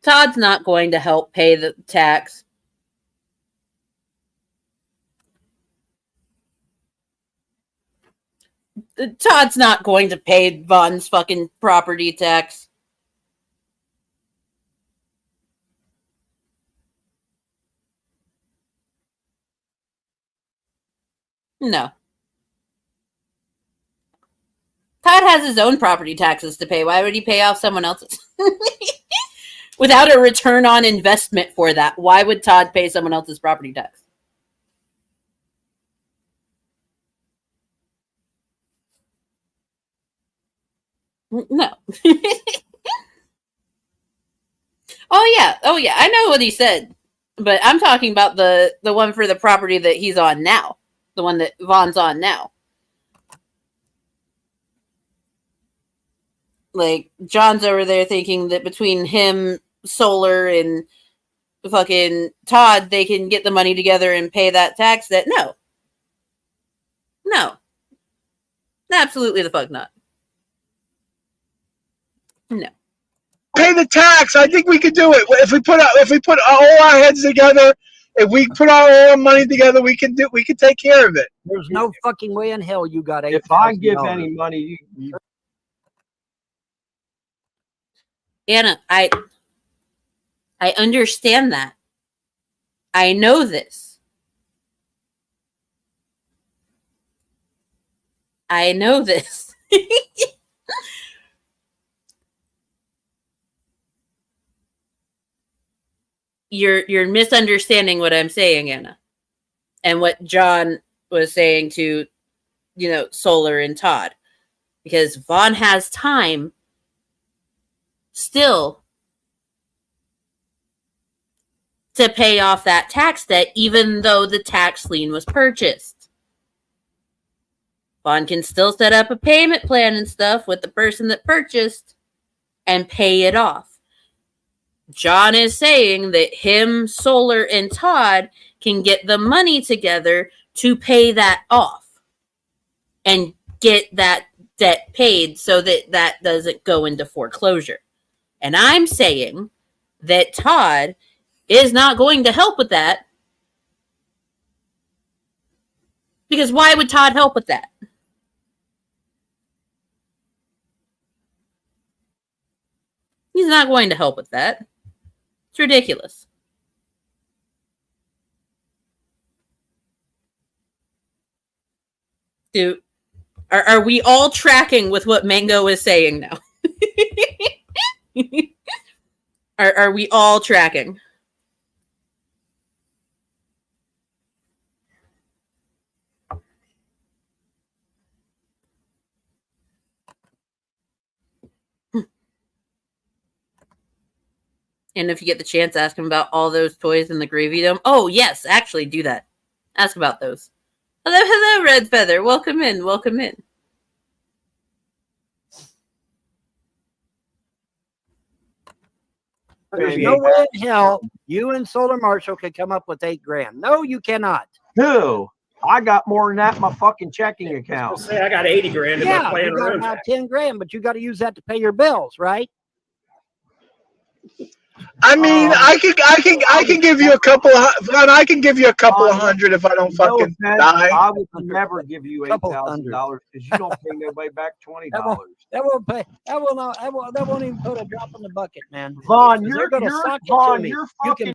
S10: Todd's not going to help pay the tax. Todd's not going to pay Vaughn's fucking property tax. No. Todd has his own property taxes to pay. Why would he pay off someone else's? Without a return on investment for that, why would Todd pay someone else's property tax? No. Oh yeah. I know what he said, but I'm talking about the one for the property that he's on now, the one that Vaughn's on now. Like John's over there thinking that between him, Solar, and fucking Todd, they can get the money together and pay that tax. That no, absolutely the fuck not. No.
S18: Pay the tax. I think we could do it. If we put all our heads together, if we put all our money together, we can take care of it.
S20: There's no fucking way in hell you got $8,000.
S1: If I give any money, you
S10: Anna, I understand that. I know this. I know this. You're misunderstanding what I'm saying, Anna. And what John was saying to, Solar and Todd. Because Vaughn has time still to pay off that tax debt, even though the tax lien was purchased. Vaughn can still set up a payment plan and stuff with the person that purchased and pay it off. John is saying that him, Solar, and Todd can get the money together to pay that off and get that debt paid so that doesn't go into foreclosure. And I'm saying that Todd is not going to help with that. Because why would Todd help with that? He's not going to help with that. It's ridiculous. Dude, are we all tracking with what Mango is saying now? Are we all tracking? And if you get the chance, ask him about all those toys in the gravy dome. Oh, yes, actually do that. Ask about those. Hello, Red Feather. Welcome in.
S20: There's no way in hell you and Solar Marshall could come up with $8,000. No, you cannot.
S1: Who? I got more than that in my fucking checking account.
S19: Say I got $80,000 in my plan.
S20: You got about $10,000, but you got to use that to pay your bills, right?
S18: I mean, I can give you a couple of hundred if I don't fucking die.
S1: I would never give you $8,000 because you don't pay nobody back $20.
S20: That won't pay. That will not. That won't even put a drop in the bucket, man.
S1: Vaughn,
S20: You're
S1: fucking.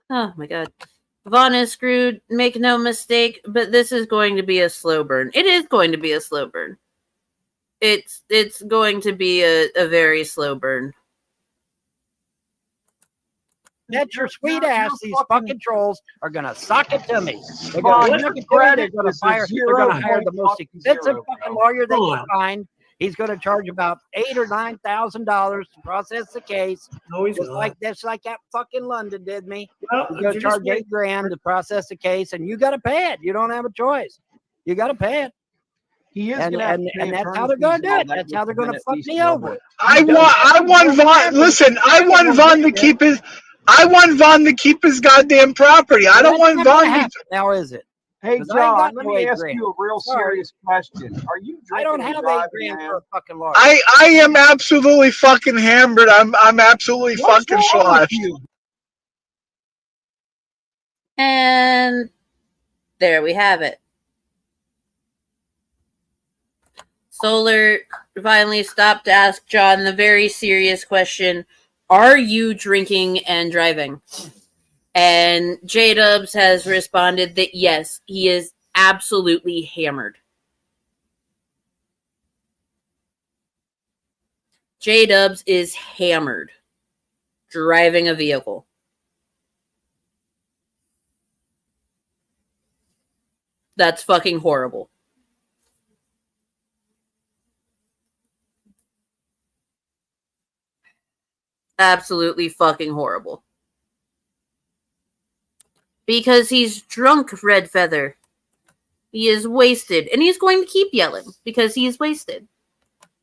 S10: Oh my God. Vaughn is screwed. Make no mistake, but this is going to be a slow burn. It is going to be a slow burn. it's going to be a very slow burn.
S20: That's your sweet ass. These fucking trolls are gonna suck it to me. They're
S1: Vaughn,
S20: gonna
S1: your
S20: look at me. They're
S1: credit
S20: gonna
S1: is a
S20: fire. They're gonna hire the most
S1: 0.0.
S20: expensive fucking lawyer they can find. He's gonna charge about $8,000 or $9,000 to process the case.
S19: No, he's
S20: just
S19: not.
S20: like that fucking London did me.
S19: Well,
S20: He's gonna
S19: you
S20: charge
S19: just-
S20: $8,000 to process the case, and you gotta pay it. You don't have a choice. You gotta pay it.
S1: He is
S20: And,
S1: gonna have
S20: and,
S1: to pay
S20: and that's
S1: attorney
S20: how they're
S1: fees
S20: gonna
S1: and
S20: do
S1: all
S20: it.
S1: that,
S20: That's how they're
S1: which
S20: gonna
S1: is
S20: fuck
S1: at least
S20: me
S1: a little
S20: over.
S1: bit.
S18: I want Vaughn. Listen, I want Vaughn to keep his. I want Vaughn to keep his goddamn property. I don't want Vaun to.
S20: Now is it?
S1: Hey,
S20: 'Cause I ain't
S1: John,
S20: got
S1: let
S20: no
S1: me
S20: $8
S1: ask
S20: grand.
S1: you a real
S20: Sorry.
S1: serious question. Are you drinking
S20: I don't
S1: and
S20: have
S1: driving,
S20: $8
S1: man?
S20: for a fucking lawyer.
S18: I am absolutely fucking hammered. I'm absolutely
S1: What's
S18: fucking
S1: wrong with
S18: sloshed.
S1: you?
S10: And there we have it. Solar finally stopped to ask John the very serious question, are you drinking and driving? And JDubbs has responded that yes, he is absolutely hammered. JDubbs is hammered driving a vehicle. That's fucking horrible. Absolutely fucking horrible. Because he's drunk, Red Feather. He is wasted. And he's going to keep yelling because he is wasted.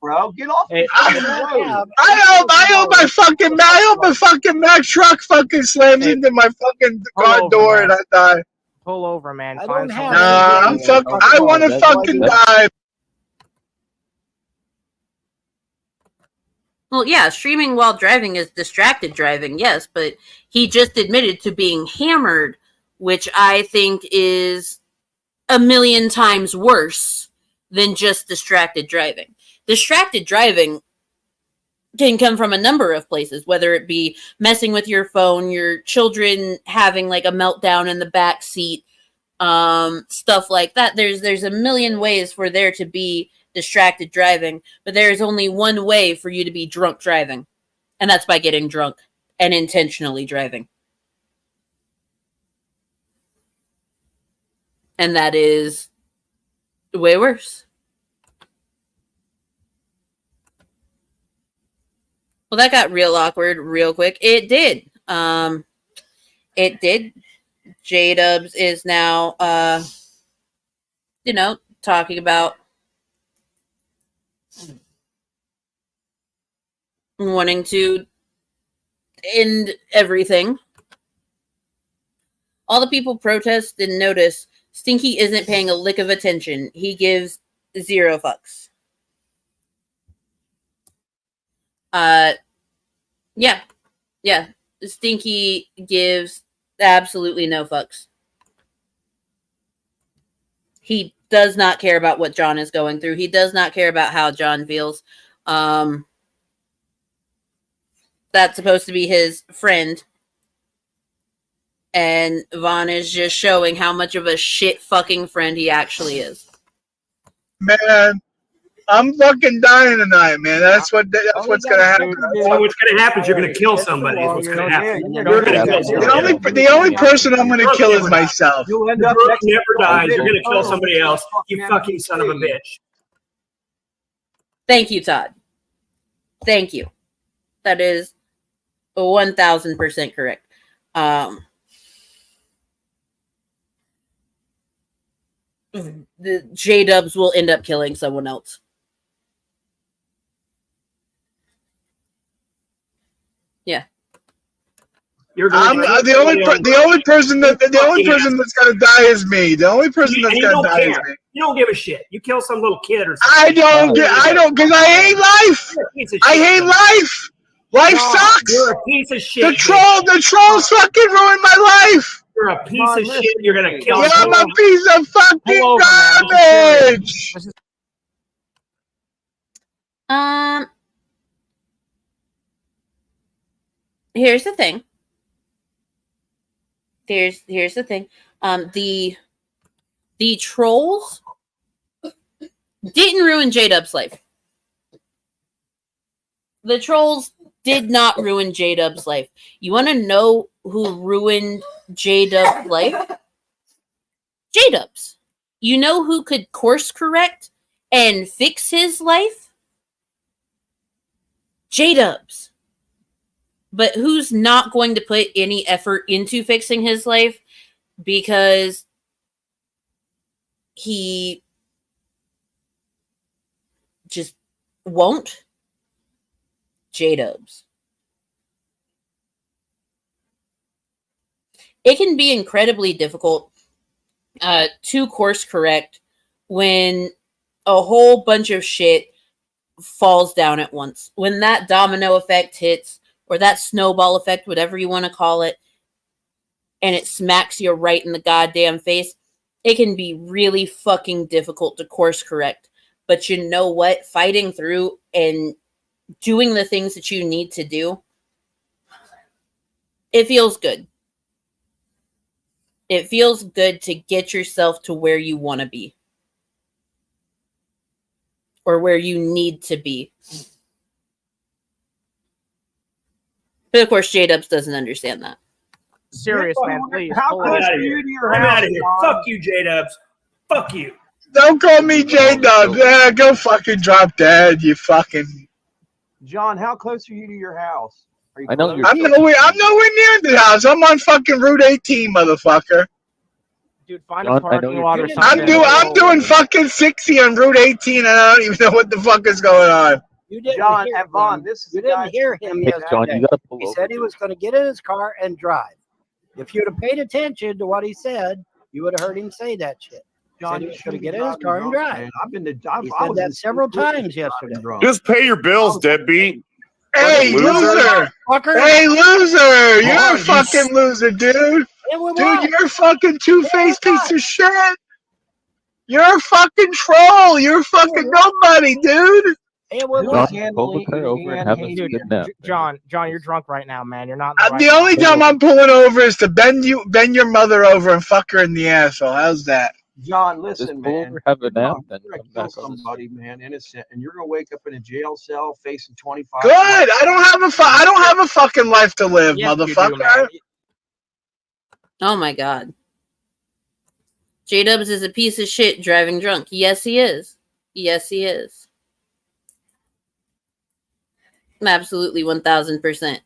S1: Bro, get off the
S18: I
S1: road.
S18: hope my fucking Mack truck fucking slams into my fucking car door and I die.
S3: Pull over, man.
S20: I
S3: Find
S20: don't have
S3: someone.
S18: I want to fucking die.
S10: Well, yeah, streaming while driving is distracted driving, yes, but he just admitted to being hammered, which I think is a million times worse than just distracted driving. Distracted driving can come from a number of places, whether it be messing with your phone, your children having like a meltdown in the back seat, stuff like that. There's a million ways for there to be distracted driving, but there's only one way for you to be drunk driving, and that's by getting drunk and intentionally driving. And that is way worse. Well, that got real awkward real quick. It did. It did. JDubbs is now, talking about wanting to end everything. All the people protest and notice Stinky isn't paying a lick of attention. He gives 0 fucks. Yeah. Stinky gives absolutely no fucks. He does not care about what John is going through. He does not care about how John feels. That's supposed to be his friend. And Vaughn is just showing how much of a shit fucking friend he actually is.
S18: Man, I'm fucking dying tonight, man. That's what's gonna happen.
S19: Well, what's going to happen is you're going to kill somebody. Is what's going to happen. You're going to kill somebody.
S18: The only person I'm gonna kill is myself.
S1: You'll end
S19: The
S1: up
S19: Brooke
S1: next
S19: never
S1: to
S19: dies.
S1: David
S19: You're going to kill
S1: Cole.
S19: somebody else. You fucking son of a bitch.
S10: Thank you, Todd. Thank you. That is 1000% correct. The JDubbs will end up killing someone else. Yeah.
S18: The only person that's gonna die is me. The only person that's gonna die is me.
S19: You don't give a shit. You kill some little kid or something.
S18: I don't, because I hate life. I hate life. Life sucks.
S19: You're a piece of shit.
S18: The trolls fucking ruined my life.
S19: You're a piece of shit. You're gonna kill.
S18: Yeah, I'm a piece of fucking garbage.
S10: Here's the thing. Here's the thing. The trolls didn't ruin JDubbs' life. The trolls did not ruin JDubbs' life. You want to know who ruined JDubbs' life? JDubbs. You know who could course correct and fix his life? JDubbs. But who's not going to put any effort into fixing his life because he just won't? JDubbs. It can be incredibly difficult to course correct when a whole bunch of shit falls down at once. When that domino effect hits, or that snowball effect, whatever you want to call it, and it smacks you right in the goddamn face, it can be really fucking difficult to course correct. But you know what? Fighting through and doing the things that you need to do, it feels good. It feels good to get yourself to where you want to be. Or where you need to be. But of course, JDubbs doesn't understand that.
S3: Serious, man, please.
S1: How
S19: I'm
S1: close
S19: out
S1: are
S19: of here.
S1: you to your
S19: I'm
S1: house?
S19: out of here.
S1: John?
S19: Fuck you, JDubbs. Fuck you.
S18: Don't call me JDubbs. Yeah, go fucking drop dead, you fucking.
S1: John, how close are you to your house? Are you
S21: I know
S1: close?
S21: you're
S18: I'm nowhere near the house. I'm on fucking Route 18, motherfucker.
S3: Dude, find
S21: John,
S3: a parking lot or something.
S18: I'm doing fucking 60 on Route 18, and I don't even know what the fuck is going on.
S20: You didn't
S1: John
S20: hear
S1: and Vaughn,
S20: him.
S1: this is
S20: You
S1: the guy.
S20: didn't hear him
S21: Hey, John,
S20: yesterday.
S21: you gotta pull
S20: He
S21: over.
S20: said he was going to get in his car and drive. If you'd have paid attention to what he said, you would have heard him say that shit.
S1: John,
S20: He
S1: you
S20: said he was going
S1: shouldn't
S20: to
S1: be
S20: get in his
S1: driving
S20: car and
S1: drunk,
S20: drive.
S1: man. I've been to.
S20: He said that several times yesterday.
S13: Just pay your bills, deadbeat.
S18: Hey,
S13: Fucking
S18: loser!
S20: Fucker.
S18: Hey, loser! You're
S13: Vaughn,
S18: a fucking loser, dude.
S20: Hey, with
S18: Dude,
S20: what?
S18: you're a fucking two-faced piece of shit. You're a fucking troll. You're a fucking nobody, dude.
S20: Hey, with
S21: John,
S20: what?
S21: pull the car over and have a
S3: Dude,
S21: good nap.
S3: John, you're drunk right now, man. You're not in the right
S18: The only
S3: mind.
S18: time I'm pulling over is to bend your mother over and fuck her in the asshole. How's that?
S1: John,
S21: Just
S1: listen,
S21: pull
S1: man.
S21: over, have a
S1: You're
S21: nap,
S1: drunk.
S21: then
S1: You're gonna
S21: come
S1: kill
S21: back on this.
S1: somebody, man, innocent, and you're gonna wake up in a jail cell facing 25.
S18: Good. I don't have a fucking life to live,
S3: Yes, you do,
S18: motherfucker.
S3: man.
S10: Oh my god. JDubbs is a piece of shit driving drunk. Yes, he is. Yes, he is. Absolutely 1000%.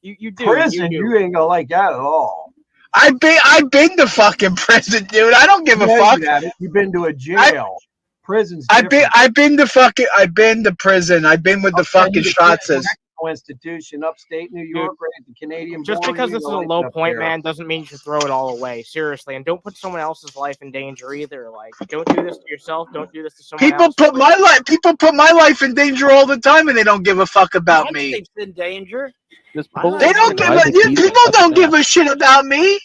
S3: You do.
S1: Prison,
S3: You
S1: you
S3: do.
S1: ain't gonna like that at all.
S18: I've been to fucking prison, dude. I don't give a
S1: Yeah,
S18: fuck.
S1: you haven't. You've been to a jail. Prison's
S18: I've been to prison. I've been with the fucking Shotzes.
S1: Institution, upstate New York, right at the Canadian
S3: Just
S1: border.
S3: because
S1: You
S3: this is
S1: know,
S3: a
S1: it's
S3: low
S1: up
S3: point,
S1: there.
S3: man, doesn't mean you should throw it all away. Seriously, and don't put someone else's life in danger either. Like, don't do this to yourself. Don't do this to someone
S18: People
S3: else.
S18: put my life in danger all the time, and they don't give a fuck about me.
S20: It's in danger.
S21: Just pull
S18: They
S21: over,
S18: don't give
S21: ride
S18: a
S21: the keys,
S18: people
S21: and
S18: don't
S21: have a
S18: give
S21: nap.
S18: a shit about me.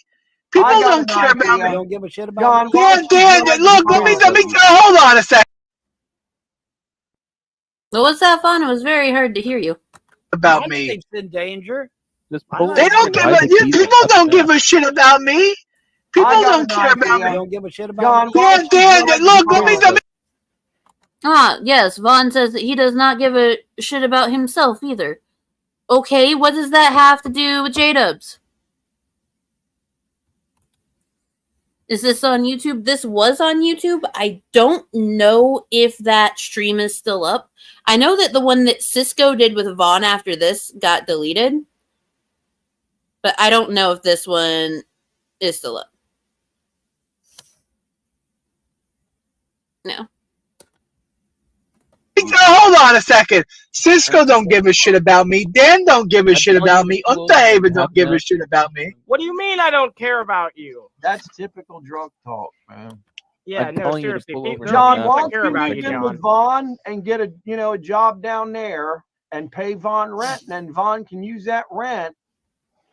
S18: People
S1: I got
S18: don't
S1: an
S18: care about
S1: idea.
S18: me.
S20: Don't give a shit about
S1: John,
S20: me.
S1: why
S18: Yeah,
S1: don't you
S18: Dan.
S1: drive
S18: Look,
S1: the
S18: let me
S1: car?
S18: hold on a second.
S10: Well, what's that, Vaughn? It was very hard to hear you.
S18: About
S20: My
S18: me.
S20: life's in danger.
S21: Just pull
S20: My
S18: They
S20: life's
S18: don't
S20: in
S18: give
S21: ride
S18: a
S21: the keys, and
S18: people
S21: have a
S18: don't
S21: nap.
S18: give a shit about me. People
S1: I got
S18: don't
S1: an
S18: care about
S1: idea.
S18: me.
S20: Don't give a shit about
S1: John,
S20: me.
S1: why
S18: Yeah,
S1: don't you
S18: Dan.
S1: drive
S18: Look,
S1: the
S18: let me.
S10: Ah, yes, Vaughn says that he does not give a shit about himself either. Okay, what does that have to do with JDubbs? Is this on YouTube? This was on YouTube. I don't know if that stream is still up. I know that the one that Cisco did with Vaughn after this got deleted. But I don't know if this one is still up. No.
S18: Hold on a second. Cisco don't give a shit about me. Dan don't give a shit about me. Unterhaven don't give a shit about me.
S3: What do you mean I don't care about you?
S1: That's typical drunk talk, man.
S3: Yeah,
S21: I'm
S3: no,
S21: telling you to
S3: seriously.
S21: pull over
S3: There
S1: John,
S3: are people
S1: why
S3: that
S1: don't
S3: care
S1: you
S3: about
S1: move
S3: you,
S1: in
S3: John.
S1: with Vaughn and get a job down there and pay Vaughn rent, and then Vaughn can use that rent,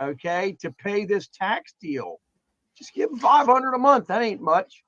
S1: okay, to pay this tax deal. Just give him $500 a month. That ain't much.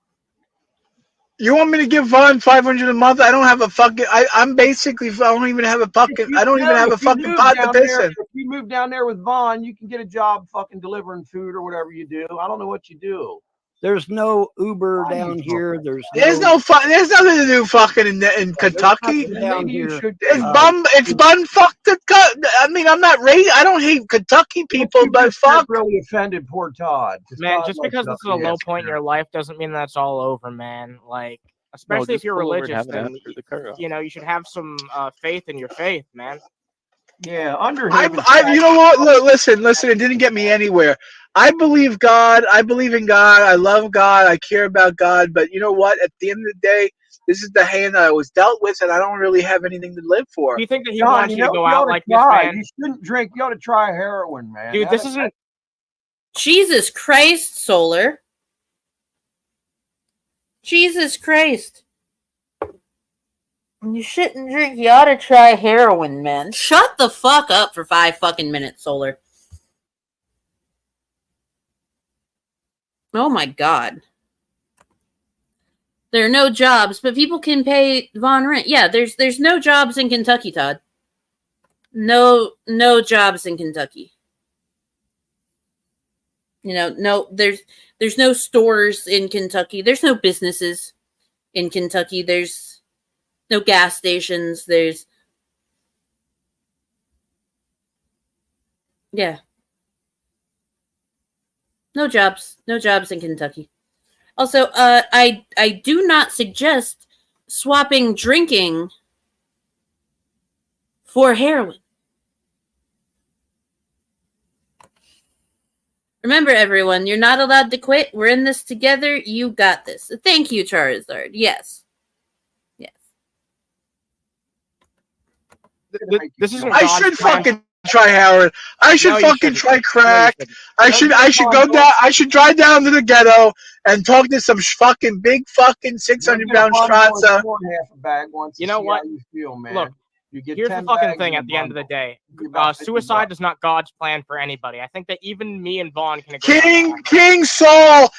S18: You want me to give Vaughn $500 a month? I don't have a fucking. I'm basically. I don't even have a fucking. I don't even have a fucking pot to piss in.
S1: If you move down there with Vaughn, you can get a job fucking delivering food or whatever you do. I don't know what you do.
S20: There's no Uber down here. There's
S18: There's nothing to do fucking in Kentucky.
S20: down here.
S18: It's bun fucked. I mean, I'm not racist. I don't hate Kentucky people, but fuck.
S1: Really offended poor Todd.
S3: Man,
S1: Todd
S3: just
S1: likes
S3: because this is a
S1: nothing
S3: low
S1: else.
S3: point in your life doesn't mean that's all over, man. Like, especially if
S21: just
S3: you're
S21: pull over and
S3: religious,
S21: have it
S3: then
S21: after the car.
S3: you know you should have some faith in your faith, man.
S1: Yeah, under
S18: you know what? Look, listen. It didn't get me anywhere. I believe God. I believe in God. I love God. I care about God. But you know what? At the end of the day, this is the hand that I was dealt with, and I don't really have anything to live for.
S3: Do you think that he
S1: John,
S3: wants you to go
S1: you ought
S3: out
S1: to
S3: like this,
S1: try.
S3: man?
S1: You shouldn't drink. You ought to try heroin, man.
S3: Dude, this isn't.
S10: Jesus Christ, Solar. Jesus Christ. You shouldn't drink. You ought to try heroin, man. Shut the fuck up for 5 fucking minutes, Solar. Oh my God. There are no jobs, but people can pay Von rent. Yeah, there's no jobs in Kentucky, Todd. No jobs in Kentucky. You know, no, there's no stores in Kentucky. There's no businesses in Kentucky. There's no gas stations. Yeah. No jobs in Kentucky. Also, I do not suggest swapping drinking for heroin. Remember, everyone, you're not allowed to quit. We're in this together. You got this. Thank you, Charizard. Yes.
S3: This isn't.
S18: I should fucking try heroin. I should fucking try crack. I should go down. I should drive down to the ghetto and talk to some fucking big fucking 600-pound Strazza.
S3: You know what?
S1: You feel, man.
S3: Look,
S1: you get
S3: here's the
S1: 10
S3: fucking
S1: bags
S3: thing.
S1: in
S3: At the end of the day,
S1: about 50
S3: suicide is not God's plan for anybody. I think that even me and Vaughn can agree.
S18: King Saul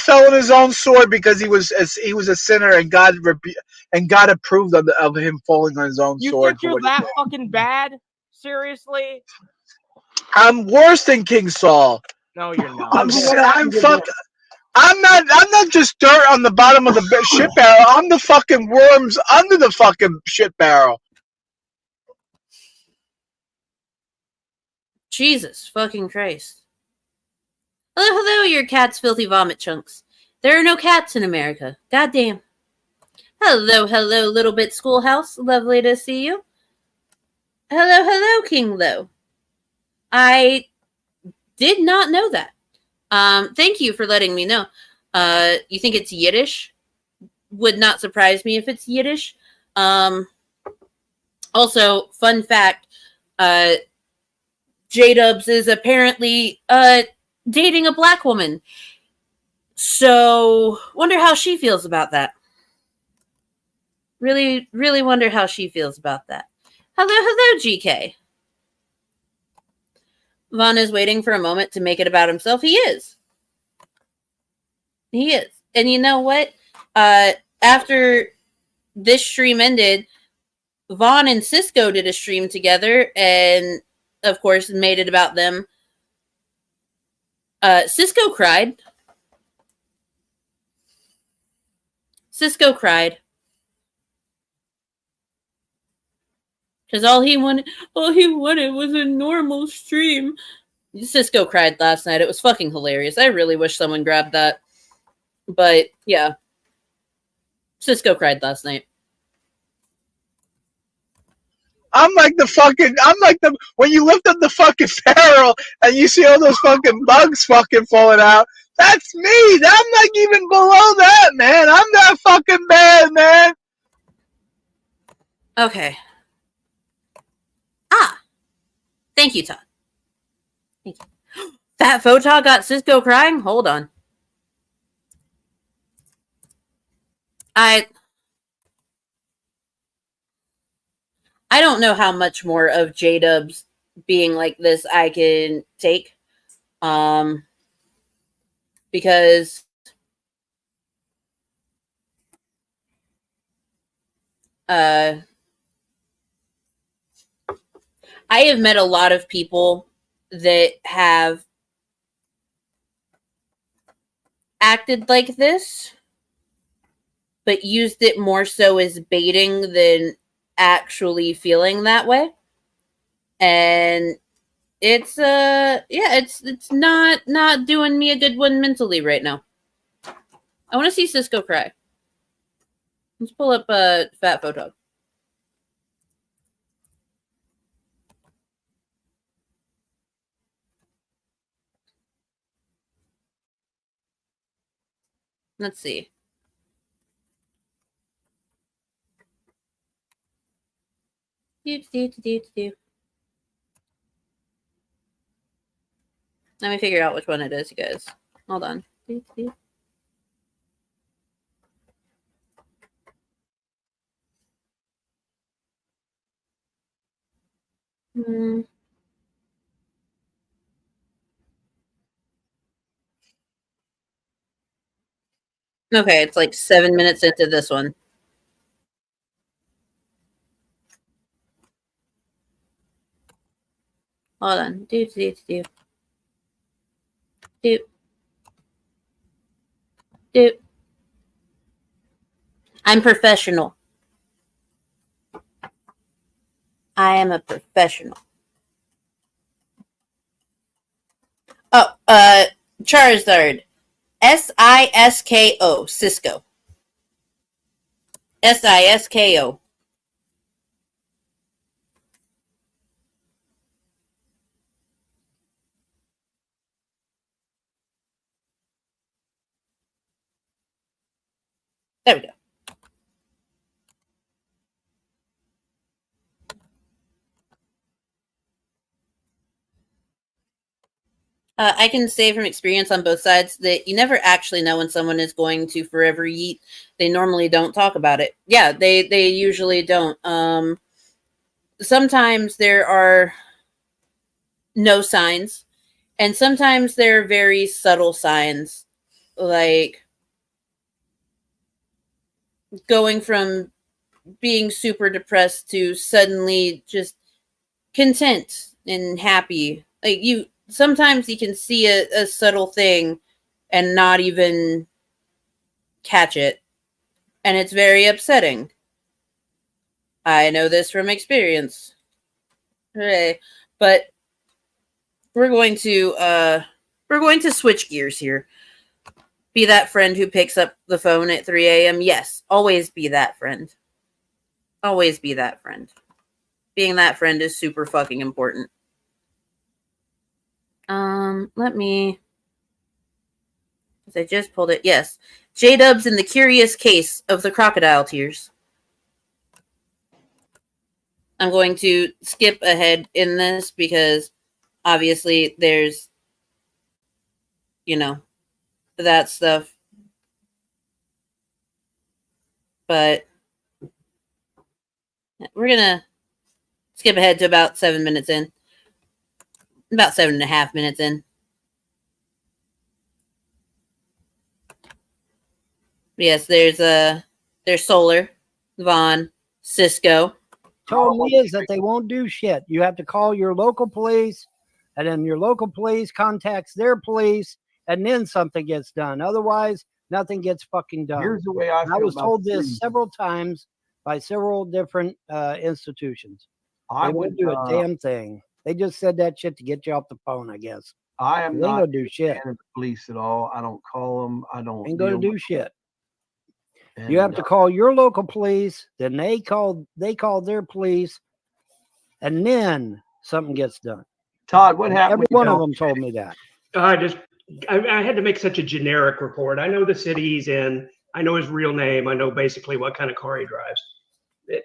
S18: fell on his own sword because he was a sinner, and God approved of him falling on his own
S3: You
S18: sword.
S3: think you're that fucking bad? Seriously?
S18: I'm worse than King Saul.
S3: No, you're not.
S18: I'm not just dirt on the bottom of the shit barrel. I'm the fucking worms under the fucking shit barrel.
S10: Jesus fucking Christ. Hello, your cat's filthy vomit chunks. There are no cats in America. Goddamn. Hello, little bit schoolhouse. Lovely to see you. Hello, King Low. I did not know that. Thank you for letting me know. You think it's Yiddish? Would not surprise me if it's Yiddish. Also, fun fact, JDubbs is apparently dating a black woman. So, wonder how she feels about that. Really wonder how she feels about that. Hello, GK. Vaughn is waiting for a moment to make it about himself. He is. And you know what? After this stream ended, Vaughn and Cisco did a stream together and, of course, made it about them. Cisco cried. Because all he wanted was a normal stream. Cisco cried last night. It was fucking hilarious. I really wish someone grabbed that. But, yeah. Cisco cried last night.
S18: When you lift up the fucking barrel and you see all those fucking bugs fucking falling out, that's me. I'm not even below that, man. I'm that fucking bad, man.
S10: Okay. Thank you, Todd. Thank you. That photog got Cisco crying? Hold on. I don't know how much more of JDubbs being like this I can take. Because I have met a lot of people that have acted like this, but used it more so as baiting than actually feeling that way. And it's it's not doing me a good one mentally right now. I want to see Cisco cry. Let's pull up a fat photo. Let's see. Let me figure out which one it is, you guys. Hold on. Okay, it's like 7 minutes into this one. Hold on. I'm professional. I am a professional. Oh, Charizard. Sisko. Cisco. Sisko. There we go. I can say from experience on both sides that you never actually know when someone is going to forever yeet. They normally don't talk about it. Yeah, they usually don't. Sometimes there are no signs, and sometimes there are very subtle signs, like going from being super depressed to suddenly just content and happy. Like sometimes you can see a subtle thing and not even catch it, and it's very upsetting. I know this from experience. Okay, but we're going to switch gears here. Be that friend who picks up the phone at 3 a.m. Yes, always be that friend. Always be that friend. Being that friend is super fucking important. Let me... I just pulled it. Yes. JDubbs in the curious case of the crocodile tears. I'm going to skip ahead in this because obviously there's, that stuff. But we're going to skip ahead to about 7 minutes in. About 7.5 minutes in. Yes, there's Solar, Vaughn, Cisco.
S20: Told me is that they won't do shit. You have to call your local police, and then your local police contacts their police, and then something gets done. Otherwise, nothing gets fucking done.
S1: Here's the way I feel.
S20: I was told this several times by several different institutions. They won't do a damn thing. They just said that shit to get you off the phone, I guess.
S1: I am
S20: they
S1: not
S20: gonna do shit.
S1: The police at all. I don't call them. I don't.
S20: Ain't gonna do shit. You have to call your local police, then they call their police, and then something gets done.
S1: Todd, what happened?
S20: Every one of them told me that.
S19: I had to make such a generic report. I know the city he's in. I know his real name. I know basically what kind of car he drives.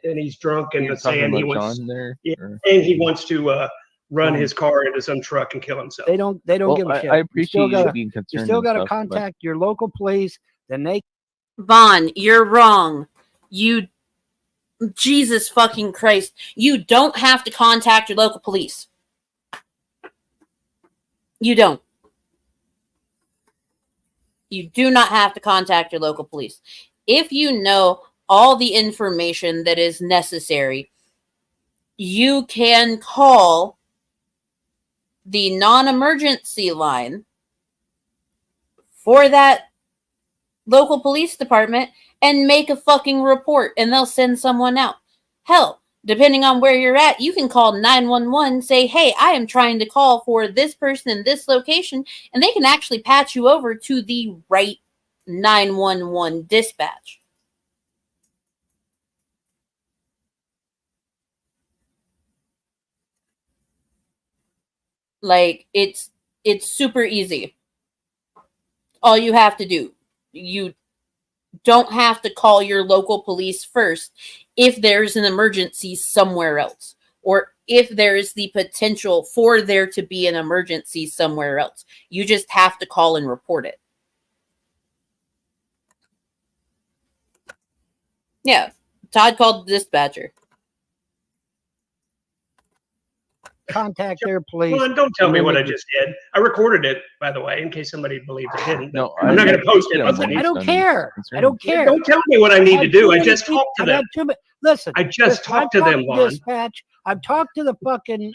S19: And he's drunk and saying he wants to run his car into some truck and kill himself.
S20: They don't give a shit.
S21: I appreciate you being concerned.
S20: You still got to
S21: stuff,
S20: contact your local police. Then they.
S10: Vaughn, you're wrong. Jesus fucking Christ. You don't have to contact your local police. You don't. You do not have to contact your local police. If you know all the information that is necessary, you can call the non-emergency line for that local police department and make a fucking report, and they'll send someone out. Hell, depending on where you're at, you can call 911, say, hey, I am trying to call for this person in this location, and they can actually patch you over to the right 911 dispatch. Like, it's super easy. All you have to do, you don't have to call your local police first if there's an emergency somewhere else, or if there's the potential for there to be an emergency somewhere else. You just have to call and report it. Yeah, Todd called the dispatcher.
S20: Contact their police.
S19: Well, and don't tell
S20: and
S19: me
S20: then
S19: what
S20: they
S19: I just did. I recorded it, by the way, in case somebody believes I didn't.
S21: No,
S19: I'm not going to post it.
S20: I don't care. I don't care.
S19: Don't tell me what I need to do. I just talked to them.
S20: Listen,
S19: I just talked to them, Vaughn.
S20: Dispatch. I've talked to the fucking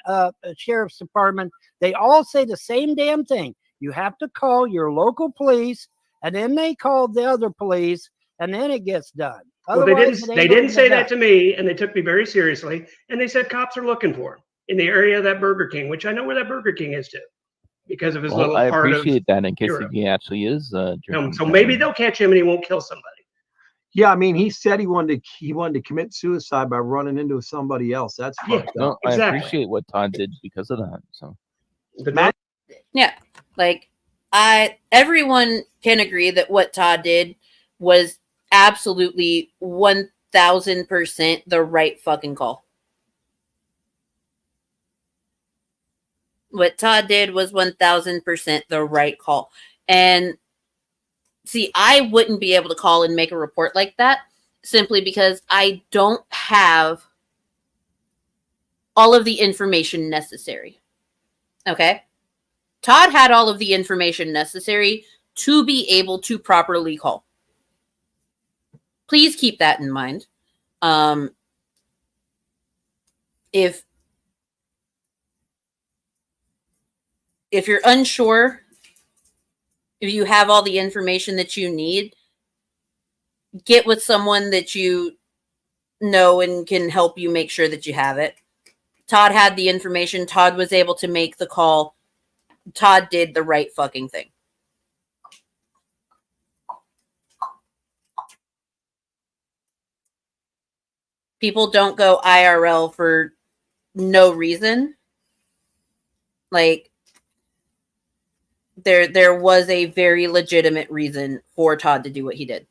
S20: sheriff's department. They all say the same damn thing. You have to call your local police, and then they call the other police, and then it gets done.
S19: Well,
S20: Otherwise,
S19: they didn't say that to me, and they took me very seriously. And they said cops are looking for him in the area of that Burger King, which I know where that Burger King is too, because of his little
S21: I
S19: part of
S21: appreciate that in case
S19: Europe.
S21: he actually is.
S19: So maybe they'll catch him and he won't kill somebody.
S1: Yeah, I mean, he said he wanted to commit suicide by running into somebody else. That's fucked
S21: No,
S1: up.
S21: I appreciate what Todd did because of that. So,
S10: Yeah, like everyone can agree that what Todd did was absolutely 1000% the right fucking call. What Todd did was 1000% the right call. And see, I wouldn't be able to call and make a report like that simply because I don't have all of the information necessary. Okay? Todd had all of the information necessary to be able to properly call. Please keep that in mind. If you're unsure, if you have all the information that you need, get with someone that you know and can help you make sure that you have it. Todd had the information. Todd was able to make the call. Todd did the right fucking thing. People don't go IRL for no reason. Like, there was a very legitimate reason for Todd to do what he did.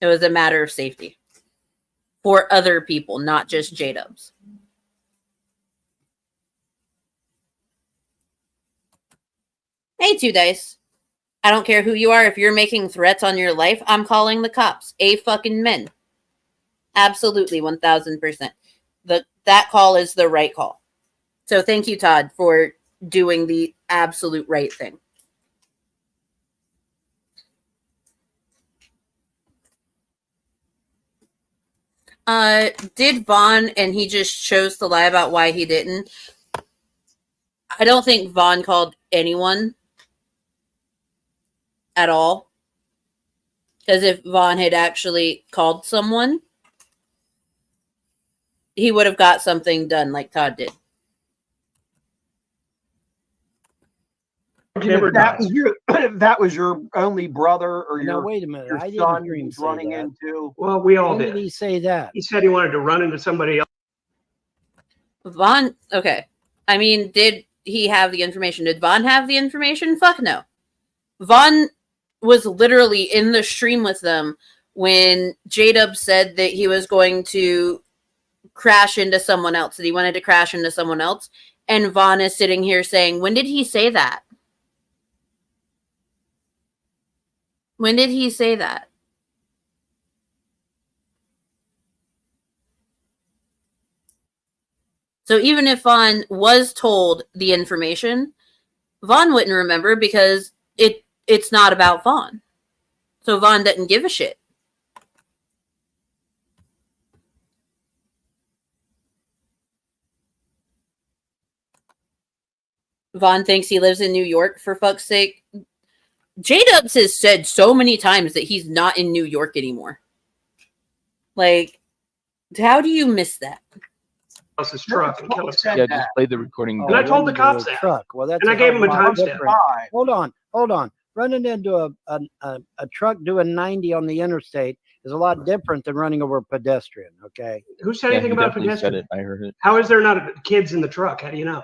S10: It was a matter of safety for other people, not just JDubbs. Hey, Two Dice. I don't care who you are. If you're making threats on your life, I'm calling the cops. Fucking men. Absolutely, 1000%. That call is the right call. So thank you, Todd, for doing the absolute right thing. Did Vaughn, and he just chose to lie about why he didn't? I don't think Vaughn called anyone at all. Because if Vaughn had actually called someone, he would have got something done like Todd did.
S1: If that was your only brother or
S20: Now,
S1: your
S20: wait a minute.
S1: your
S20: I didn't
S1: son
S20: hear him
S1: was
S20: say
S1: running
S20: that.
S1: into.
S19: Well, we all
S20: When
S19: did.
S20: did he say that?
S19: He said he wanted to run into somebody else.
S10: Vaughn, okay. I mean, did he have the information? Did Vaughn have the information? Fuck no. Vaughn was literally in the stream with them when JDubbs said that he was going to crash into someone else, that he wanted to crash into someone else. And Vaughn is sitting here saying, when did he say that? When did he say that? So even if Vaughn was told the information, Vaughn wouldn't remember because it's not about Vaughn. So Vaughn doesn't give a shit. Vaughn thinks he lives in New York, for fuck's sake. JDubbs has said so many times that he's not in New York anymore. Like, how do you miss that?
S19: Else's truck and kill himself.
S21: Yeah, just play the recording.
S19: And I told the cops that.
S20: Truck. Well, that's
S19: And I gave him a
S20: lot
S19: timestamp.
S20: different. Hold on. Running into a truck doing 90 on the interstate is a lot different than running over a pedestrian. Okay.
S19: Who said anything about pedestrian?
S21: I heard it.
S19: How is there not kids in the truck? How do you know?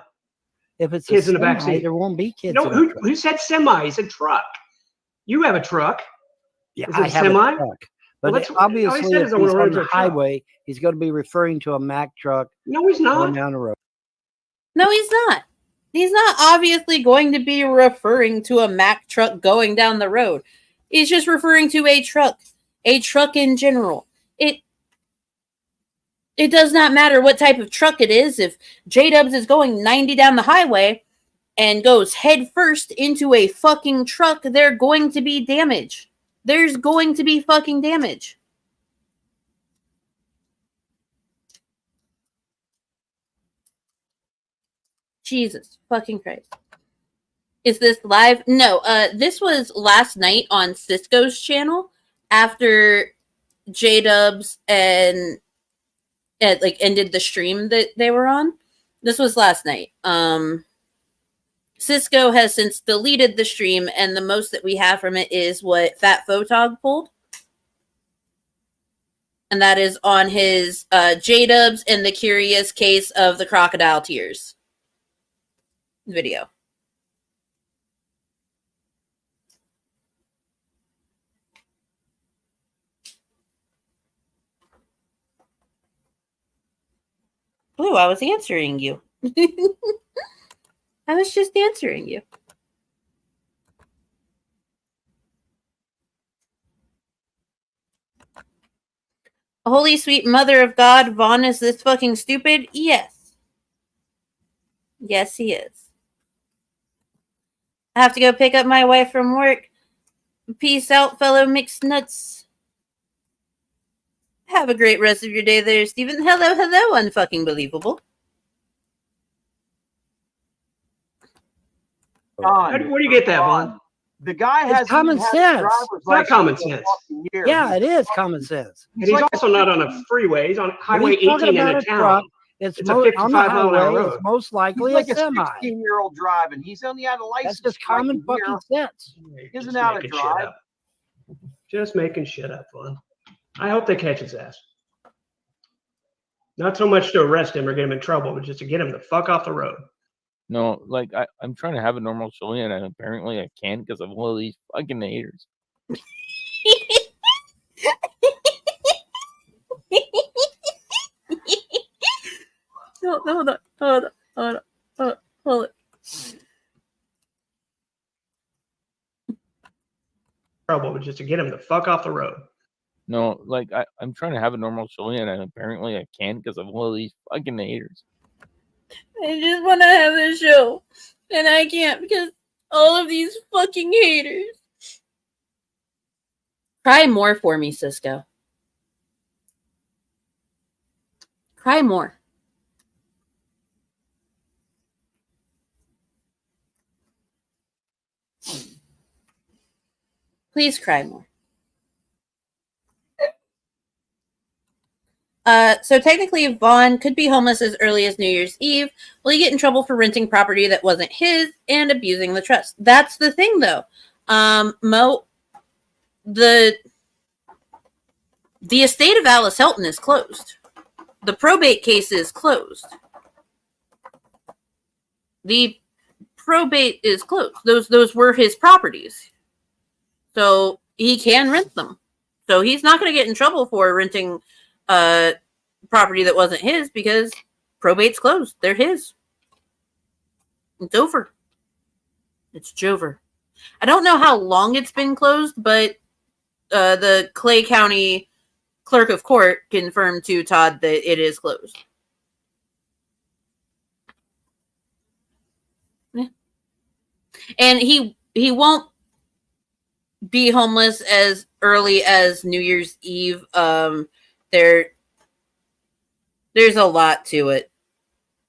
S20: If it's
S19: Kids
S20: a
S19: in the back
S20: semi,
S19: seat.
S20: there won't be kids.
S19: No,
S20: in the
S19: who,
S20: truck.
S19: who said semi? He said truck. You have a truck.
S20: Yeah,
S19: Is
S20: I
S19: it
S20: have
S19: semi?
S20: a truck.
S19: Well,
S20: But
S19: that's all he
S20: obviously,
S19: said
S20: if
S19: is I wanna
S20: he's
S19: run
S20: on
S19: into
S20: the
S19: a truck.
S20: highway, he's going to be referring to a Mack truck.
S19: No, he's not.
S20: Going down the road.
S10: No, he's not. He's not obviously going to be referring to a Mack truck going down the road. He's just referring to a truck in general. It does not matter what type of truck it is. If JDubbs is going 90 down the highway and goes head first into a fucking truck, they're going to be damage. There's going to be fucking damage. Jesus fucking Christ. Is this live? No, this was last night on Cisco's channel after JDubbs and ended the stream that they were on. This was last night. Cisco has since deleted the stream, and the most that we have from it is what Fat Photog pulled. And that is on his JDubbs and the Curious Case of the Crocodile Tears video. Blue, I was answering you. I was just answering you. Holy sweet mother of God, Vaughn is this fucking stupid? Yes. Yes, he is. I have to go pick up my wife from work. Peace out, fellow mixed nuts. Have a great rest of your day there, Steven. Hello, unfucking believable.
S19: Where do you get that, Vaughn?
S1: The guy
S20: It's
S1: has
S20: common sense.
S19: It's not common sense.
S20: Yeah, it is common sense.
S19: And he's also not on a freeway. He's on Highway
S20: When he's talking
S19: 18 in
S20: about
S19: a
S20: a
S19: town.
S20: truck, it's
S19: It's a
S20: on
S19: 55
S20: the
S19: mile an hour
S20: highway.
S19: road.
S20: It's most likely
S1: He's like
S20: a semi.
S1: 16-year-old driving. He's only had a license.
S20: That's just common
S1: for like a
S20: fucking
S1: year.
S20: sense.
S1: He doesn't
S19: Just
S1: know how to
S19: making shit
S1: drive.
S19: up. Just making shit up, Vaughn. I hope they catch his ass. Not so much to arrest him or get him in trouble, but just to get him the fuck off the road.
S21: No, like I'm trying to have a normal showing, and apparently I can't because of all of these fucking haters.
S10: Hold it.
S19: Trouble, but just to get him the fuck off the road.
S21: No, like I'm trying to have a normal showing, and apparently I can't because of all of these fucking haters.
S10: I just want to have a show, and I can't because all of these fucking haters. Cry more for me, Cisco. Cry more. Please cry more. So technically, Vaughn could be homeless as early as New Year's Eve. Will he get in trouble for renting property that wasn't his and abusing the trust? That's the thing, though. Mo, the estate of Alice Helton is closed. The probate case is closed. The probate is closed. Those were his properties. So he can rent them. So he's not going to get in trouble for renting property that wasn't his because probate's closed. They're his. It's over. It's Jover. I don't know how long it's been closed, but the Clay County Clerk of Court confirmed to Todd that it is closed. Yeah. And he won't be homeless as early as New Year's Eve. There's a lot to it.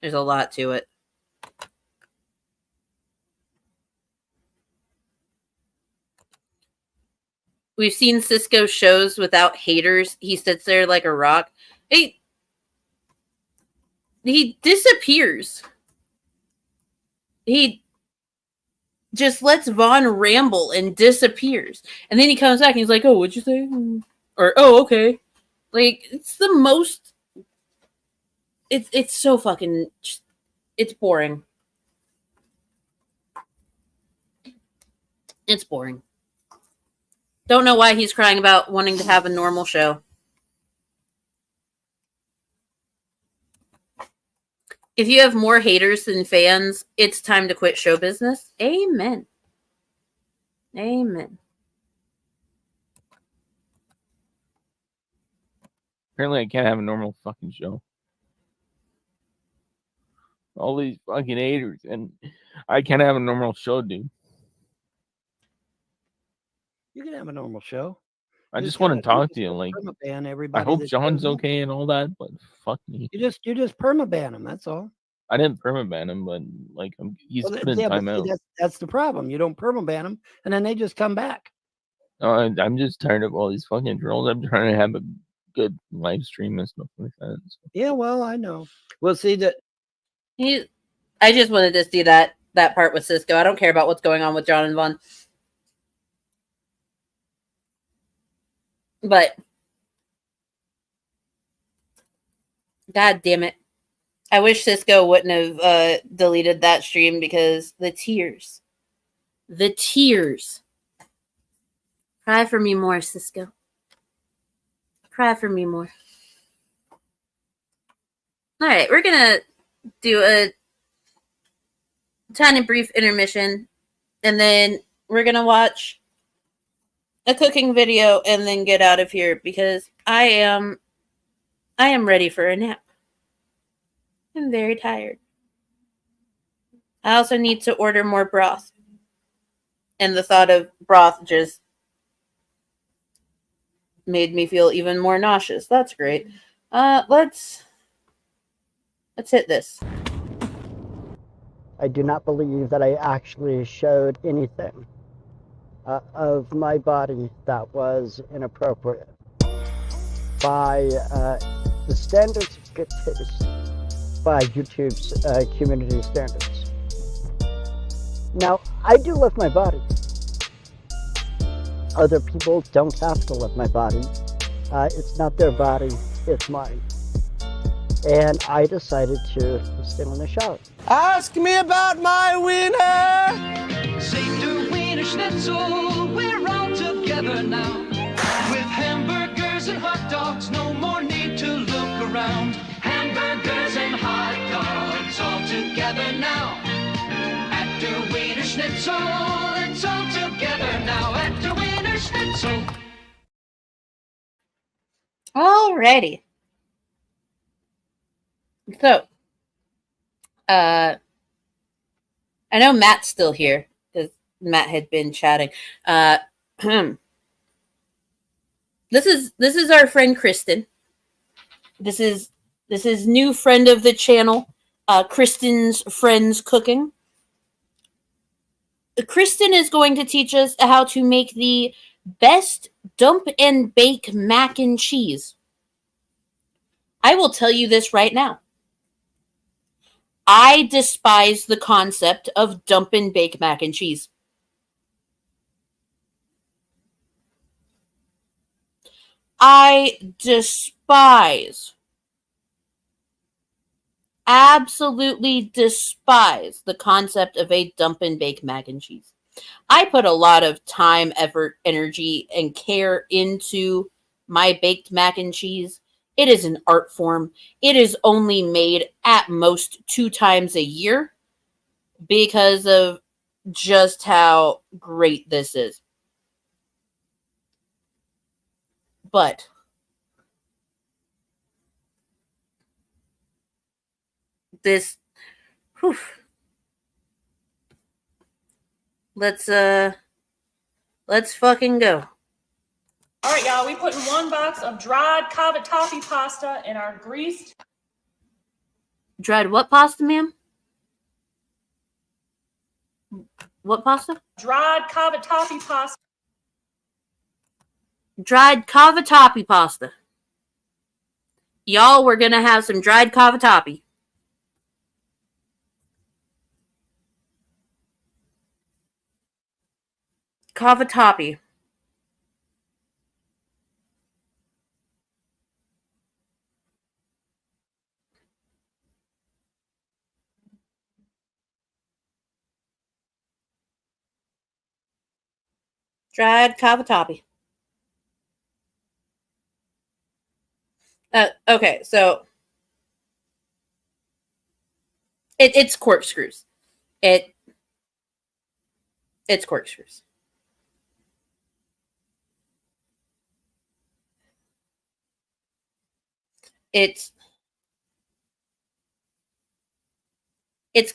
S10: There's a lot to it. we've seen Cisco shows without haters. He sits there like a rock. He disappears. He just lets Vaughn ramble and disappears. And then he comes back and he's like, oh, what'd you say? Or, oh, okay. Like, it's the most... It's so fucking... It's boring. It's boring. Don't know why he's crying about wanting to have a normal show. If you have more haters than fans, it's time to quit show business. Amen. Amen.
S21: Apparently, I can't have a normal fucking show. All these fucking haters, and I can't have a normal show, dude.
S20: You can have a normal show.
S21: I just want to talk to you. Like,
S20: permaban everybody.
S21: I hope
S20: that
S21: John's
S20: shows up.
S21: okay and all that, but fuck me.
S20: You just permaban him. That's all.
S21: I didn't permaban him, but like he's
S20: Well,
S21: put in
S20: yeah, but
S21: time
S20: see,
S21: out.
S20: that's the problem. You don't permaban them, and then they just come back.
S21: I'm just tired of all these fucking trolls. I'm trying to have a good live stream and stuff like that. So.
S20: Yeah, well, I know. We'll see that.
S10: I just wanted to see that part with Cisco. I don't care about what's going on with John and Vaughn. But God damn it. I wish Cisco wouldn't have deleted that stream because the tears. The tears. Cry for me more, Cisco. Cry for me more. All right, we're going to do a tiny brief intermission, and then we're going to watch a cooking video and then get out of here because I am ready for a nap. I'm very tired. I also need to order more broth. And the thought of broth just made me feel even more nauseous. That's great. Let's hit this.
S5: I do not believe that I actually showed anything of my body that was inappropriate by the standards of good taste, by YouTube's community standards. Now, I do love my body. Other people don't have to love my body. It's not their body, it's mine. And I decided to stand in the shower.
S11: Ask me about my wiener.
S6: Save to Wiener Schnitzel, we're all together now. With hamburgers and hot dogs, no more need to look around. Hamburgers and hot dogs all together now. At the Wiener Schnitzel, it's all together now. At the Wiener Schnitzel.
S10: Alrighty. So, I know Matt's still here because Matt had been chatting. This is our friend Kristen. This is new friend of the channel, Kristen's Friends Cooking. Kristen is going to teach us how to make the best dump and bake mac and cheese. I will tell you this right now. I despise the concept of dump and bake mac and cheese. I absolutely despise the concept of a dump and bake mac and cheese. I put a lot of time, effort, energy, and care into my baked mac and cheese. It is an art form. It is only made at most 2 times a year because of just how great this is. But this, whew, let's fucking go.
S7: All right, y'all, we putting 1 box of dried cavatappi pasta in our greased.
S10: Dried what pasta, ma'am? What pasta?
S7: Dried cavatappi pasta.
S10: dried cavatappi pasta. Y'all, we're gonna have some dried cavatappi. Cavatappi. Dried cavatappi. Okay, so it's corkscrews. It's corkscrews. It's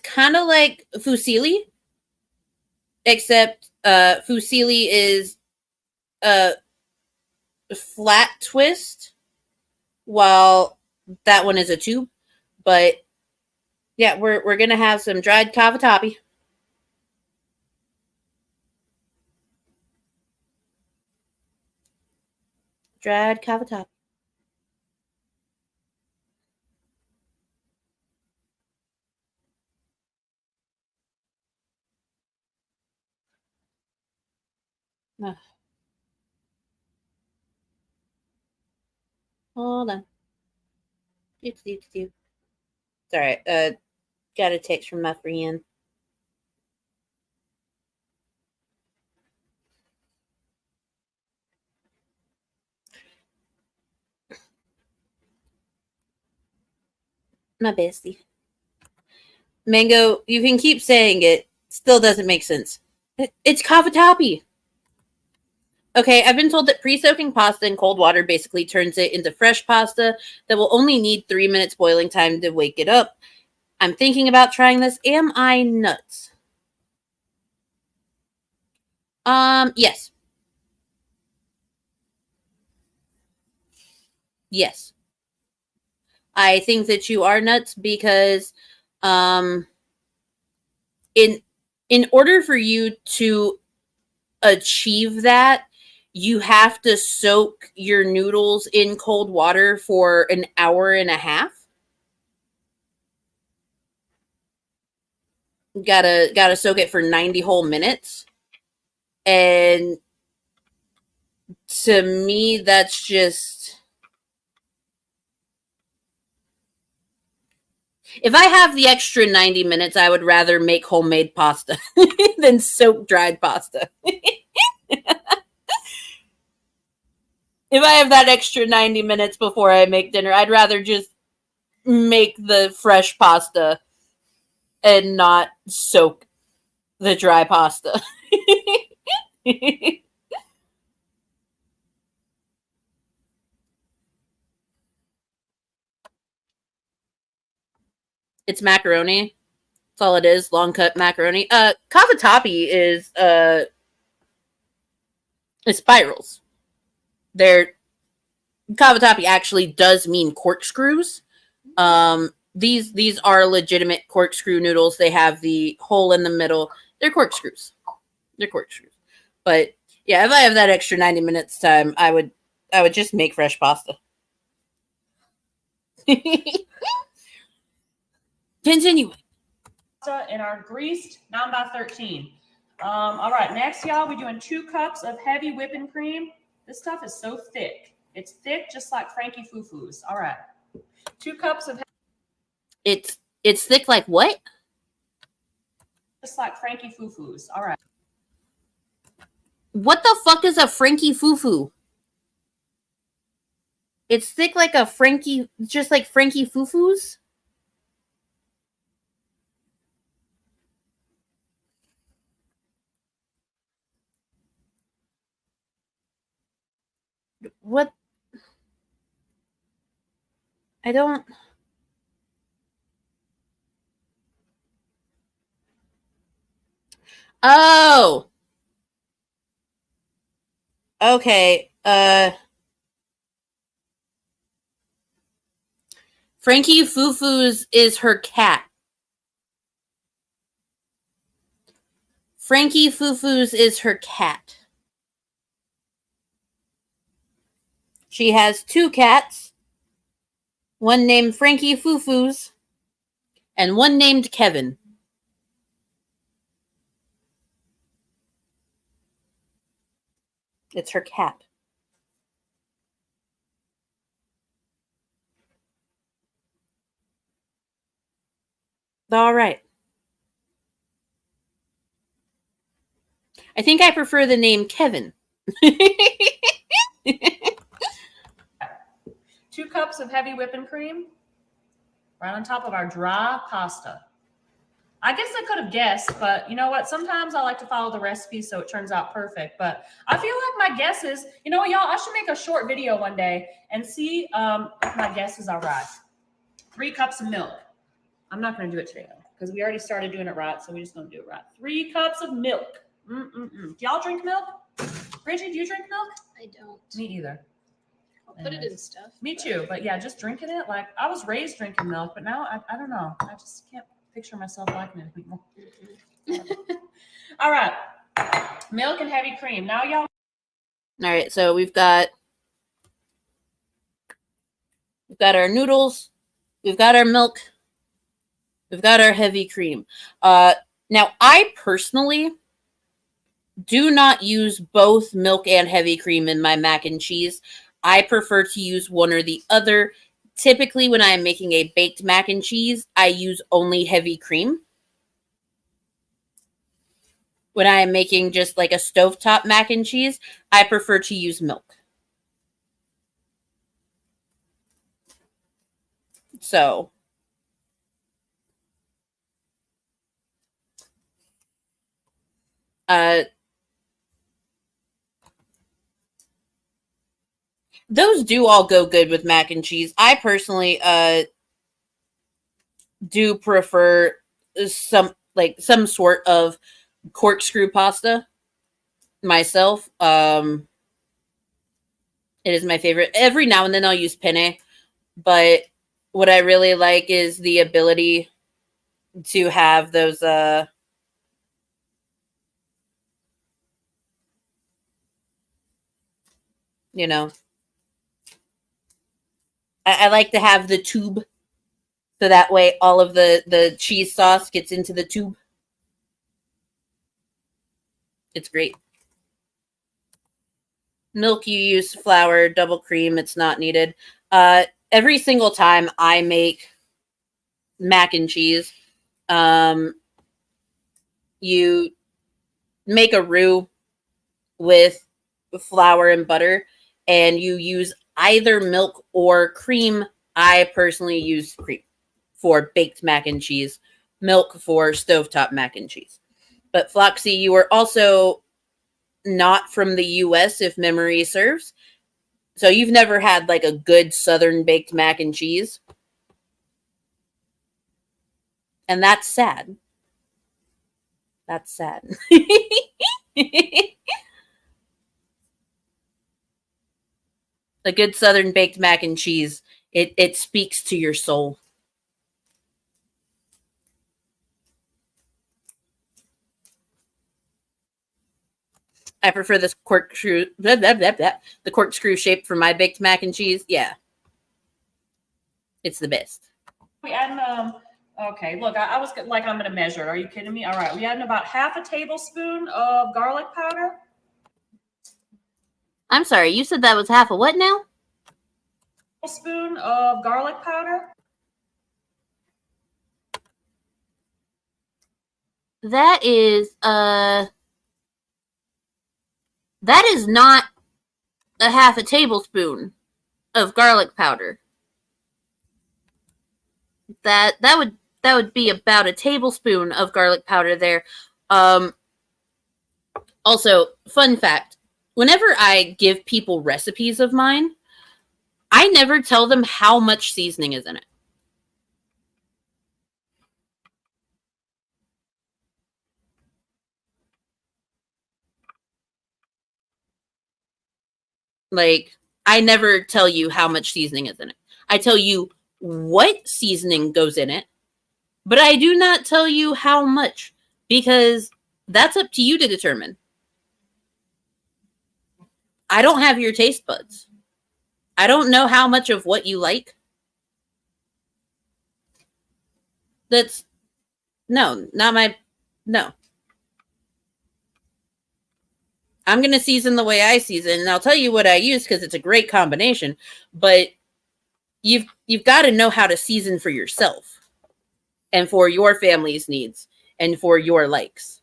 S10: kind of like fusilli, except fusilli is a flat twist, while that one is a tube. But yeah, we're gonna have some dried cavatappi. Dried cavatappi. Ugh. Hold on. It's alright. Got a text from my friend. My bestie. Mango, you can keep saying it. Still doesn't make sense. It's cavatappi. Okay, I've been told that pre-soaking pasta in cold water basically turns it into fresh pasta that will only need 3 minutes boiling time to wake it up. I'm thinking about trying this. Am I nuts? Yes. Yes. I think that you are nuts because in order for you to achieve that, you have to soak your noodles in cold water for an hour and a half. Gotta soak it for 90 whole minutes. And to me, that's just... If I have the extra 90 minutes, I would rather make homemade pasta than soak dried pasta. If I have that extra 90 minutes before I make dinner, I'd rather just make the fresh pasta and not soak the dry pasta. It's macaroni. That's all it is. Long cut macaroni. Cavatappi is spirals. Cavatappi actually does mean corkscrews. These are legitimate corkscrew noodles. They have the hole in the middle. They're corkscrews. But yeah, if I have that extra 90 minutes time, I would just make fresh pasta. Continuing.
S7: In our greased 9x13. All right, next, y'all, we're doing 2 cups of heavy whipping cream. This stuff is so thick. It's thick, just like Frankie Fufu's. All right, 2 cups of.
S10: It's thick like what?
S7: Just like Frankie Fufu's. All right.
S10: What the fuck is a Frankie Fufu? It's thick like a Frankie, just like Frankie Fufu's? What? I don't... Oh! Okay, Frankie Fufu's is her cat. Frankie Fufu's is her cat. She has 2 cats, one named Frankie Foo-Foos, and one named Kevin. It's her cat. All right. I think I prefer the name Kevin.
S7: 2 cups of heavy whipping cream right on top of our dry pasta. I guess I could have guessed, but you know what? Sometimes I like to follow the recipe so it turns out perfect. But I feel like my guesses, you know what, y'all, I should make a short video one day and see if my guesses are right. 3 cups of milk. I'm not going to do it today, though, because we already started doing it right, so we're just going to do it right. 3 cups of milk. Do y'all drink milk? Bridget, do you drink milk?
S23: I don't.
S7: Me either.
S23: I'll put it in stuff.
S7: Me too, but yeah, just drinking it. Like, I was raised drinking milk, but now I don't know. I just can't picture myself liking it anymore. All right. Milk and heavy cream. Now, y'all.
S10: All right, so we've got our noodles, we've got our milk, we've got our heavy cream. Now, I personally do not use both milk and heavy cream in my mac and cheese. I prefer to use one or the other. Typically, when I am making a baked mac and cheese, I use only heavy cream. When I am making just like a stovetop mac and cheese, I prefer to use milk. So, those do all go good with mac and cheese. I personally do prefer some sort of corkscrew pasta myself. It is my favorite. Every now and then I'll use penne, but what I really like is the ability to have those you know, I like to have the tube, so that way all of the cheese sauce gets into the tube. It's great. Milk, you use flour, double cream, it's not needed. Every single time I make mac and cheese, you make a roux with flour and butter, and you use either milk or cream. I personally use cream for baked mac and cheese, milk for stovetop mac and cheese. But Floxy, you are also not from the US, if memory serves. So you've never had like a good Southern baked mac and cheese. And that's sad. That's sad. A good Southern baked mac and cheese, it speaks to your soul. I prefer this corkscrew, the corkscrew shape for my baked mac and cheese. Yeah. It's the best.
S7: We adding, okay, look, I was like, I'm going to measure it. Are you kidding me? All right, we adding about half a tablespoon of garlic powder.
S10: I'm sorry, you said that was half a what now?
S7: A spoon of garlic powder.
S10: That is not a half a tablespoon of garlic powder. That would be about a tablespoon of garlic powder there. Also, fun fact, whenever I give people recipes of mine, I never tell them how much seasoning is in it. Like, I never tell you how much seasoning is in it. I tell you what seasoning goes in it, but I do not tell you how much, because that's up to you to determine. I don't have your taste buds. I don't know how much of what you like. That's no, not my no. I'm going to season the way I season, and I'll tell you what I use because it's a great combination, but you've got to know how to season for yourself and for your family's needs and for your likes.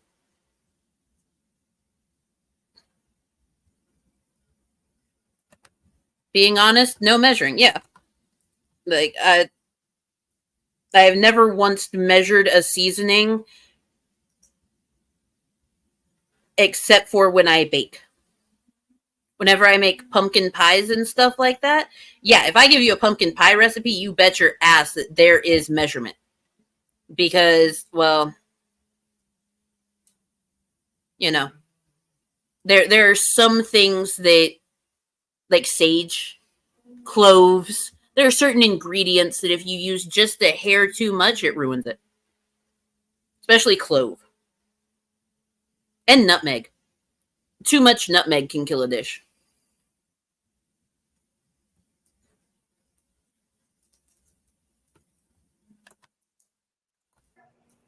S10: Being honest, no measuring. Yeah. Like I have never once measured a seasoning except for when I bake. Whenever I make pumpkin pies and stuff like that, yeah, if I give you a pumpkin pie recipe, you bet your ass that there is measurement. Because, well, you know, there are some things that, like sage, cloves, there are certain ingredients that if you use just a hair too much, it ruins it. Especially clove. And nutmeg. Too much nutmeg can kill a dish.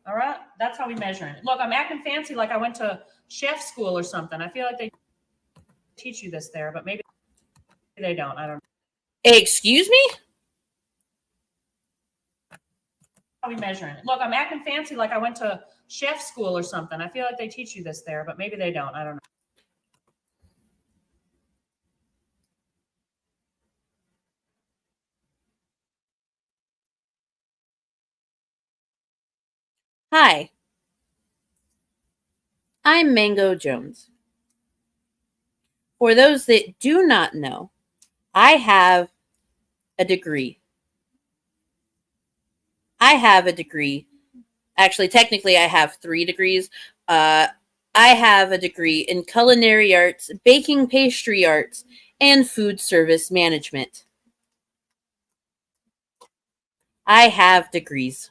S7: All right, that's how we measure it. Look, I'm acting fancy like I went to chef school or something. I feel like they teach you this there, but maybe they don't. I don't know.
S10: Excuse me?
S7: How we measure it. Look, I'm acting fancy like I went to chef school or something. I feel like they teach you this there, but maybe they don't. I don't know.
S10: Hi. I'm Mango Jones. For those that do not know, I have a degree. Actually, technically, I have 3 degrees. I have a degree in culinary arts, baking pastry arts, and food service management. I have degrees.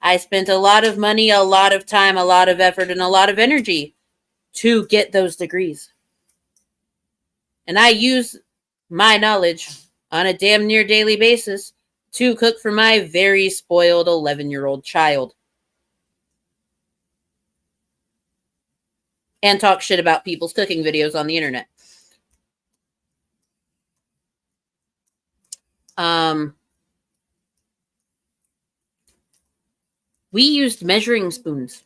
S10: I spent a lot of money, a lot of time, a lot of effort, and a lot of energy to get those degrees. And I use my knowledge on a damn near daily basis to cook for my very spoiled 11-year-old child. And talk shit about people's cooking videos on the internet. We used measuring spoons.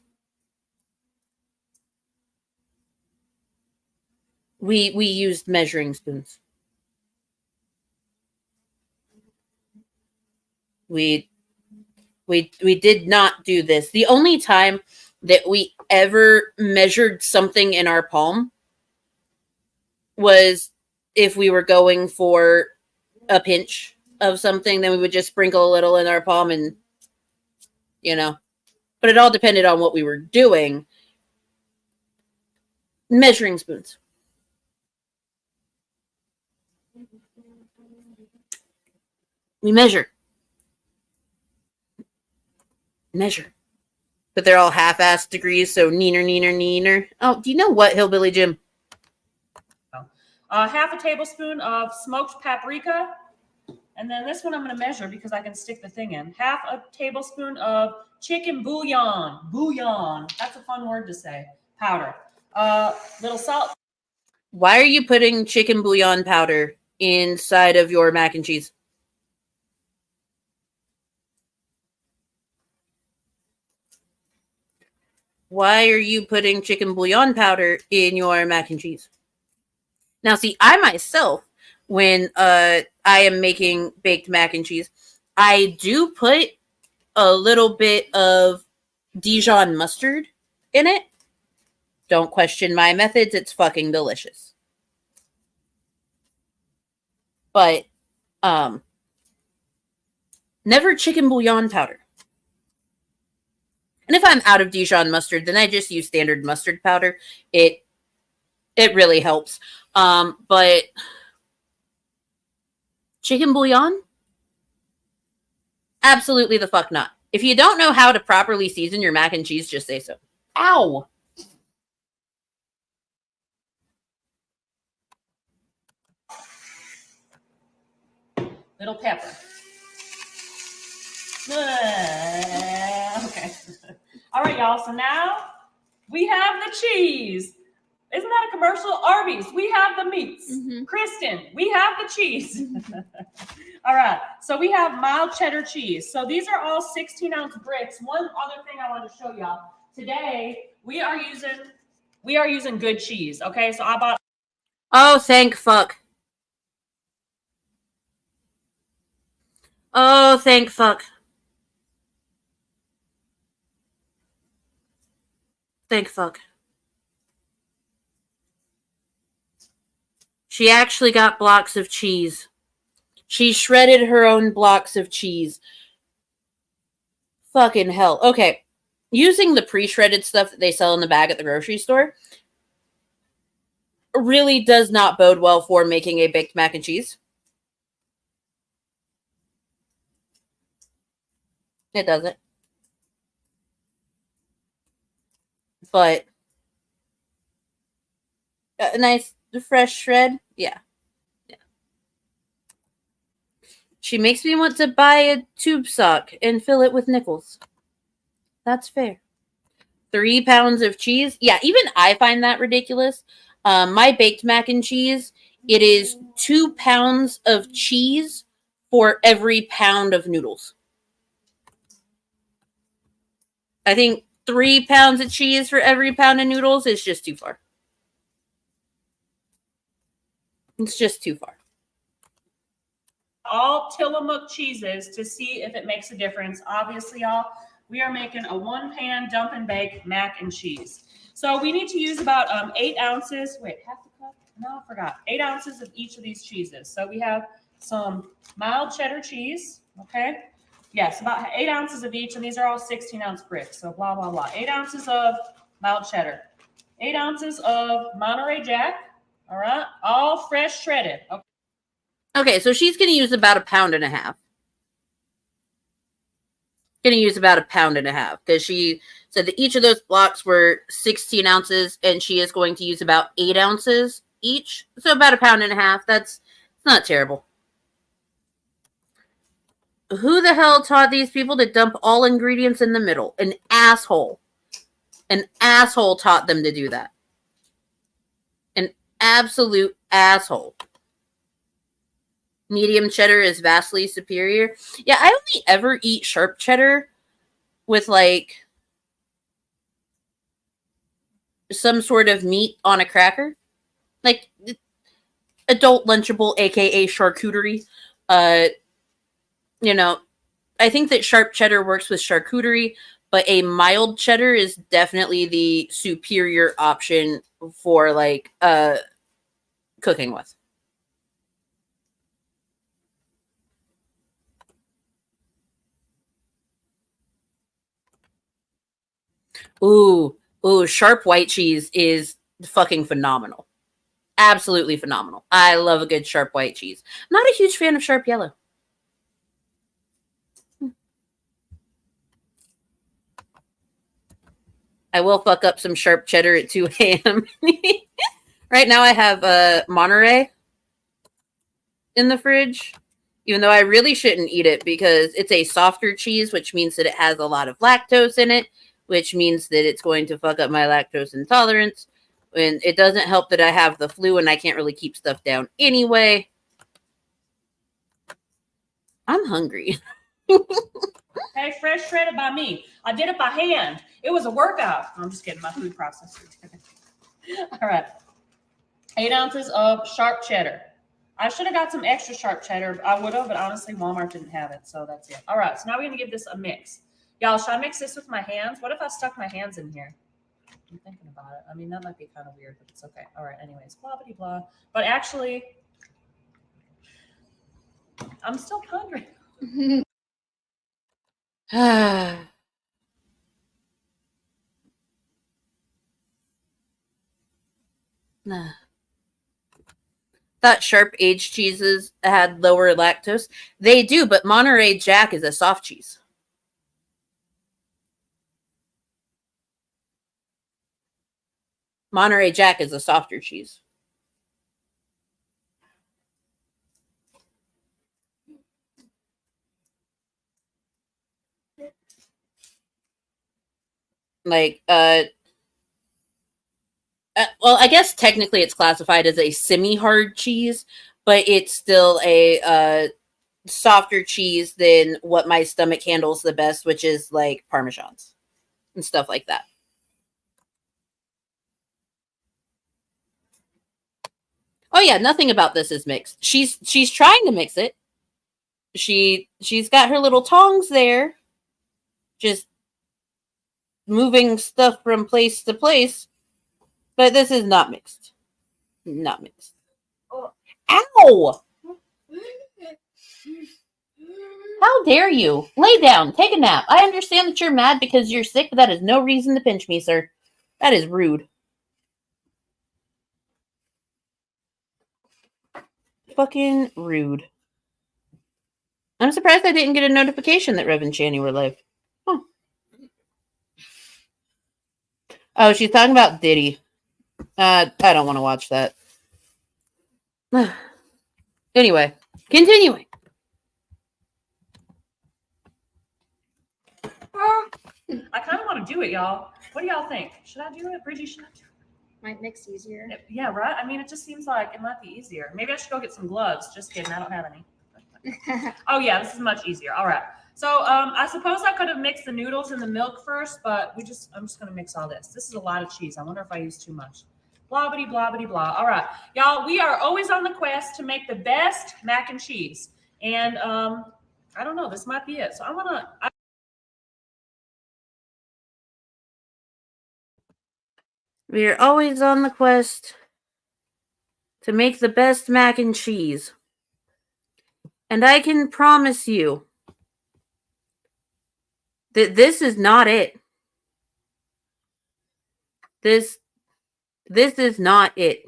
S10: We used measuring spoons. We did not do this. The only time that we ever measured something in our palm was if we were going for a pinch of something, then we would just sprinkle a little in our palm and, you know, but it all depended on what we were doing. Measuring spoons. We measure. But they're all half-assed degrees, so neener. Oh, do you know what, Hillbilly Jim?
S7: Half a tablespoon of smoked paprika. And then this one I'm going to measure because I can stick the thing in. Half a tablespoon of chicken bouillon. Bouillon. That's a fun word to say. Powder. Little salt.
S10: Why are you putting chicken bouillon powder inside of your mac and cheese? Why are you putting chicken bouillon powder in your mac and cheese? Now, see, I myself, when I am making baked mac and cheese, I do put a little bit of Dijon mustard in it. Don't question my methods. It's fucking delicious. But never chicken bouillon powder. And if I'm out of Dijon mustard, then I just use standard mustard powder. It really helps. But chicken bouillon? Absolutely the fuck not. If you don't know how to properly season your mac and cheese, just say so. Ow!
S7: little pepper. Okay. All right, y'all. So now we have the cheese. Isn't that a commercial? Arby's, we have the meats. Kristen, we have the cheese. All right. So we have mild cheddar cheese. So these are all 16-ounce bricks. One other thing I want to show y'all. Today, we are using good cheese. Okay, so I bought.
S10: Oh, thank fuck. Oh, thank fuck. Thank fuck. She actually got blocks of cheese. She shredded her own blocks of cheese. Fucking hell. Okay. Using the pre-shredded stuff that they sell in the bag at the grocery store really does not bode well for making a baked mac and cheese. It doesn't. But a nice fresh shred, yeah. She makes me want to buy a tube sock and fill it with nickels. That's fair. 3 pounds of cheese. Yeah, even I find that ridiculous. My baked mac and cheese, it is 2 pounds of cheese for every pound of noodles. I think 3 pounds of cheese for every pound of noodles is just too far. It's just too far.
S7: All Tillamook cheeses to see if it makes a difference. Obviously, y'all, we are making a 1-pan dump and bake mac and cheese. So we need to use about 8 ounces. Wait, half the cup? No, I forgot. 8 ounces of each of these cheeses. So we have some mild cheddar cheese. Okay. Yes, about 8 ounces of each, and these are all 16-ounce bricks. So blah, blah, blah. 8 ounces of mild cheddar. 8 ounces of Monterey Jack. All right. All fresh shredded. Okay.
S10: Okay, so she's going to use about 1.5 pounds. Going to use about 1.5 pounds because she said that each of those blocks were 16 ounces and she is going to use about 8 ounces each. So about 1.5 pounds. That's not terrible. Who the hell taught these people to dump all ingredients in the middle? An asshole. An asshole taught them to do that. An absolute asshole. Medium cheddar is vastly superior. Yeah, I only ever eat sharp cheddar with like some sort of meat on a cracker. Like adult lunchable, aka charcuterie. You know, I think that sharp cheddar works with charcuterie, but a mild cheddar is definitely the superior option for like cooking with. Ooh, sharp white cheese is fucking phenomenal. Absolutely phenomenal. I love a good sharp white cheese. I'm not a huge fan of sharp yellow. I will fuck up some sharp cheddar at 2 a.m. Right now I have Monterey in the fridge, even though I really shouldn't eat it because it's a softer cheese, which means that it has a lot of lactose in it, which means that it's going to fuck up my lactose intolerance. And it doesn't help that I have the flu and I can't really keep stuff down anyway. I'm hungry.
S7: Hey, fresh shredded by me. I did it by hand. It was a workout. I'm just kidding. My food processor. All right. 8 ounces of sharp cheddar. I should have got some extra sharp cheddar. I would have, but honestly, Walmart didn't have it. So that's it. All right. So now we're going to give this a mix. Y'all, should I mix this with my hands? What if I stuck my hands in here? I'm thinking about it. I mean, that might be kind of weird, but it's okay. All right. Anyways, blah, blah, blah. But actually, I'm still hungry.
S10: Nah. Thought sharp aged cheeses had lower lactose. They do, but Monterey Jack is a soft cheese. Monterey Jack is a softer cheese. Like, well, I guess technically it's classified as a semi-hard cheese, but it's still a softer cheese than what my stomach handles the best, which is like Parmesans and stuff like that. Oh yeah, nothing about this is mixed. She's trying to mix it. She's got her little tongs there, just moving stuff from place to place. But this is not mixed. Not mixed. Ow! How dare you? Lay down. Take a nap. I understand that you're mad because you're sick, but that is no reason to pinch me, sir. That is rude. Fucking rude. I'm surprised I didn't get a notification that Rev and Shani were live. Huh. Oh, she's talking about Diddy. I don't want to watch that. Anyway, continuing.
S7: I kind of want to do it, y'all. What do y'all think? Should I do it? Bridgie, should I do it?
S23: Might mix easier.
S7: Yeah, right? I mean, it just seems like it might be easier. Maybe I should go get some gloves. Just kidding. I don't have any. Oh, yeah, this is much easier. All right. So I suppose I could have mixed the noodles and the milk first, but I'm just going to mix all this. This is a lot of cheese. I wonder if I use too much. Blah, bitty, blah, bitty, blah. All right. Y'all, we are always on the quest to make the best mac and cheese. And I don't know. This might be it. So I want to...
S10: We are always on the quest to make the best mac and cheese. And I can promise you that this is not it. This is not it.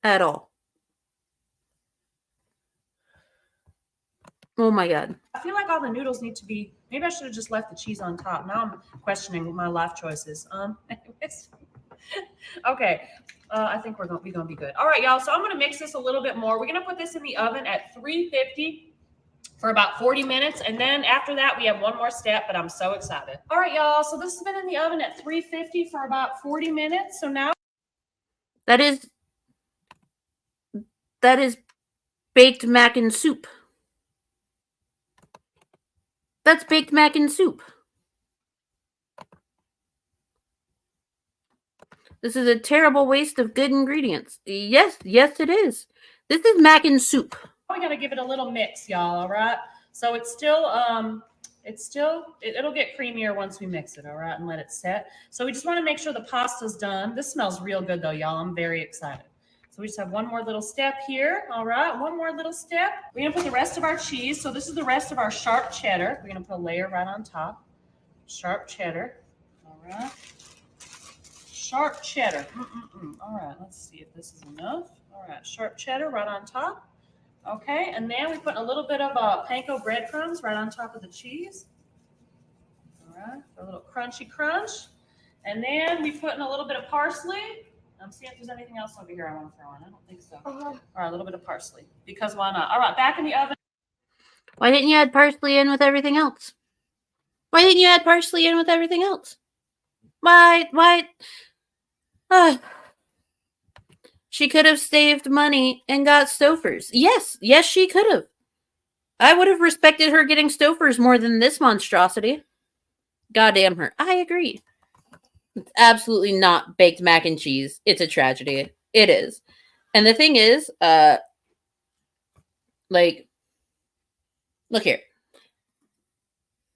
S10: At all. Oh my God.
S7: I feel like all the noodles need to be, maybe I should have just left the cheese on top. Now I'm questioning my life choices. Anyways. Okay. I think we're going to be good. All right, y'all. So I'm going to mix this a little bit more. We're going to put this in the oven at 350 for about 40 minutes. And then after that, we have one more step, but I'm so excited. All right, y'all. So this has been in the oven at 350 for about 40 minutes. So now.
S10: That is baked mac and soup. That's baked mac and soup. This is a terrible waste of good ingredients. Yes, it is. This is mac and soup.
S7: We got to give it a little mix, y'all. All right. So it'll get creamier once we mix it. All right. And let it set. So we just want to make sure the pasta's done. This smells real good though, y'all. I'm very excited. So we just have one more little step here. All right. One more little step. We're going to put the rest of our cheese. So this is the rest of our sharp cheddar. We're going to put a layer right on top. Sharp cheddar. All right. Sharp cheddar. All right. Let's see if this is enough. All right. Sharp cheddar right on top. Okay, and then we put a little bit of panko breadcrumbs right on top of the cheese. All right, for a little crunchy crunch. And then we put in a little bit of parsley. I'm seeing if there's anything else over here I want to throw in. I don't think so. All right, a little bit of parsley, because why not? All right, back in the oven.
S10: Why didn't you add parsley in with everything else? Why didn't you add parsley in with everything else? Why? She could have saved money and got Stouffer's. Yes, she could have. I would have respected her getting Stouffer's more than this monstrosity. Goddamn her. I agree. It's absolutely not baked mac and cheese. It's a tragedy. It is. And the thing is, look here.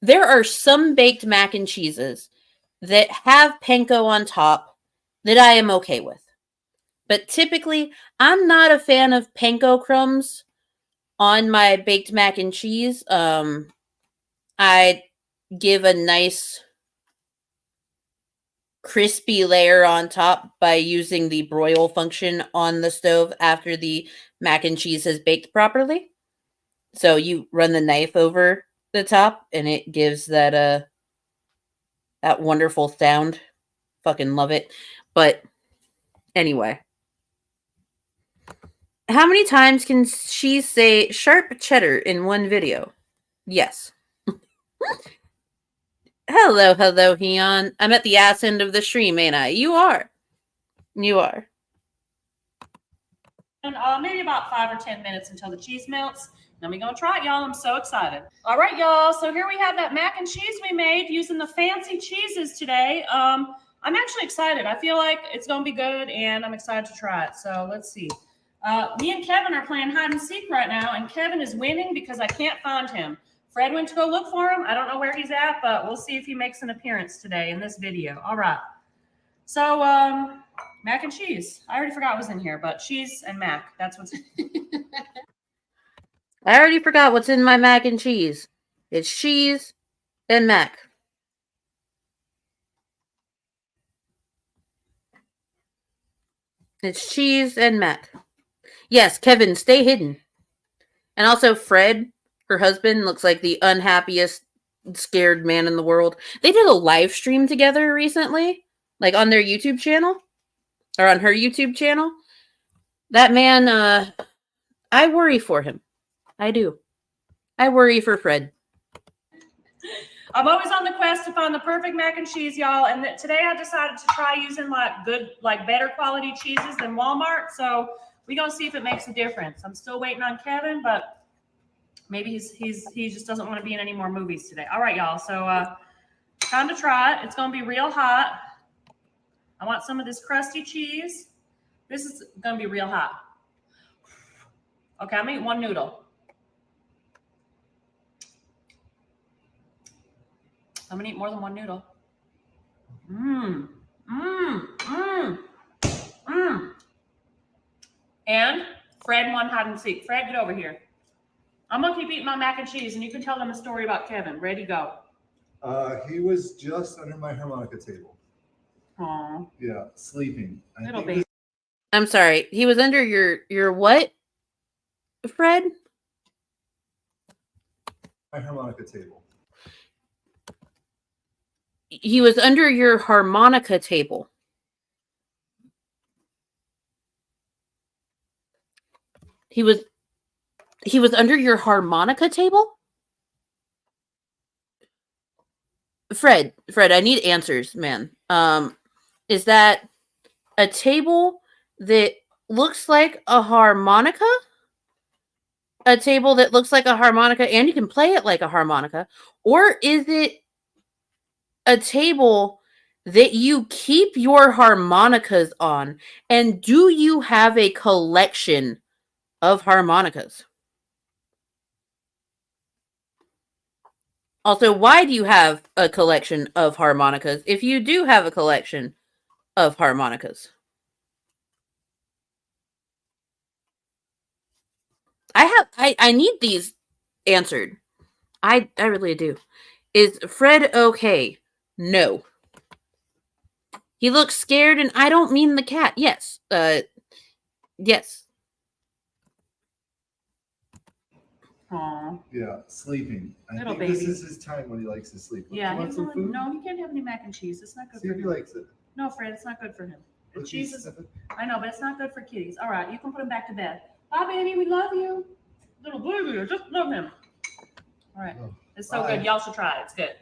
S10: There are some baked mac and cheeses that have panko on top that I am okay with. But typically, I'm not a fan of panko crumbs on my baked mac and cheese. I give a nice crispy layer on top by using the broil function on the stove after the mac and cheese has baked properly. So you run the knife over the top and it gives that that wonderful sound. Fucking love it. But anyway. How many times can she say sharp cheddar in one video? Yes. Hello, Heon. I'm at the ass end of the stream, ain't I? You are. You are.
S7: And maybe about 5 or 10 minutes until the cheese melts. Then we're gonna try it, y'all. I'm so excited. All right, y'all. So here we have that mac and cheese we made using the fancy cheeses today. I'm actually excited. I feel like it's gonna be good, and I'm excited to try it. So let's see. Me and Kevin are playing hide and seek right now, and Kevin is winning because I can't find him. Fred went to go look for him. I don't know where he's at, but we'll see if he makes an appearance today in this video. All right. So mac and cheese. I already forgot what was in here, but cheese and mac. That's what's
S10: I already forgot what's in my mac and cheese. It's cheese and mac. It's cheese and mac. Yes, Kevin, stay hidden. And also Fred, her husband, looks like the unhappiest, scared man in the world. They did a live stream together recently, like on their YouTube channel, or on her YouTube channel. That man, I worry for him. I do. I worry for Fred.
S7: I'm always on the quest to find the perfect mac and cheese, y'all. And today I decided to try using better quality cheeses than Walmart. So we're gonna see if it makes a difference. I'm still waiting on Kevin, but maybe he just doesn't want to be in any more movies today. All right, y'all. So time to try it. It's gonna be real hot. I want some of this crusty cheese. This is gonna be real hot. Okay, I'm gonna eat one noodle. I'm gonna eat more than one noodle. And Fred won hide and seek. Fred, get over here. I'm gonna keep eating my mac and cheese, and you can tell them a story about Kevin. Ready, go.
S8: He was just under my harmonica table.
S7: Aww.
S8: Yeah, sleeping.
S7: Little baby.
S10: I'm sorry. He was under your what, Fred?
S8: My harmonica table.
S10: He was under your harmonica table. He was under your harmonica table? Fred, I need answers, man. Is that a table that looks like a harmonica? A table that looks like a harmonica and you can play it like a harmonica? Or is it a table that you keep your harmonicas on? And do you have a collection of harmonicas? Also, why do you have a collection of harmonicas if you do have a collection of harmonicas? I need these answered. I really do. Is Fred okay? No. He looks scared, and I don't mean the cat. Yes. Yes.
S7: Aww.
S8: Yeah, sleeping. I
S7: Little
S8: think this
S7: baby.
S8: is his time when he likes to sleep.
S7: Yeah.
S8: You want some food?
S7: No, he can't have any mac and cheese. It's not good
S8: See
S7: for
S8: if he
S7: him.
S8: likes it.
S7: No, Fred, it's not good for him. The
S8: Look,
S7: cheese
S8: he's-
S7: is. I know, but it's not good for kitties. All right, you can put him back to bed. Bye, baby. We love you. Little baby, I just love him. All right. It's so
S8: Bye.
S7: good. Y'all should try it. It's good.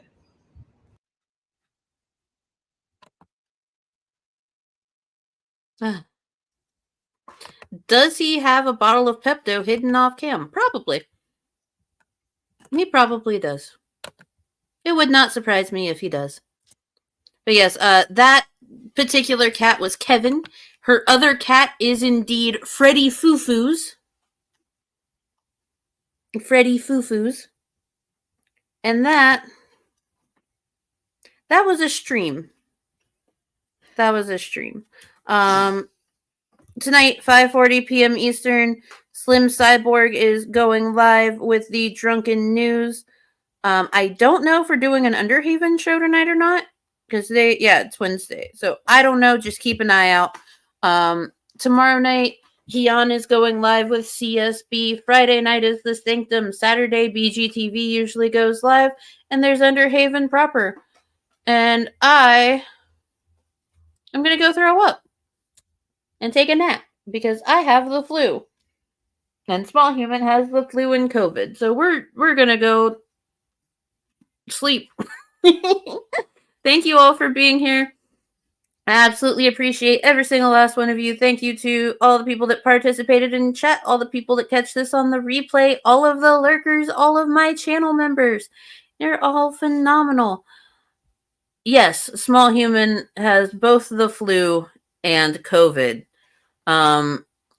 S10: Does he have a bottle of Pepto hidden off cam? Probably. He probably does. It would not surprise me if he does. But yes, that particular cat was Kevin. Her other cat is indeed Freddy Foo-Foos. Freddy Foo-Foos. And that was a stream. That was a stream. Tonight, 5:40 p.m. Eastern, Slim Cyborg is going live with the Drunken News. I don't know if we're doing an Underhaven show tonight or not. Because it's Wednesday. So I don't know. Just keep an eye out. Tomorrow night, Heon is going live with CSB. Friday night is The Sanctum. Saturday, BGTV usually goes live. And there's Underhaven proper. And I am going to go throw up. And take a nap. Because I have the flu. And Small Human has the flu and COVID. So we're going to go sleep. Thank you all for being here. I absolutely appreciate every single last one of you. Thank you to all the people that participated in chat, all the people that catch this on the replay, all of the lurkers, all of my channel members. You're all phenomenal. Yes, Small Human has both the flu and COVID.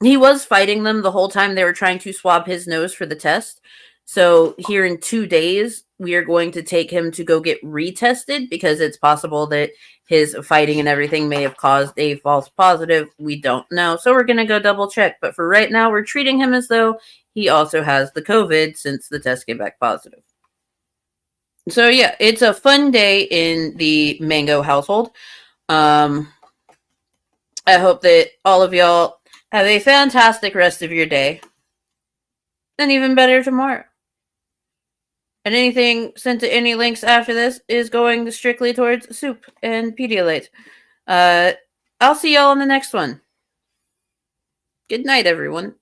S10: He was fighting them the whole time they were trying to swab his nose for the test. So here in 2 days, we are going to take him to go get retested because it's possible that his fighting and everything may have caused a false positive. We don't know. So we're going to go double check. But for right now, we're treating him as though he also has the COVID since the test came back positive. So yeah, it's a fun day in the Mango household. I hope that all of y'all have a fantastic rest of your day. And even better tomorrow. And anything sent to any links after this is going strictly towards soup and Pedialyte. I'll see y'all in the next one. Good night, everyone.